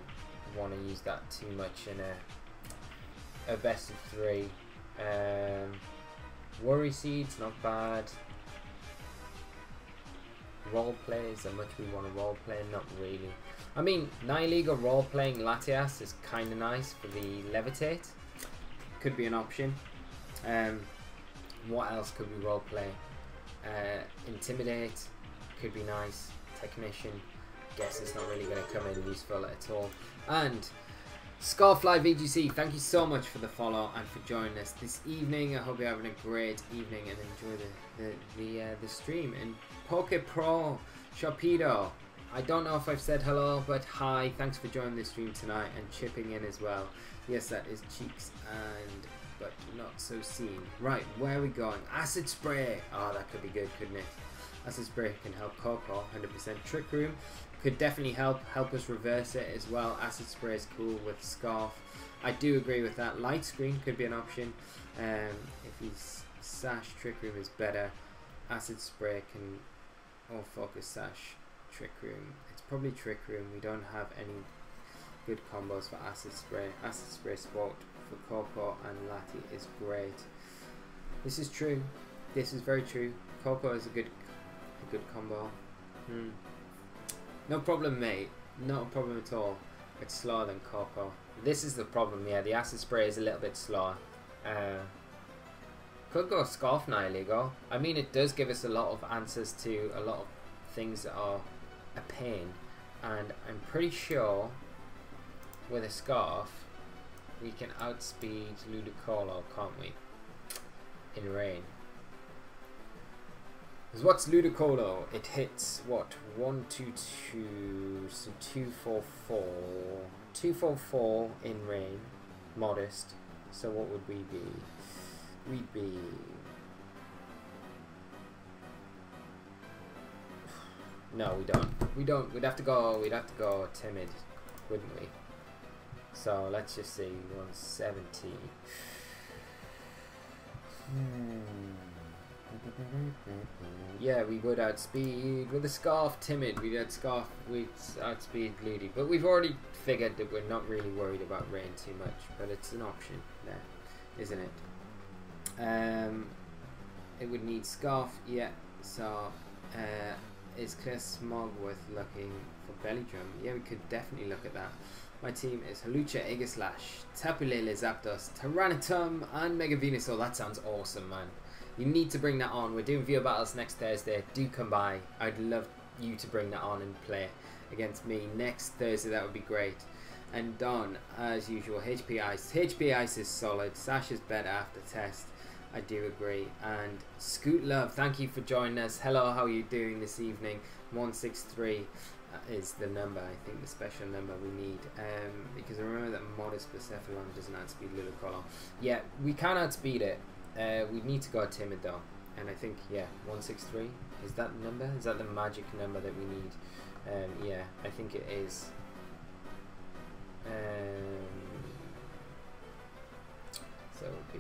want to use that too much in a best of 3. Worry Seed's not bad. Role play, is there much we want to role play? Not really. I mean, Nihiligo role playing Latias is kind of nice for the Levitate. Could be an option. What else could we role play? Intimidate could be nice. Technician, guess it's not really going to come in useful at all. And Scarfly VGC, thank you so much for the follow and for joining us this evening. I hope you're having a great evening and enjoy the stream. And PokéPro Sharpedo, I don't know if I've said hello, but hi, thanks for joining the stream tonight and chipping in as well. Yes, that is Cheeks and but not so seen. Right, where are we going? Acid Spray. Oh, that could be good, couldn't it? Acid Spray can help Coco, 100%. Trick Room could definitely help us reverse it as well. Acid Spray is cool with Scarf. I do agree with that. Light Screen could be an option. If he's Sash, Trick Room is better. Acid Spray can all focus Sash, Trick Room. It's probably Trick Room. We don't have any good combos for Acid Spray. Acid Spray Sport for Coco and Lati is great. This is true. This is very true. Coco is a good combo. No problem, mate. Not a problem at all. It's slower than Coco. This is the problem. Yeah, the Acid Spray is a little bit slower. Could go Scarf Nihiligo. I mean, it does give us a lot of answers to a lot of things that are a pain, and I'm pretty sure with a Scarf we can outspeed Ludicolo, can't we? In rain. Because what's Ludicolo? It hits what? 1, 2, 2, so 2, 4, 4. 2, 4, 4 in rain. Modest. So what would we be? We'd be... No, we don't. We don't. We'd have to go timid, wouldn't we? So let's just see, 170. Yeah, we would outspeed with a Scarf timid. We'd outspeed Gloody, but we've already figured that we're not really worried about rain too much. But it's an option there, isn't it? It would need Scarf, yeah. So is Clear Smog worth looking for Belly Drum? Yeah, we could definitely look at that. My team is Halucha, Aegislash, Tapu Lele, Zapdos, Tyranitum, and Mega Venusaur. That sounds awesome, man. You need to bring that on. We're doing viewer battles next Thursday. Do come by. I'd love you to bring that on and play against me next Thursday. That would be great. And Don, as usual, HP Ice. HP Ice is solid. Sash is better after test. I do agree. And Scoot Love, thank you for joining us. Hello, how are you doing this evening? 163 is the number, I think, the special number we need. Because I remember that Modest Percephalon doesn't outspeed Ludicolo. Yeah, we can outspeed it. We need to go timid though. And I think, yeah, 163 is that the number? Is that the magic number that we need? Yeah, I think it is. So it would be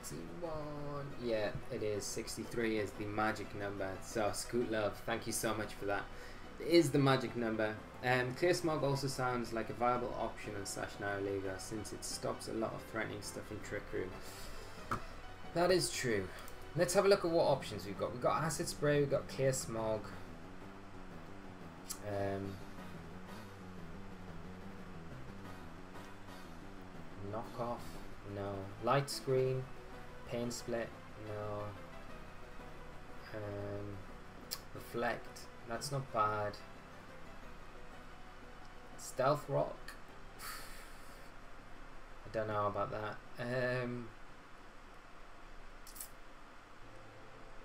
81. Yeah, it is. 63 is the magic number. So Scoot Love, thank you so much for that. It is the magic number. Clear Smog also sounds like a viable option on Sash Nihiligo since it stops a lot of threatening stuff in Trick Room. That is true. Let's have a look at what options we've got. We've got Acid Spray, we've got Clear Smog. Knockoff, no. Light Screen, Pain Split, no. Reflect, that's not bad. Stealth Rock, I don't know about that.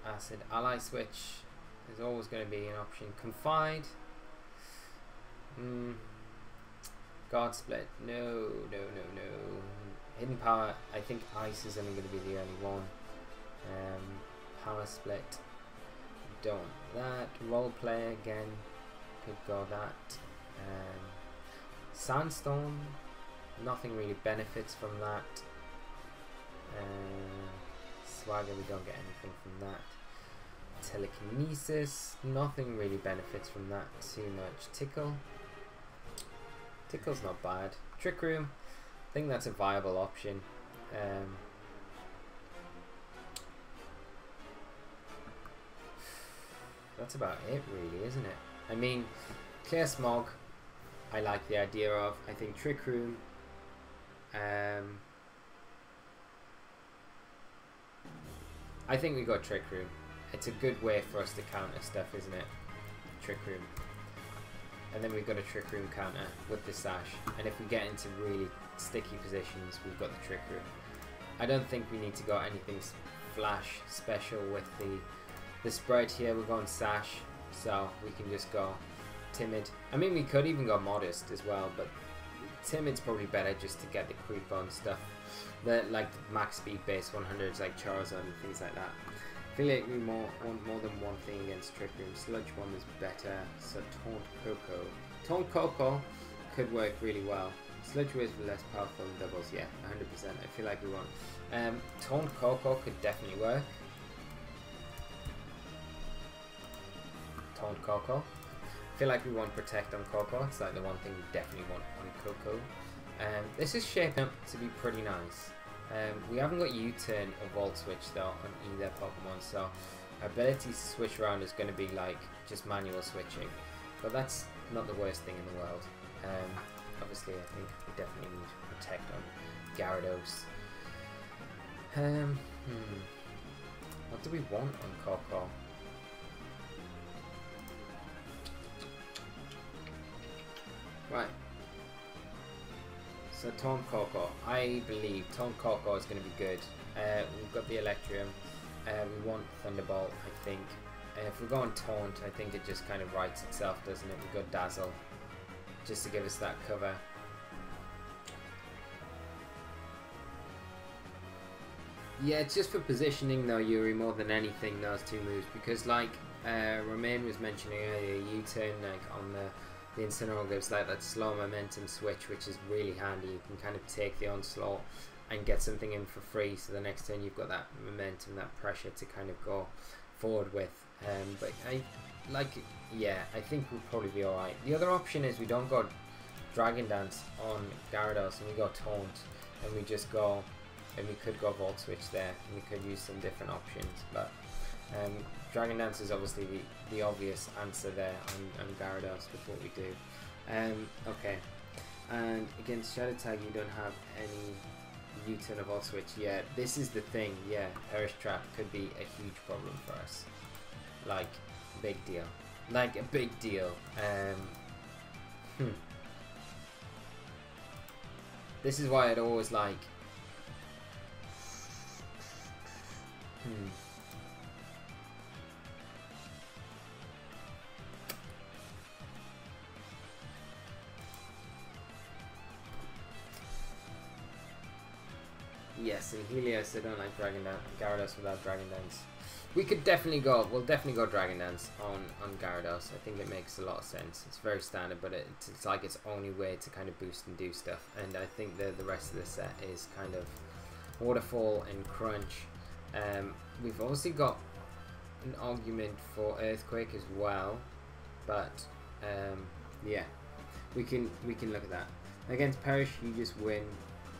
Acid ally switch is always going to be an option. Confide. Guard split. No. Hidden power. I think ice is only going to be the only one. Power split. Don't want that. Role play again. Could go that. Sandstorm. Nothing really benefits from that. Swagger, we don't get anything from that. Telekinesis, nothing really benefits from that too much. Tickle. Tickle's not bad. Trick Room, I think that's a viable option. That's about it really, isn't it? I mean, Clear Smog, I like the idea of. I think Trick Room, I think we got Trick Room. It's a good way for us to counter stuff, isn't it? Trick Room. And then we've got a Trick Room counter with the Sash. And if we get into really sticky positions, we've got the Trick Room. I don't think we need to go anything flash special with the spread here. We're going Sash, so we can just go Timid. I mean, we could even go Modest as well, but Timid's probably better just to get the creep on stuff. Like max speed base 100s like Charizard and things like that. I feel like we want more than one thing against Trick Room. Sludge Bomb is better, so Taunt Coco. Taunt Coco could work really well. Sludge Wave is less powerful than doubles, yeah, 100%. I feel like we want. Taunt Coco could definitely work. Taunt Coco. I feel like we want Protect on Coco. It's like the one thing we definitely want on Coco. This is shaping up to be pretty nice. We haven't got U-turn or Volt Switch though on either Pokemon, so our ability to switch around is going to be like just manual switching. But that's not the worst thing in the world. Obviously, I think we definitely need to Protect on Gyarados. What do we want on Coco? Right. So Taunt Coco, I believe Taunt Coco is going to be good. We've got the Electrium. We want Thunderbolt, I think. If we're going Taunt, I think it just kind of writes itself, doesn't it? We've got Dazzle, just to give us that cover. Yeah, it's just for positioning though, Yuri, more than anything, those two moves. Because like Romain was mentioning earlier, U-turn like on the Incineroar gives like that slow momentum switch, which is really handy. You can kind of take the onslaught and get something in for free, so the next turn you've got that momentum, that pressure to kind of go forward with. But I like, yeah, I think we'll probably be alright. The other option is we don't go Dragon Dance on Gyarados and we go Taunt, and we just go, and we could go Volt Switch there, and we could use some different options, but Dragon Dance is obviously the obvious answer there on Gyarados with what we do. Okay, and against Shadow Tag you don't have any U-turn or Volt Switch. Yeah, this is the thing. Yeah, Perish Trap could be a huge problem for us. Like, big deal. Like a big deal. This is why I'd always like. Yes, in Helios I don't like Dragon Dance, Gyarados without Dragon Dance. We could definitely go, we'll definitely go Dragon Dance on Gyarados. I think it makes a lot of sense. It's very standard, but it's like its only way to kind of boost and do stuff. And I think the rest of the set is kind of Waterfall and Crunch. We've obviously got an argument for Earthquake as well, but yeah, we can look at that. Against Perish, you just win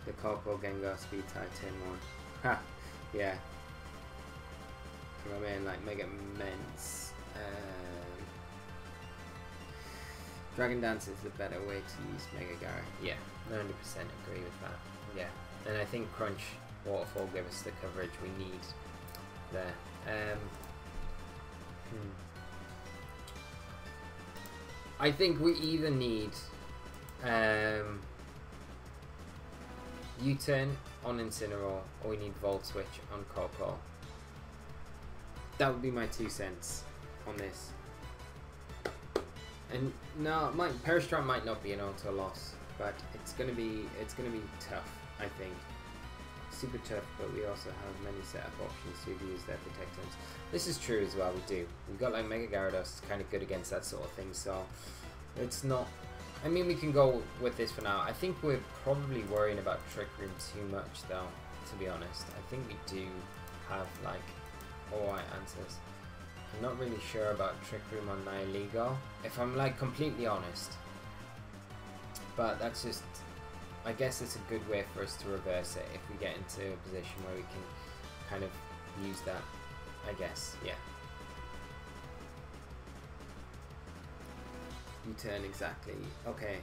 the Coco Gengar Speed Type 10-1. Ha! Yeah. I mean, like, Mega Immense. Dragon Dance is the better way to use Mega Gyara. Yeah, 90% agree with that. Yeah. And I think Crunch, Waterfall give us the coverage we need there. I think we either need U-turn on Incineroar, or we need Volt Switch on Coco. that would be my 2 cents on this. And no, Peristrop might not be an auto loss, but it's gonna be tough, I think. Super tough, but we also have many setup options to use their protectants. This is true as well, we do. We've got like Mega Gyarados, it's kind of good against that sort of thing, so it's not... I mean, we can go with this for now. I think we're probably worrying about Trick Room too much, though, to be honest. I think we do have, like, alright answers. I'm not really sure about Trick Room on Nihilego, if I'm, like, completely honest. But that's just... I guess it's a good way for us to reverse it if we get into a position where we can kind of use that, I guess, yeah. U-turn, exactly. Okay,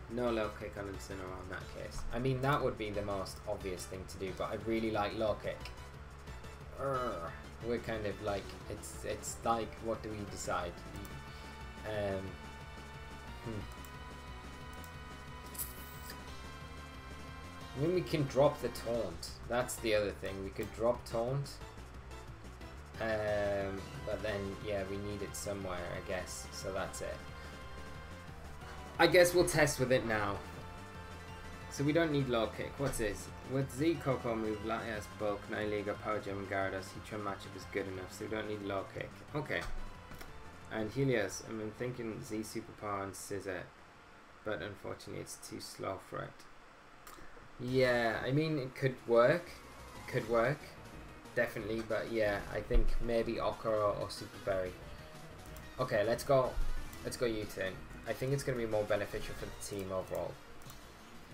no low kick on Incineroar in that case. I mean, that would be the most obvious thing to do, but I really like low kick. We're kind of like, it's like, what do we decide? I mean, we can drop the taunt. That's the other thing. We could drop taunt. But then, yeah, we need it somewhere, I guess. So that's it. I guess we'll test with it now. So we don't need low kick. What's this? With Z Coco move, Latias, Bulk, Nihilego, Power Gem, and Gyarados, Heatran matchup is good enough, so we don't need low kick. Okay. And Helios, I've been thinking Z Superpower and Scissor, but unfortunately it's too slow for it. Yeah, I mean, it could work. Could work. Definitely, but yeah, I think maybe Okra or Super Berry. Okay, let's go U-turn. I think it's going to be more beneficial for the team overall.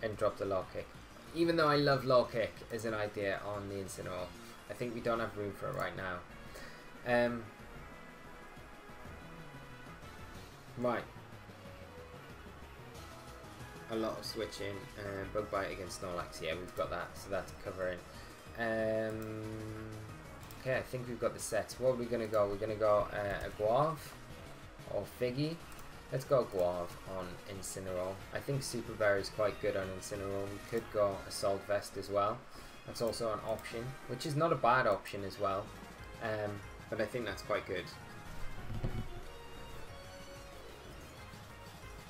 And drop the low kick. Even though I love low kick as an idea on the Incineroar, I think we don't have room for it right now. Right. A lot of switching. Bug Bite against Snorlax. Yeah, we've got that, so that's covering. Okay, I think we've got the sets. What are we going to go? We're going to go a Guave or Figgy. Let's go Guave on Incineroar. I think Super Berry is quite good on Incineroar. We could go Assault Vest as well. That's also an option, which is not a bad option as well. But I think that's quite good.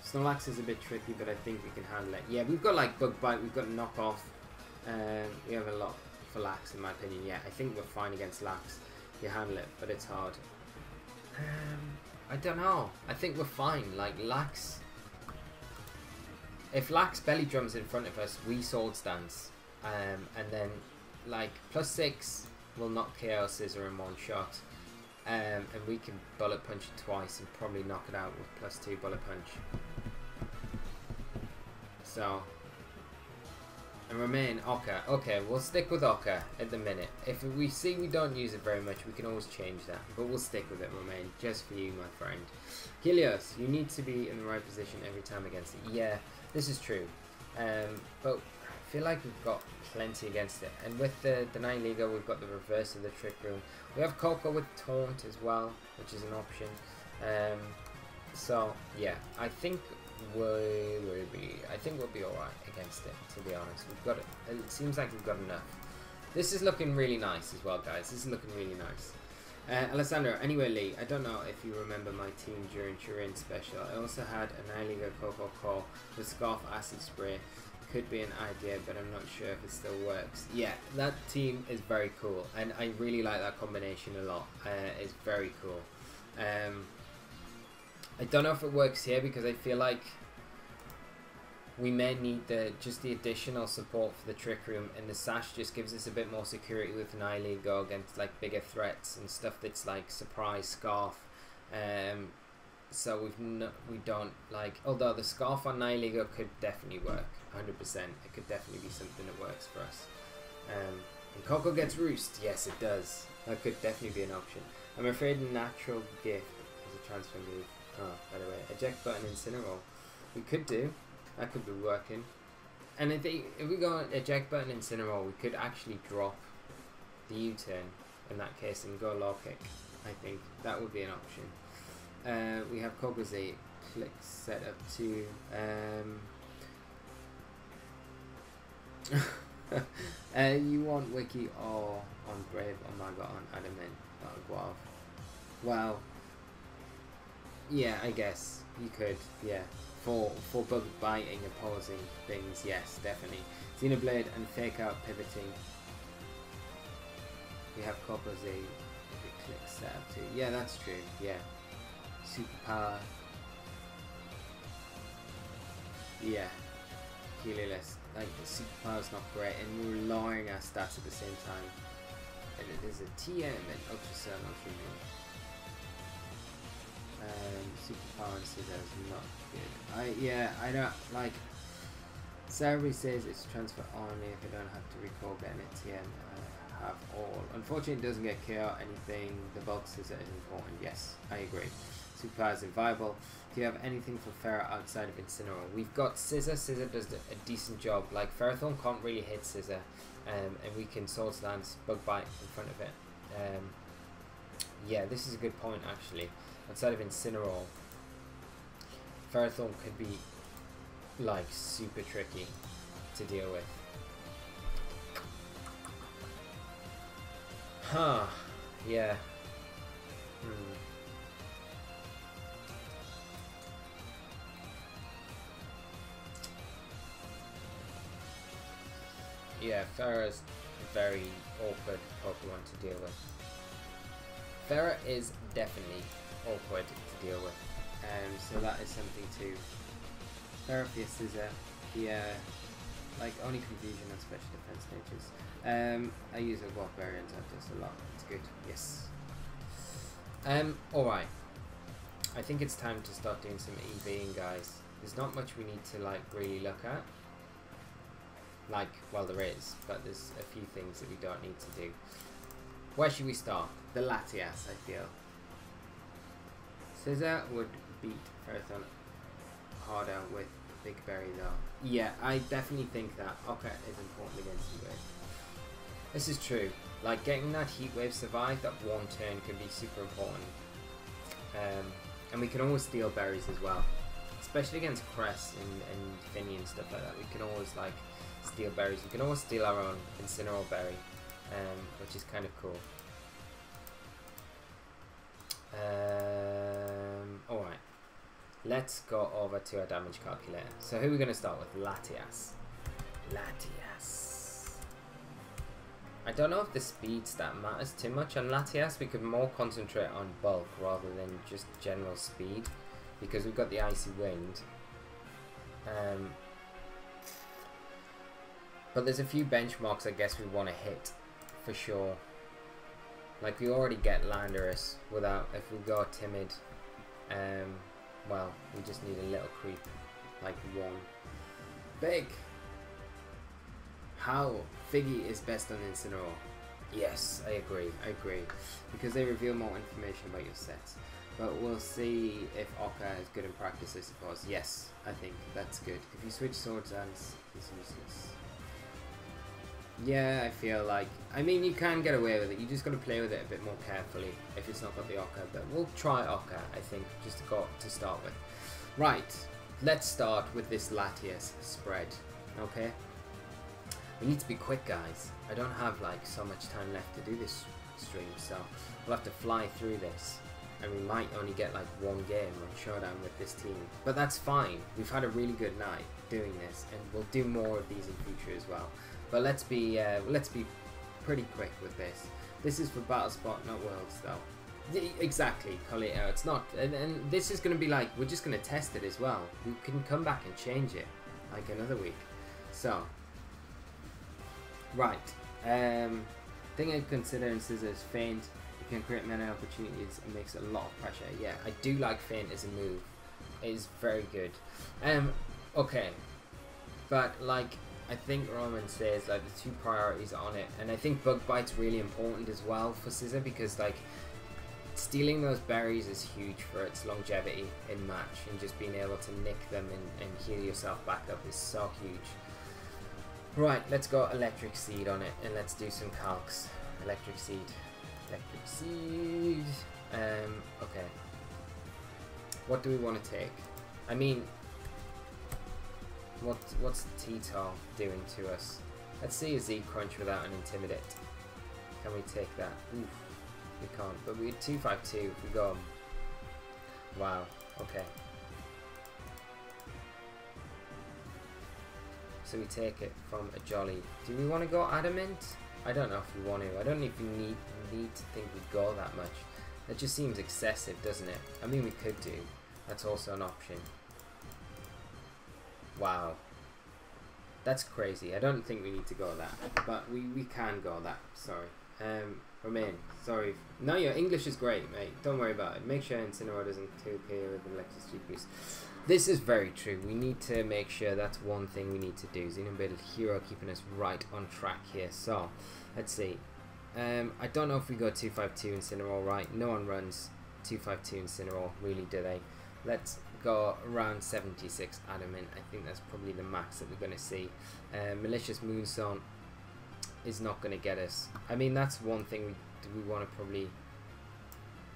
Snorlax is a bit tricky, but I think we can handle it. Yeah, we've got like Bug Bite, we've got Knock Off. We have a lot for Lax in my opinion. Yeah, I think we're fine against Lax. You handle it, but it's hard. I don't know. I think we're fine. Like Lax, if Lax belly drums in front of us, we Sword Stance, and then like +6 will knock KO Scissor in one shot, and we can Bullet Punch it twice and probably knock it out with +2 Bullet Punch. So, and remain Okka. Okay, we'll stick with Okka at the minute. If we see we don't use it very much, we can always change that. But we'll stick with it, Remain, just for you, my friend. Helios, you need to be in the right position every time against it. Yeah, this is true. But I feel like we've got plenty against it. And with the Nihilego, we've got the reverse of the Trick Room. We have Coco with Taunt as well, which is an option. So, yeah, I think we'll be alright against it, to be honest. We've got it. It seems like we've got enough. This is looking really nice as well, guys. This is looking really nice. Alessandro, anyway, Lee, I don't know if you remember my team during Turin special. I also had a Nihilego Coco Call with Scarf Acid Spray. Could be an idea, but I'm not sure if it still works. Yeah, that team is very cool, and I really like that combination a lot. It's very cool. I don't know if it works here because I feel like we may need just the additional support for the Trick Room, and the Sash just gives us a bit more security with Nihilego against like bigger threats and stuff that's like Surprise, Scarf. So we don't like, although the Scarf on Nihilego could definitely work 100%. It could definitely be something that works for us. And Coco gets Roost. Yes, it does. That could definitely be an option. I'm afraid Natural Gift is a transfer move. Oh, by the way, Eject Button Incineroar. We could do. That could be working. And if we go Eject Button Incineroar, we could actually drop the U-turn in that case and go Low Kick. I think that would be an option. We have Kogaze click set up to you want Wiki or on Brave? Oh my god, on Adamant, not Guave. Well, yeah, I guess you could, yeah. For bug biting opposing things, yes, definitely. Xenoblade and fake out pivoting. We have Copper Z. If it clicks setup too. Yeah, that's true. Yeah. Superpower. Yeah. Helioless. Like the superpower's not great, and we're lowering our stats at the same time. And it is a TM and Ultra Cell, Ultra Moon. Superpower and Scissor is not good. I don't like. Cerberus says it's transfer only if I don't have to recall getting it TM. I have all. Unfortunately, it doesn't get KO anything. The bulk Scissor is important. Yes, I agree. Superpower is inviolable. Do you have anything for Ferret outside of Incineroar? We've got Scissor. Scissor does a decent job. Like Ferrothorn can't really hit Scissor, and we can Swords Dance, Bug Bite in front of it. Yeah, this is a good point actually. Outside of Incineroar, Ferrothorn could be like super tricky to deal with. Huh, yeah. Yeah, Ferret's a very awkward Pokemon to deal with. Ferret is definitely awkward to deal with. So that is something to Therapy Scissor. Yeah, like only confusion on special defense natures. I use a Walk variant of this a lot. It's good. Yes. Alright. I think it's time to start doing some EVing, guys. There's not much we need to like really look at. Like, well, there is, but there's a few things that we don't need to do. Where should we start? The Latias, I feel. Scissor would beat Ferrothorn harder with Big Berry though. Yeah, I definitely think that Oka is important against Heatwave. This is true. Like, getting that Heatwave survive, that one turn could be super important. And we can always steal berries as well. Especially against Cress and Finny and stuff like that. We can always, like, steal berries. We can always steal our own Incineroar berry, which is kind of cool. Alright, let's go over to our damage calculator. So who are we going to start with? Latias. Latias. I don't know if the speed stat matters too much on Latias. We could more concentrate on bulk rather than just general speed, because we've got the Icy Wind. But there's a few benchmarks I guess we want to hit for sure. Like, we already get Landorus without, if we go Timid, well, we just need a little creep, like one. Big! How Figgy is best on Incineroar? Yes, I agree, because they reveal more information about your sets. But we'll see if Oka is good in practice, I suppose. Yes, I think that's good. If you switch Swords Dance, it's useless. Yeah, I feel like, I mean, you can get away with it. You just got to play with it a bit more carefully if it's not got the Oka. But we'll try Oka, I think, just to start with. Right, let's start with this Latias spread. Okay, we need to be quick, guys. I don't have like so much time left to do this stream, so we'll have to fly through this, and we might only get like one game on Showdown with this team. But that's fine. We've had a really good night doing this, and we'll do more of these in future as well. But let's be pretty quick with this. This is for Battle Spot, not Worlds, though. Exactly, Colito. It's not, and this is going to be like, we're just going to test it as well. We can come back and change it, like another week. So, right. Thing I consider in Scissor is Feint. You can create many opportunities and makes a lot of pressure. Yeah, I do like Feint as a move. It is very good. Okay, but like, I think Roman says like the two priorities on it, and I think Bug Bite's really important as well for Scissor, because like stealing those berries is huge for its longevity in match, and just being able to nick them and heal yourself back up is so huge. Right, let's go Electric Seed on it, and let's do some calcs. Electric Seed. Okay. What do we want to take? I mean, what's T-Tar doing to us? Let's see a Z-Crunch without an Intimidate. Can we take that? Oof. we can't. But we had 252. We go. Wow. Okay. So we take it from a Jolly. Do we want to go Adamant? I don't know if we want to. I don't even need to think we'd go that much. That just seems excessive, doesn't it? I mean, we could do. That's also an option. Wow. That's crazy. I don't think we need to go that. But we can go that. Sorry. Romain, sorry. No, your English is great, mate. Don't worry about it. Make sure Incineroar doesn't appear with electricity boost. This is very true. We need to make sure that's one thing we need to do. Xenobuild Hero keeping us right on track here. So, let's see. I don't know if we go 252 Incineroar, right? No one runs 252 Incineroar, really, do they? Let's go around 76 Adamant. I think that's probably the max that we're going to see. Malicious Moonstone is not going to get us. I mean, that's one thing we want to probably...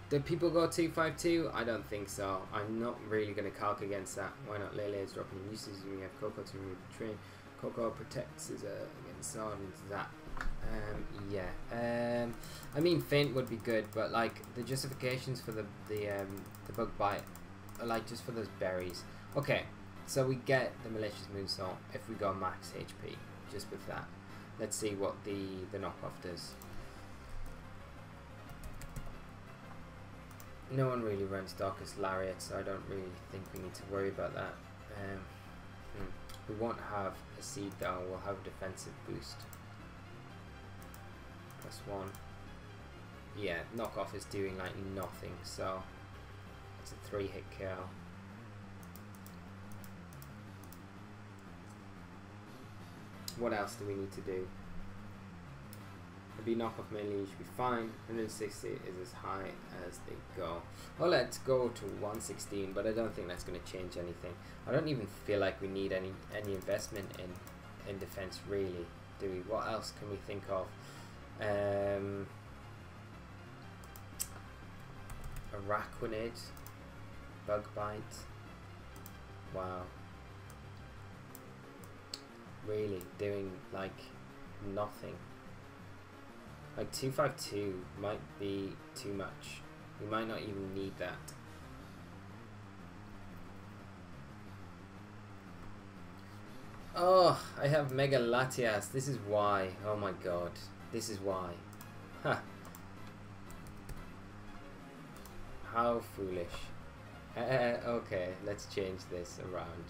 Do people go 252? I don't think so. I'm not really going to calc against that. Why not? Lele is dropping in uses. We have Coco to remove the train. Coco protects us against Sword and that. Yeah. I mean, Feint would be good, but like the justifications for the bug bite are like just for those berries. Okay, so we get the Malicious Moonstone if we go max HP just with that. Let's see what the knockoff does. No one really runs Darkest Lariat, so I don't really think we need to worry about that. We won't have a seed though, we'll have a defensive boost. +1. Yeah, knockoff is doing like nothing, so it's a 3-hit kill. What else do we need to do? Maybe knockoff mainly should be fine. 160 is as high as they go. Oh, let's go to 116, but I don't think that's going to change anything. I don't even feel like we need any investment in defense, really, do we? What else can we think of? Araquanid, Bug Bite. Wow. Really doing like nothing. Like 252 might be too much. We might not even need that. Oh, I have Mega Latias. This is why. Oh my god. This is why. Huh. How foolish. Okay, let's change this around.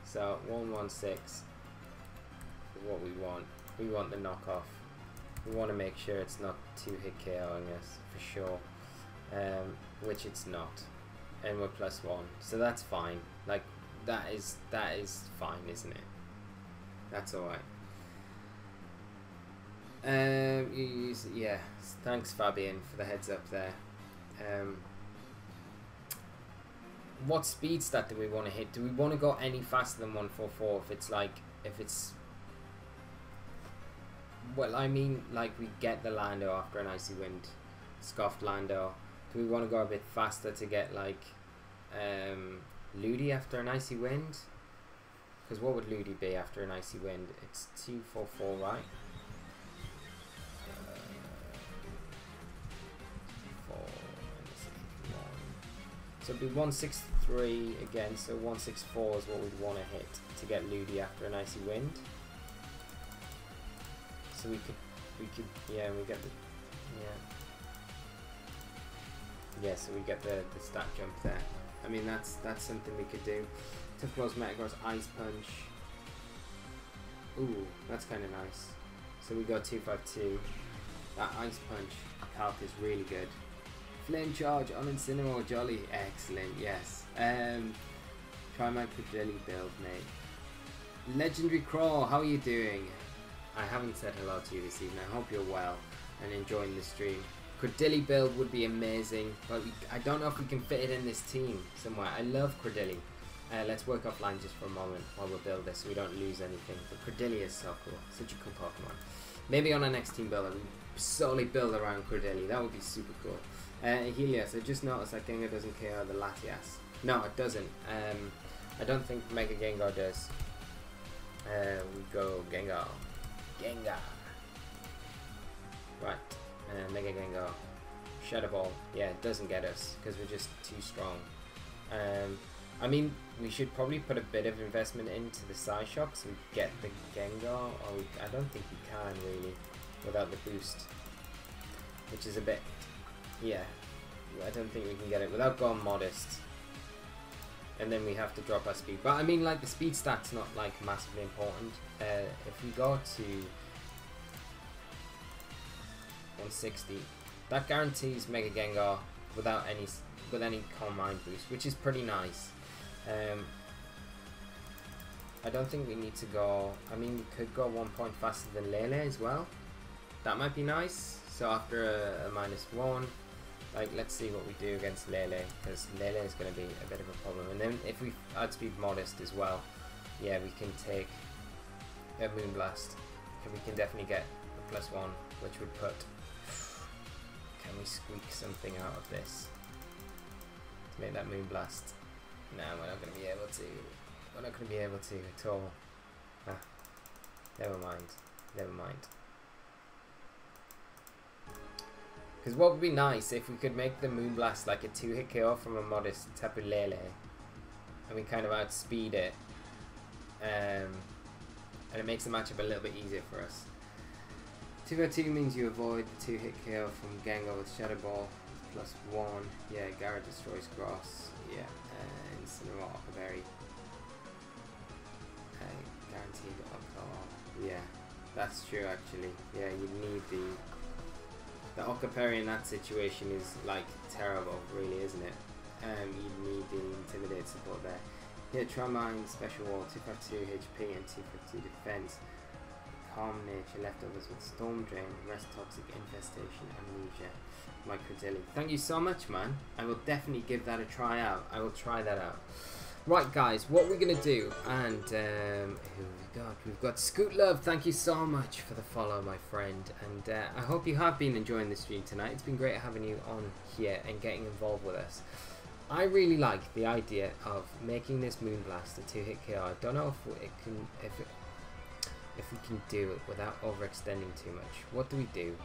So 116 is what we want. We want the knockoff. We want to make sure it's not 2-hit KOing us for sure, which it's not, and we're +1, so that's fine. Like that is fine, isn't it? That's all right. Yeah. Thanks, Fabian, for the heads up there. What speed stat do we want to hit? Do we want to go any faster than 144? If it's well, I mean, like we get the Lando after an Icy Wind, Scoffed Lando. Do we want to go a bit faster to get like Ludi after an Icy Wind? Because what would Ludi be after an Icy Wind? It's 244, right? 4, so it'd be 163 again. So 164 is what we'd want to hit to get Ludi after an Icy Wind. So we could, yeah, we get the, yeah, so we get the stat jump there. I mean, that's something we could do. Tough Claws, Metagross, Ice Punch. Ooh, that's kind of nice. So we go 252. That Ice Punch calc is really good. Flame Charge on Incineroar, Jolly, excellent, yes. Try my Credilli build, mate. Legendary Crawl, how are you doing? I haven't said hello to you this evening. I hope you're well and enjoying the stream. Credilli build would be amazing, but I don't know if we can fit it in this team somewhere. I love Credilli. Let's work offline just for a moment while we build this so we don't lose anything. But Credilli is so cool. Such a cool Pokemon. Maybe on our next team builder, we solely build around Credilli. That would be super cool. Helios, I just noticed that Gengar doesn't KO the Latias. No, it doesn't. I don't think Mega Gengar does. We go Gengar. Gengar. Right. Mega Gengar, Shadow Ball. Yeah, it doesn't get us because we're just too strong. I mean, we should probably put a bit of investment into the SOHK so we get the Gengar, or I don't think we can really without the boost, which is a bit, yeah, I don't think we can get it without going modest. And then we have to drop our speed. But I mean, like, the speed stat's not like massively important. If we go to 160, that guarantees Mega Gengar without any Calm Mind boost, which is pretty nice. I don't think we need to go. I mean, we could go 1 point faster than Lele as well. That might be nice. So after a -1, like, let's see what we do against Lele, because Lele is going to be a bit of a problem. And then if we outspeed Modest as well, yeah, we can take a Moonblast, and we can definitely get a +1, which would put. Can we squeak something out of this to make that Moonblast? No, we're not going to be able to. We're not going to be able to at all. Ah, never mind. Never mind. Because what would be nice if we could make the Moonblast like a 2-hit KO from a Modest Tapu Lele, and we kind of outspeed it, and it makes the matchup a little bit easier for us. 2/2 means you avoid the 2-hit KO from Gengar with Shadow Ball +1. Yeah, Garrett destroys Grass. Yeah, Incineroar, Aqua Berry. Guaranteed Aqua. Yeah, that's true actually. Yeah, you need the Aqua Berry in that situation is like terrible, really, isn't it? You need the Intimidate support there. Yeah, Tramine, Special Wall, 252 HP and 252 Defense. Calm Nature, Leftovers with Storm Drain, Rest Toxic, Infestation, Amnesia, Microdilly. Thank you so much, man. I will definitely give that a try out. I will try that out. Right, guys, what we're going to do, and who we got? We've got Scoot Love. Thank you so much for the follow, my friend. And I hope you have been enjoying the stream tonight. It's been great having you on here and getting involved with us. I really like the idea of making this Moonblast a 2-hit KO. I don't know if we can do it without overextending too much. What do we do?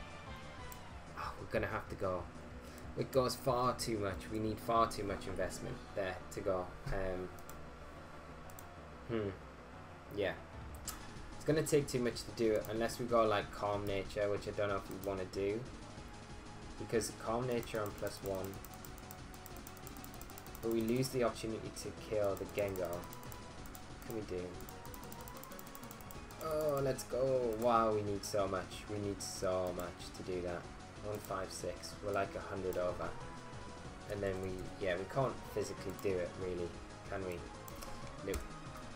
Oh, we're gonna have to go. It goes far too much. We need far too much investment there to go. Yeah. It's gonna take too much to do it unless we go like Calm Nature, which I don't know if we want to do. Because Calm Nature on +1. But we lose the opportunity to kill the Gengar. What can we do? Oh, let's go. Wow, we need so much. We need so much to do that. 156. We're like 100 over. And then we can't physically do it, really. Can we? Nope.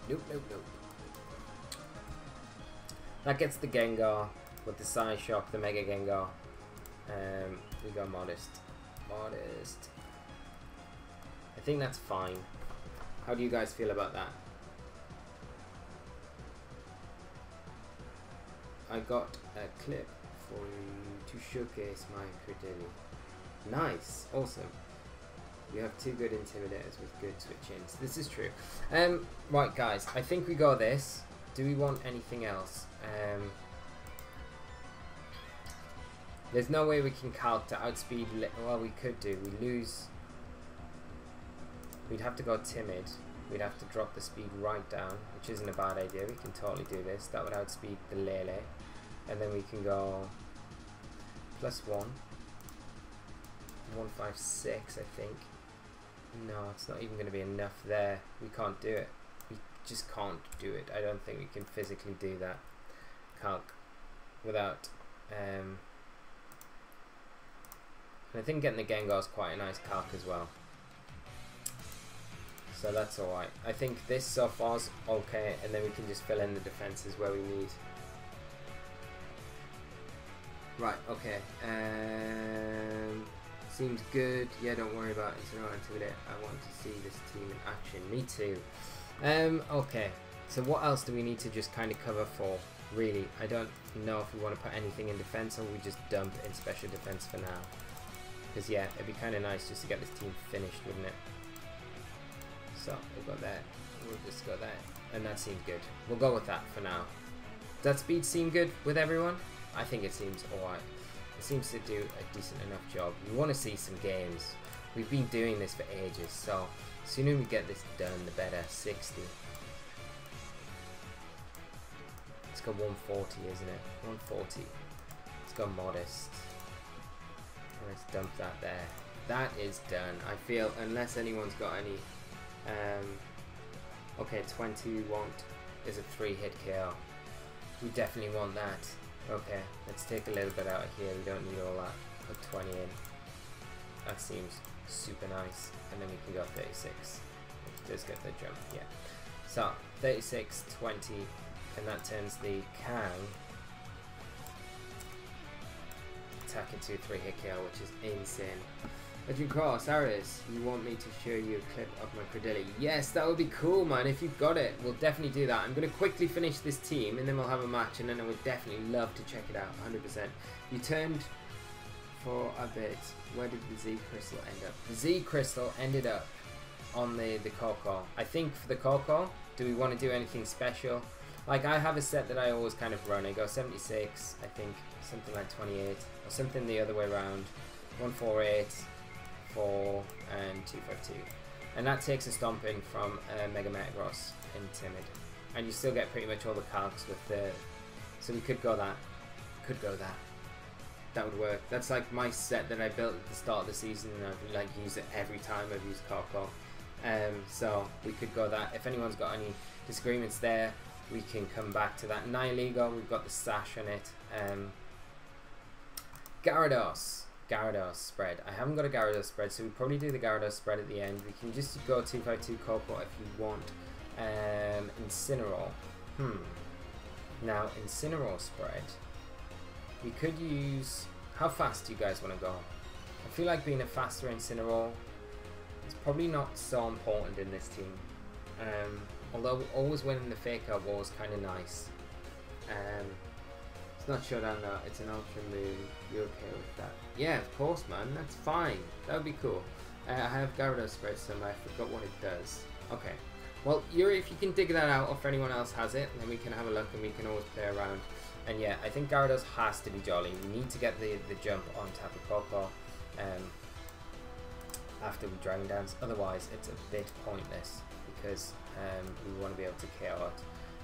Nope, nope, nope. That gets the Gengar with the SOHK, the Mega Gengar. We go Modest. Modest. I think that's fine. How do you guys feel about that? I got a clip for you to showcase my Credilli. Nice, awesome. You have 2 good Intimidators with good switch-ins. This is true. Right, guys, I think we got this. Do we want anything else? There's no way we can calc to outspeed. Well, we could do. We lose. We'd have to go Timid. We'd have to drop the speed right down, which isn't a bad idea. We can totally do this. That would outspeed the Lele. And then we can go +1. 156, I think. No, it's not even going to be enough there. We can't do it. We just can't do it. I don't think we can physically do that calc without... and I think getting the Gengar is quite a nice calc as well. So that's alright. I think this so far is okay, and then we can just fill in the defenses where we need. Right, okay. Seems good. Yeah, don't worry about it. It's not Intimidate. I want to see this team in action. Me too. Okay. So what else do we need to just kind of cover for? Really, I don't know if we want to put anything in defense or we just dump in special defense for now. Because yeah, it'd be kind of nice just to get this team finished, wouldn't it? So we'll go there. We'll just go there, and that seems good. We'll go with that for now. Does that speed seem good with everyone? I think it seems alright. It seems to do a decent enough job. We want to see some games. We've been doing this for ages, so the sooner we get this done, the better. 60. Let's go 140, isn't it? 140. Let's go modest. Let's dump that there. That is done. I feel, unless anyone's got any... okay, 20 we want is a 3-hit KO. We definitely want that. Okay, let's take a little bit out of here. We don't need all that. Put 20 in. That seems super nice. And then we can go 36. It does get the jump, yeah. So, 36, 20, and that turns the Kang attack into a 3-hit KO, which is insane. Legend Cross, Aris, you want me to show you a clip of my Credilli? Yes, that would be cool, man. If you've got it, we'll definitely do that. I'm going to quickly finish this team, and then we'll have a match, and then I would definitely love to check it out, 100%. You turned for a bit. Where did the Z Crystal end up? The Z Crystal ended up on the Coco. I think for the Coco, do we want to do anything special? Like, I have a set that I always kind of run. I go 76, I think, something like 28, or something the other way around. 148. 4 and 252, and that takes a stomping from Mega Metagross and Timid, and you still get pretty much all the calcs with the. So we could go that, that would work. That's like my set that I built at the start of the season, and I've like used it every time I've used Coco. So we could go that. If anyone's got any disagreements there, we can come back to that. Nihilego, we've got the sash on it. Gyarados spread. I haven't got a Gyarados spread, so we probably do the Gyarados spread at the end. We can just go 252 Coco if you want. Incineroar. Now, Incineroar spread. We could use... How fast do you guys want to go? I feel like being a faster Incineroar is probably not so important in this team. Although always winning the Fake Out War is kind of nice. It's not Showdown though, it's an Ultra Moon. You okay with that? Yeah, of course, man, that's fine. That would be cool. I have Gyarados spread somewhere, I forgot what it does. Okay. Well, Yuri, if you can dig that out, or if anyone else has it, then we can have a look and we can always play around. And yeah, I think Gyarados has to be jolly. We need to get the jump on Tapu Koko after we Dragon Dance. Otherwise, it's a bit pointless because we want to be able to KO it.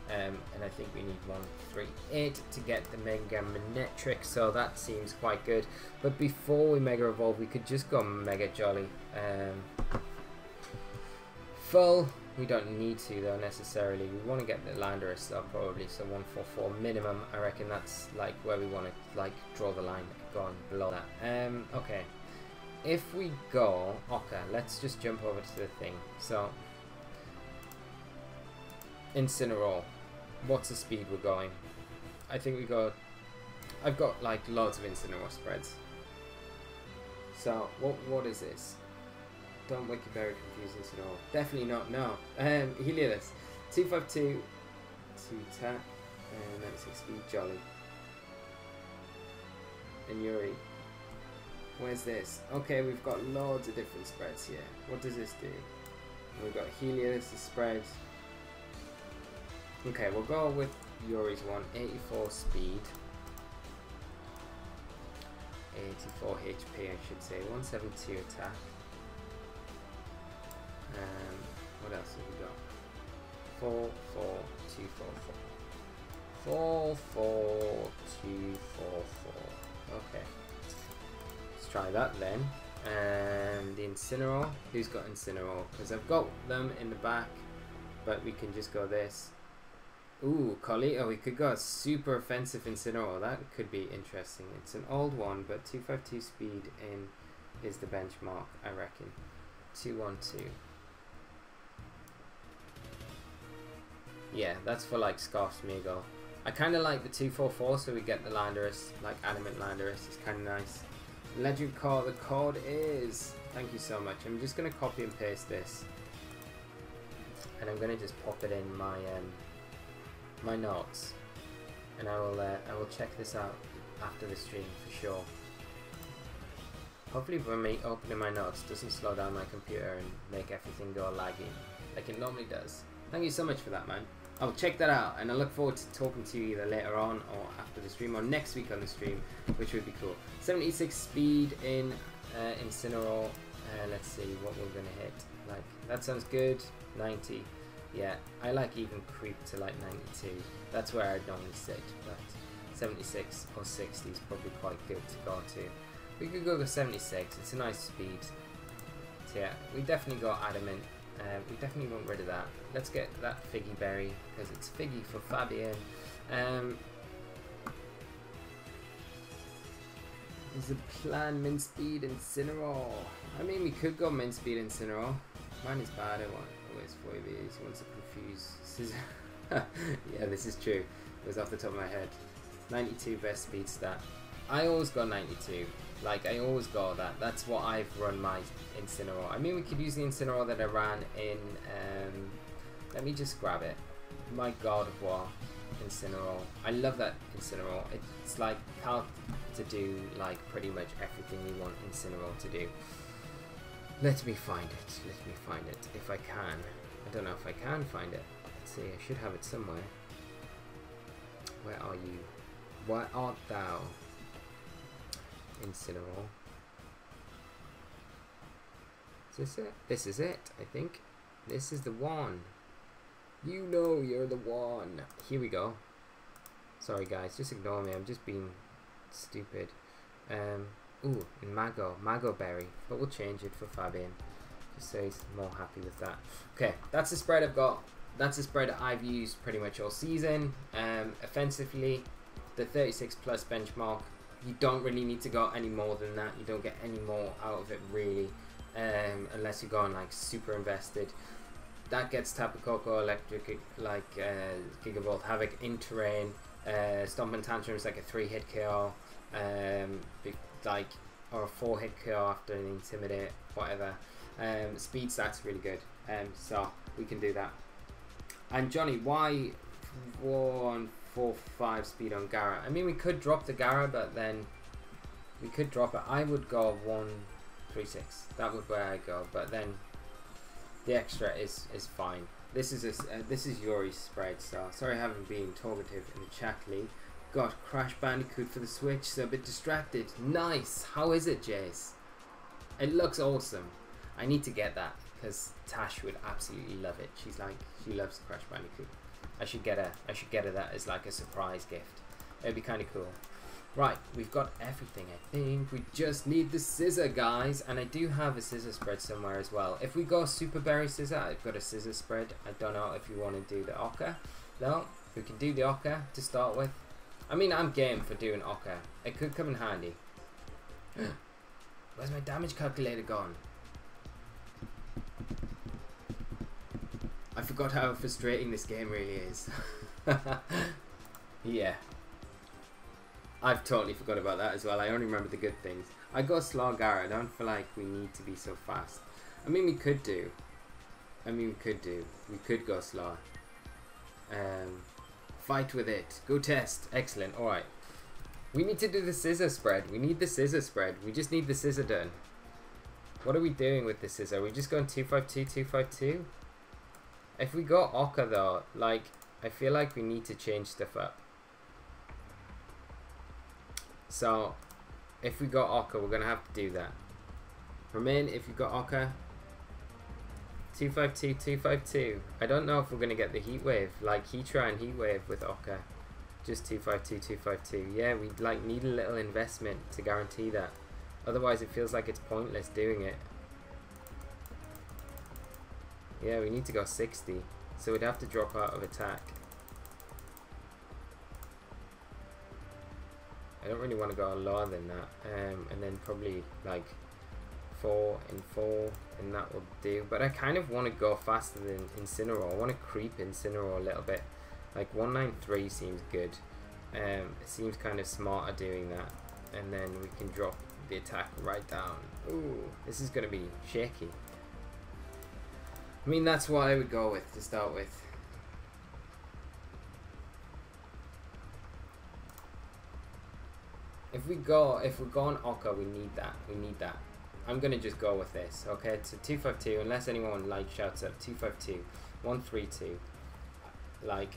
And I think we need 138 to get the Mega Manetric, so that seems quite good. But before we Mega Evolve, we could just go Mega Jolly. Full, we don't need to though necessarily. We want to get the Landorus though probably, so 144 minimum. I reckon that's like where we want to like draw the line, going below that. Okay, if we go okay, let's just jump over to the thing. So Incineroar. What's the speed we're going? I think we go... I've got like loads of Incineroar spreads. So what is this? Don't make it very confusing Incineroar. Definitely not, no. Helios. 252 to attack and 96 speed, Jolly. And Yuri. Where's this? Okay, we've got loads of different spreads here. What does this do? We've got Helios, the spread. Okay, we'll go with Yuri's one. 84 speed. 84 HP, I should say. 172 attack. What else have we got? 4, 4, 2, 4, 4. 4, 4, 2, 4, 4. Okay. Let's try that then. And the Incineroar. Who's got Incineroar? Because I've got them in the back, but we can just go this. Ooh, Colito, we could go a super offensive Incineroar. That could be interesting. It's an old one, but 252 speed in is the benchmark, I reckon. 212. Yeah, that's for like Scoff's Meagle. I kind of like the 244, so we get the Landorus, like Adamant Landorus. It's kind of nice. Legend code, the code is... Thank you so much. I'm just going to copy and paste this. And I'm going to just pop it in my... my notes, and I will check this out after the stream for sure. Hopefully when me opening my notes doesn't slow down my computer and make everything go laggy like it normally does. Thank you so much for that, man. I'll check that out, and I look forward to talking to you either later on or after the stream or next week on the stream, which would be cool. 76 speed in Incineroar. Let's see what we're gonna hit. Like, that sounds good. 90. Yeah, I like even creep to like 92. That's where I'd normally sit, but 76 or 60 is probably quite good to go to. We could go to 76. It's a nice speed. So yeah, we definitely got Adamant. We definitely want rid of that. Let's get that Figgy Berry, because it's Figgy for Fabian. Is the plan Min Speed Incineroar? I mean, we could go Min Speed Incineroar. Mine is bad. I want always 4 of these. Wants to confuse Scissor. Yeah, this is true. It was off the top of my head. 92 best speed stat. I always go 92. Like, I always go that. That's what I've run my Incineroar. I mean, we could use the Incineroar that I ran in, let me just grab it. My God of War Incineroar. I love that Incineroar. It's like how to do like pretty much everything we want Incineroar to do. Let me find it. Let me find it. If I can. I don't know if I can find it. Let's see. I should have it somewhere. Where are you? Where art thou? Incineroar. Is this it? This is it, I think. This is the one. You know you're the one. Here we go. Sorry guys, just ignore me. I'm just being stupid. Ooh, Mago Berry. But we'll change it for Fabian. Just so he's more happy with that. Okay, that's the spread I've got. That's the spread I've used pretty much all season. Offensively, the 36 plus benchmark. You don't really need to go any more than that. You don't get any more out of it really, unless you're going like super invested. That gets Tapu Koko, Electric, like Gigavolt, Havoc in terrain. Stomp and Tantrum is like a 3-hit KO, like, or a 4-hit KO after an Intimidate, whatever. Speed stats really good, so we can do that. And Johnny, why 145 speed on Gara? I mean, we could drop the Gara, but then we could drop it. I would go 136. That would where I go, but then the extra is fine. This is Yuri's spread, so sorry I haven't been talkative in the chat league. Got Crash Bandicoot for the Switch, so a bit distracted. Nice. How is it, Jace? It looks awesome. I need to get that because Tash would absolutely love it. She's like, she loves Crash Bandicoot. I should get her that as like a surprise gift. It'd be kind of cool. Right, we've got everything, I think. We just need the scissor, guys. And I do have a scissor spread somewhere as well. If we go Super Berry Scissor, I've got a scissor spread. I don't know if you want to do the Ochre. No, we can do the Ochre to start with. I mean, I'm game for doing Ochre. It could come in handy. Where's my damage calculator gone? I forgot how frustrating this game really is. Yeah. I've totally forgot about that as well. I only remember the good things. I got Slogara. I don't feel like we need to be so fast. I mean, we could do. We could go slow. Fight with it. Go test. Excellent. Alright. We need to do the scissor spread. We need the scissor spread. We just need the scissor done. What are we doing with the scissor? Are we just going 252, 252? If we go Ochre though, like, I feel like we need to change stuff up. So, if we got Ochre, we're going to have to do that. Remain, if you got Ochre, 252, 252. I don't know if we're going to get the Heat Wave, like Heatran and Heat Wave with Ochre. Just 252, 252. Yeah, we like need a little investment to guarantee that. Otherwise, it feels like it's pointless doing it. Yeah, we need to go 60. So we'd have to drop out of attack. I don't really want to go lower than that, and then probably like 4 and 4, and that will do. But I kind of want to go faster than Incineroar. I want to creep Incineroar a little bit. Like 193 seems good. It seems kind of smarter doing that, and then we can drop the attack right down. Ooh, this is going to be shaky. I mean, that's what I would go with to start with. If we're going Ochre, we need that. I'm gonna just go with this, okay? So 252, unless anyone like shouts up, 252, 132. like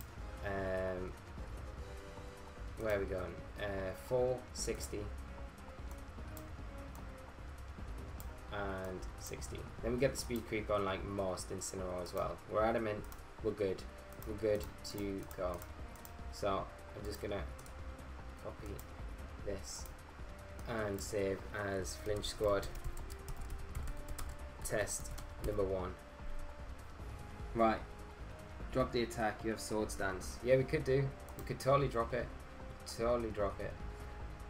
where are we going? 460 and 60. Then we get the speed creep on like most Incineroar as well. We're adamant, we're good. We're good to go. So I'm just gonna copy this and save as Flinch Squad test number 1. Right, drop the attack, you have sword stance. Yeah, we could do. We could totally drop it. Totally drop it.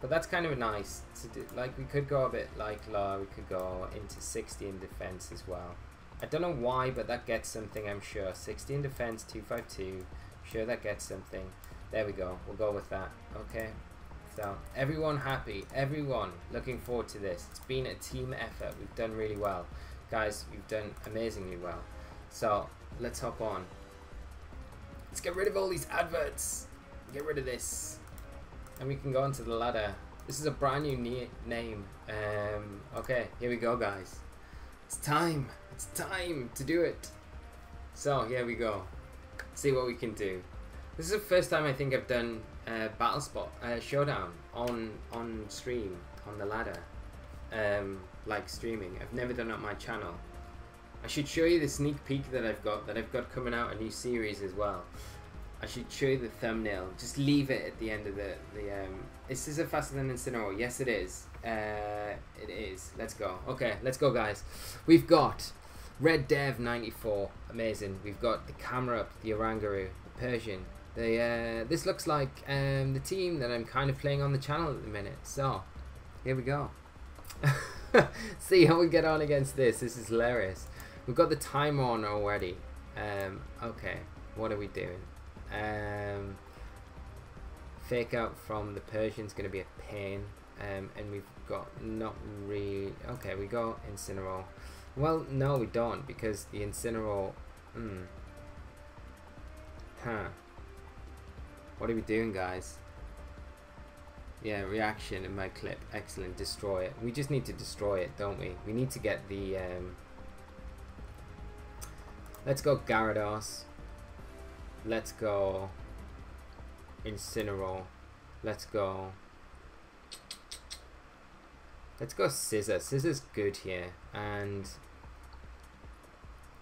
But that's kind of nice to do. Like, we could go a bit like low, we could go into 60 in defense as well. I don't know why, but that gets something, I'm sure. 60 in defense, 252. Sure, that gets something. There we go. We'll go with that. Okay. So, everyone happy. Everyone looking forward to this. It's been a team effort. We've done really well. Guys, we've done amazingly well. So, let's hop on. Let's get rid of all these adverts. Get rid of this. And we can go onto the ladder. This is a brand new name. Okay, here we go, guys. It's time. It's time to do it. So, here we go. See what we can do. This is the first time I think I've done Battle Spot Showdown on stream, on the ladder. Like streaming. I've never done it on my channel. I should show you the sneak peek that I've got coming out, a new series as well. I should show you the thumbnail. Just leave it at the end of the Is this a faster than Incineroar? Yes, it is. It is. Let's go. Okay, let's go, guys. We've got Red Dev 94. Amazing. We've got the camera up, the Orangaroo, the Persian. This looks like the team that I'm kind of playing on the channel at the minute. So, here we go. See how we get on against this. This is hilarious. We've got the timer on already. Okay, what are we doing? Fake out from the Persian's going to be a pain, and we've got not really. Okay, we go Incineroar. Well, no, we don't, because the Incineroar. What are we doing, guys? Yeah, reaction in my clip. Excellent. Destroy it. We just need to destroy it, don't we? We need to get the. Let's go Gyarados. Let's go Incineroar. Let's go Scissor. Scissor's good here. And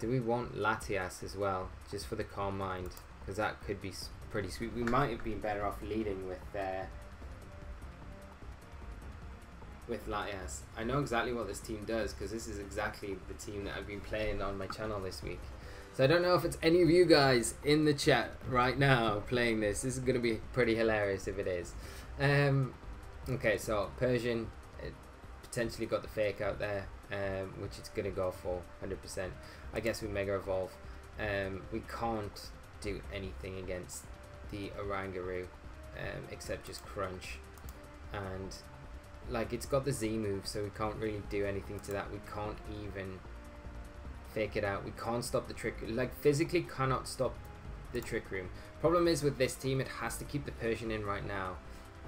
do we want Latias as well, just for the Calm Mind? Because that could be pretty sweet. We might have been better off leading with Latias. I know exactly what this team does, because this is exactly the team that I've been playing on my channel this week. So I don't know if it's any of you guys in the chat right now playing this. This is going to be pretty hilarious if it is. Okay, so Persian potentially got the fake out there, which it's going to go for 100%. I guess we Mega Evolve. We can't do anything against the Orangaroo except just Crunch. And like, it's got the Z move, so we can't really do anything to that. We can't even fake it out. We can't stop the trick. Like, physically cannot stop the Trick Room. Problem is with this team, it has to keep the Persian in right now.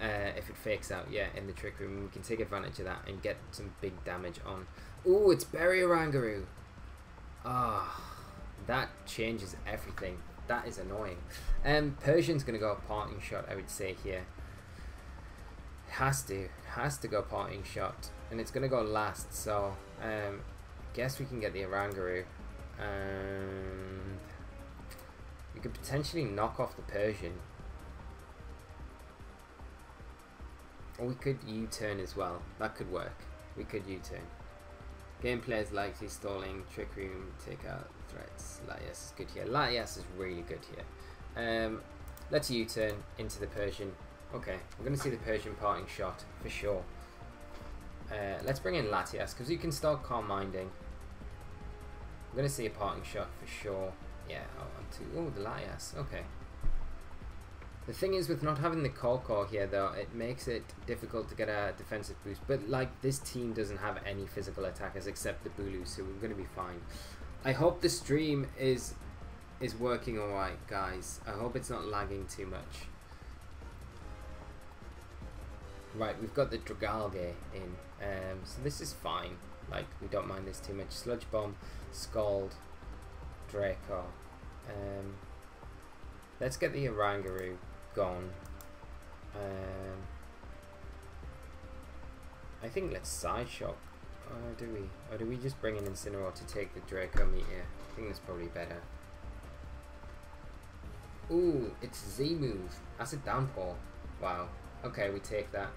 If it fakes out, yeah, in the Trick Room, we can take advantage of that and get some big damage on. Ooh, it's Berry Orangaroo. Ah, that changes everything. That is annoying. Persian's gonna go Parting Shot, I would say here. Has to go Parting Shot, and it's gonna go last. So guess we can get the Orangaroo, and we could potentially knock off the Persian, or we could U-turn as well. That could work. We could U-turn. Gameplay is likely stalling. Trick Room, take out threats. Latias is good here. Latias is really good here. Let's U-turn into the Persian. Okay, we're going to see the Persian Parting Shot for sure. Let's bring in Latias, because you can start Calm Minding. I'm going to see a Parting Shot for sure. Yeah, oh, the Latias. Okay. The thing is, with not having the Core here, though, it makes it difficult to get a defensive boost. But, like, this team doesn't have any physical attackers except the Bulu, so we're going to be fine. I hope the stream is working alright, guys. I hope it's not lagging too much. Right, we've got the Dragalge in, so this is fine. Like, we don't mind this too much. Sludge Bomb, Scald, Draco. Let's get the Orangaroo gone. I think let's side shop. Do we? Or do we just bring in Incineroar to take the Draco Meteor? I think that's probably better. Ooh, it's Z move. Acid Downpour. Wow. Okay, we take that.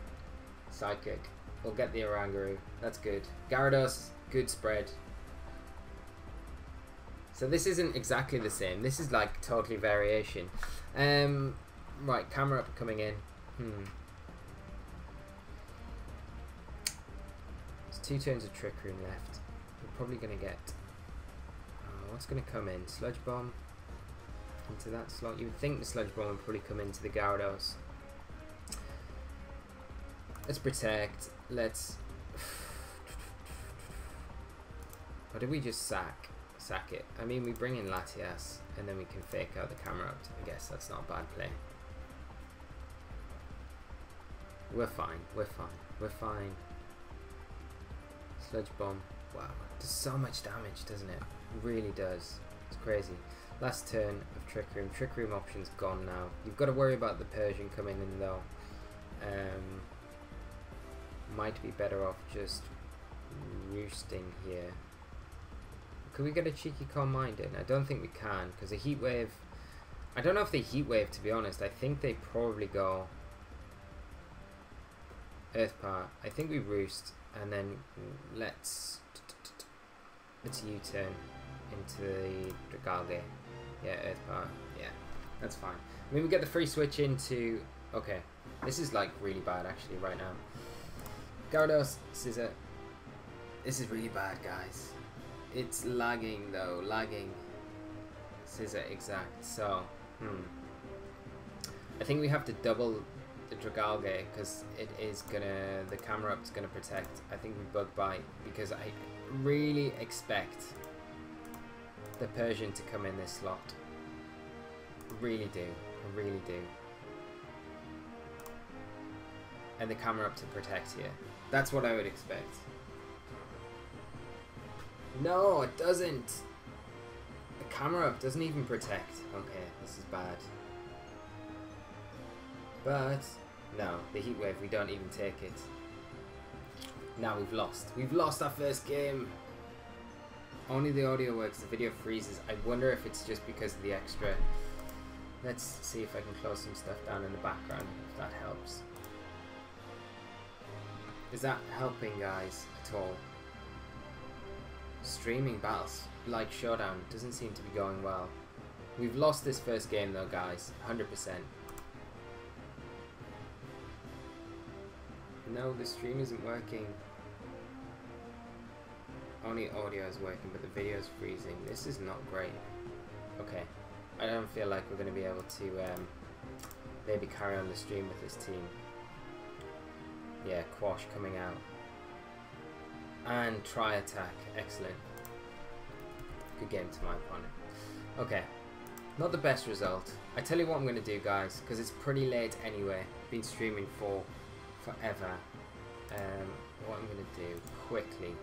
Sidekick. We'll get the Orangaroo. That's good. Gyarados, good spread. So this isn't exactly the same. This is like totally variation. Right, camera up coming in. There's 2 turns of Trick Room left. We're probably going to get... what's going to come in? Sludge Bomb into that slot. You would think the Sludge Bomb would probably come into the Gyarados. Let's protect. Let's... Or do we just sack it? I mean, we bring in Latias and then we can fake out the camera up. I guess that's not a bad play. We're fine. We're fine. We're fine. Sludge Bomb. Wow. It does so much damage, doesn't it? It really does. It's crazy. Last turn of Trick Room. Trick Room option's gone now. You've got to worry about the Persian coming in though. Might be better off just roosting here. Could we get a cheeky Calm Mind in? I don't think we can, because a Heat Wave... I don't know if they Heat Wave, to be honest. I think they probably go... Earth Power. I think we roost, and then let's U-turn into the Dragalge. Yeah, Earth Power. Yeah, that's fine. I mean, we get the free switch into... Okay, this is like really bad actually right now. Gyarados, Scissor. This is really bad, guys. It's lagging though, lagging. Scissor, exact. So, I think we have to double the Dragalge because it is gonna, the camera up's gonna protect. I think we Bug Bite because I really expect the Persian to come in this slot. Really do, I really do. And the camera up to protect here. That's what I would expect. No, it doesn't. The camera up doesn't even protect. Okay, this is bad. But, no, the Heat Wave, we don't even take it. Now we've lost. We've lost our first game. Only the audio works, the video freezes. I wonder if it's just because of the extra. Let's see if I can close some stuff down in the background, if that helps. Is that helping, guys, at all? Streaming battles like Showdown doesn't seem to be going well. We've lost this first game though, guys, 100%. No, the stream isn't working. Only audio is working, but the video is freezing. This is not great. Okay, I don't feel like we're going to be able to maybe carry on the stream with this team. Yeah, Quash coming out. And try attack. Excellent. Good game to my opponent. Okay. Not the best result. I tell you what I'm going to do, guys, because it's pretty late anyway. I've been streaming for forever. What I'm going to do quickly.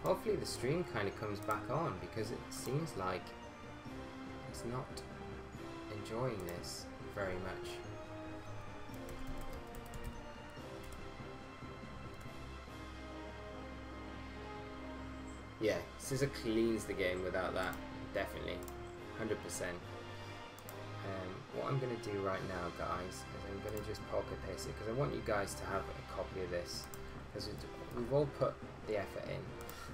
Hopefully the stream kind of comes back on because it seems like it's not enjoying this very much. Yeah, Scissor cleans the game without that, definitely, 100%. What I'm going to do right now, guys, is I'm going to just PokéPaste it, because I want you guys to have a copy of this, because we've all put the effort in.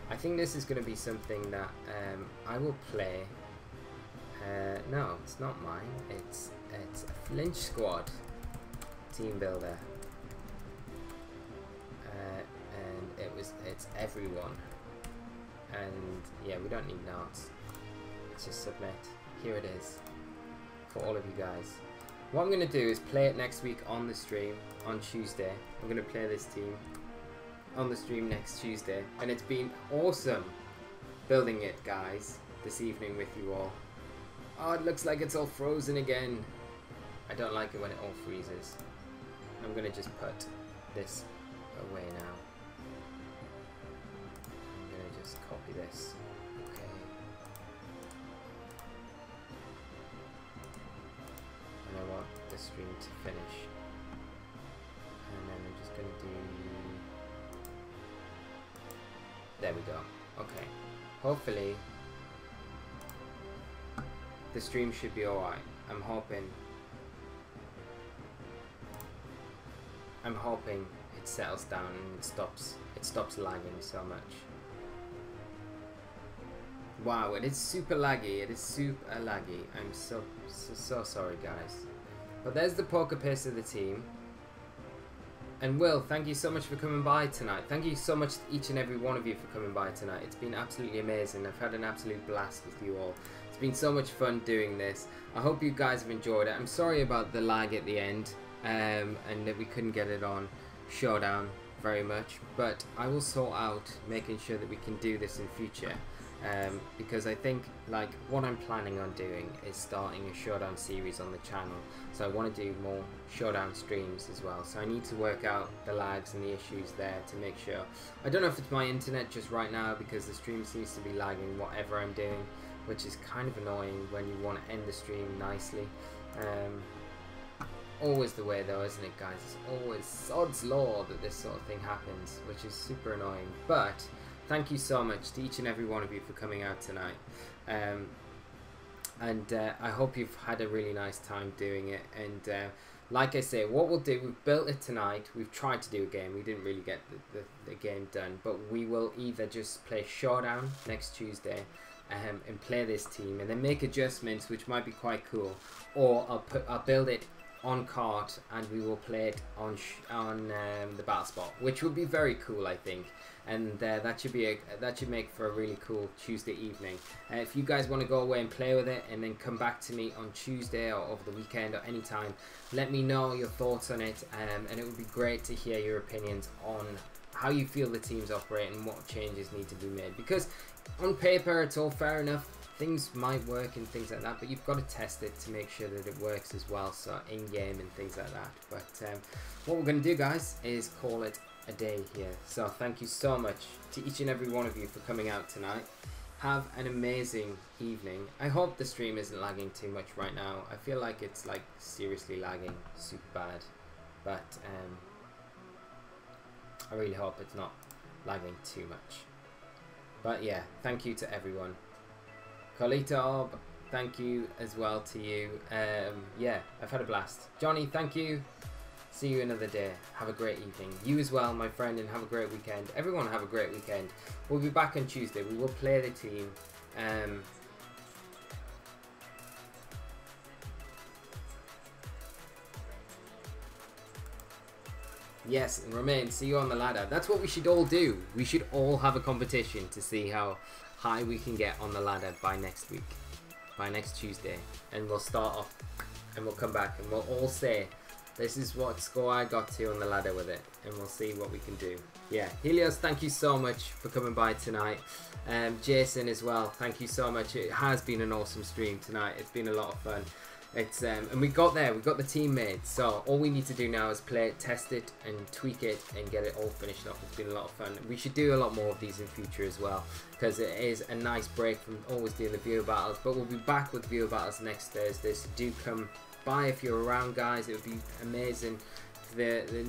I think this is going to be something that I will play. No, it's not mine, it's a Flinch Squad team builder. And it's everyone. And yeah, we don't need notes. Let's just submit. Here it is for all of you guys. What I'm going to do is play it next week on the stream on Tuesday. I'm going to play this team on the stream next Tuesday, and it's been awesome building it, guys, this evening with you all. Oh, it looks like it's all frozen again. I don't like it when it all freezes. I'm going to just put this away now. Just copy this. Okay. the stream to finish. And then I'm just going to do... There we go. Okay. Hopefully the stream should be alright. I'm hoping it settles down and it stops lagging so much. Wow, it is super laggy. It is super laggy. I'm so sorry, guys. But there's the PokéPaste of the team. And Will, thank you so much for coming by tonight. Thank you so much to each and every one of you for coming by tonight. It's been absolutely amazing. I've had an absolute blast with you all. It's been so much fun doing this. I hope you guys have enjoyed it. I'm sorry about the lag at the end, and that we couldn't get it on Showdown very much. But I will sort out making sure that we can do this in future. Because I think like what I'm planning on doing is starting a Showdown series on the channel, so I want to do more Showdown streams as well. So I need to work out the lags and the issues there to make sure. I don't know if it's my internet just right now, because the stream seems to be lagging whatever I'm doing, which is kind of annoying when you want to end the stream nicely. Always the way though, isn't it, guys? It's always sod's law that this sort of thing happens, which is super annoying. But thank you so much to each and every one of you for coming out tonight. I hope you've had a really nice time doing it. And like I say, what we'll do, we've built it tonight. We've tried to do a game. We didn't really get the game done. But we will either just play Showdown next Tuesday and play this team, and then make adjustments, which might be quite cool. Or I'll build it on cart and we will play it on the battle spot, which would be very cool, I think. And that should make for a really cool Tuesday evening. If you guys want to go away and play with it and then come back to me on Tuesday or over the weekend or any time, let me know your thoughts on it, and it would be great to hear your opinions on how you feel the teams operate and what changes need to be made. Because on paper it's all fair enough, things might work and things like that, but you've got to test it to make sure that it works as well, so in game and things like that. But what we're going to do, guys, is call it a day here. So thank you so much to each and every one of you for coming out tonight. Have an amazing evening. I hope the stream isn't lagging too much right now. I feel like it's like seriously lagging super bad, but I really hope it's not lagging too much. But yeah, thank you to everyone. Colito, thank you as well to you. Yeah, I've had a blast. Johnny, thank you. See you another day. Have a great evening. You as well, my friend, and have a great weekend. Everyone have a great weekend. We'll be back on Tuesday. We will play the team. Yes, and Romain, see you on the ladder. That's what we should all do. We should all have a competition to see how high we can get on the ladder by next week. By next Tuesday. And we'll start off and we'll come back and we'll all say, this is what score I got to on the ladder with it, and we'll see what we can do. Yeah, Helios, thank you so much for coming by tonight. Jason as well, thank you so much. It has been an awesome stream tonight. It's been a lot of fun. It's and we got there. We got the team made. So all we need to do now is play it, test it, and tweak it, and get it all finished up. It's been a lot of fun. We should do a lot more of these in future as well, because it is a nice break from always doing the viewer battles. But we'll be back with viewer battles next Thursday. So do come by if you're around, guys. It would be amazing. The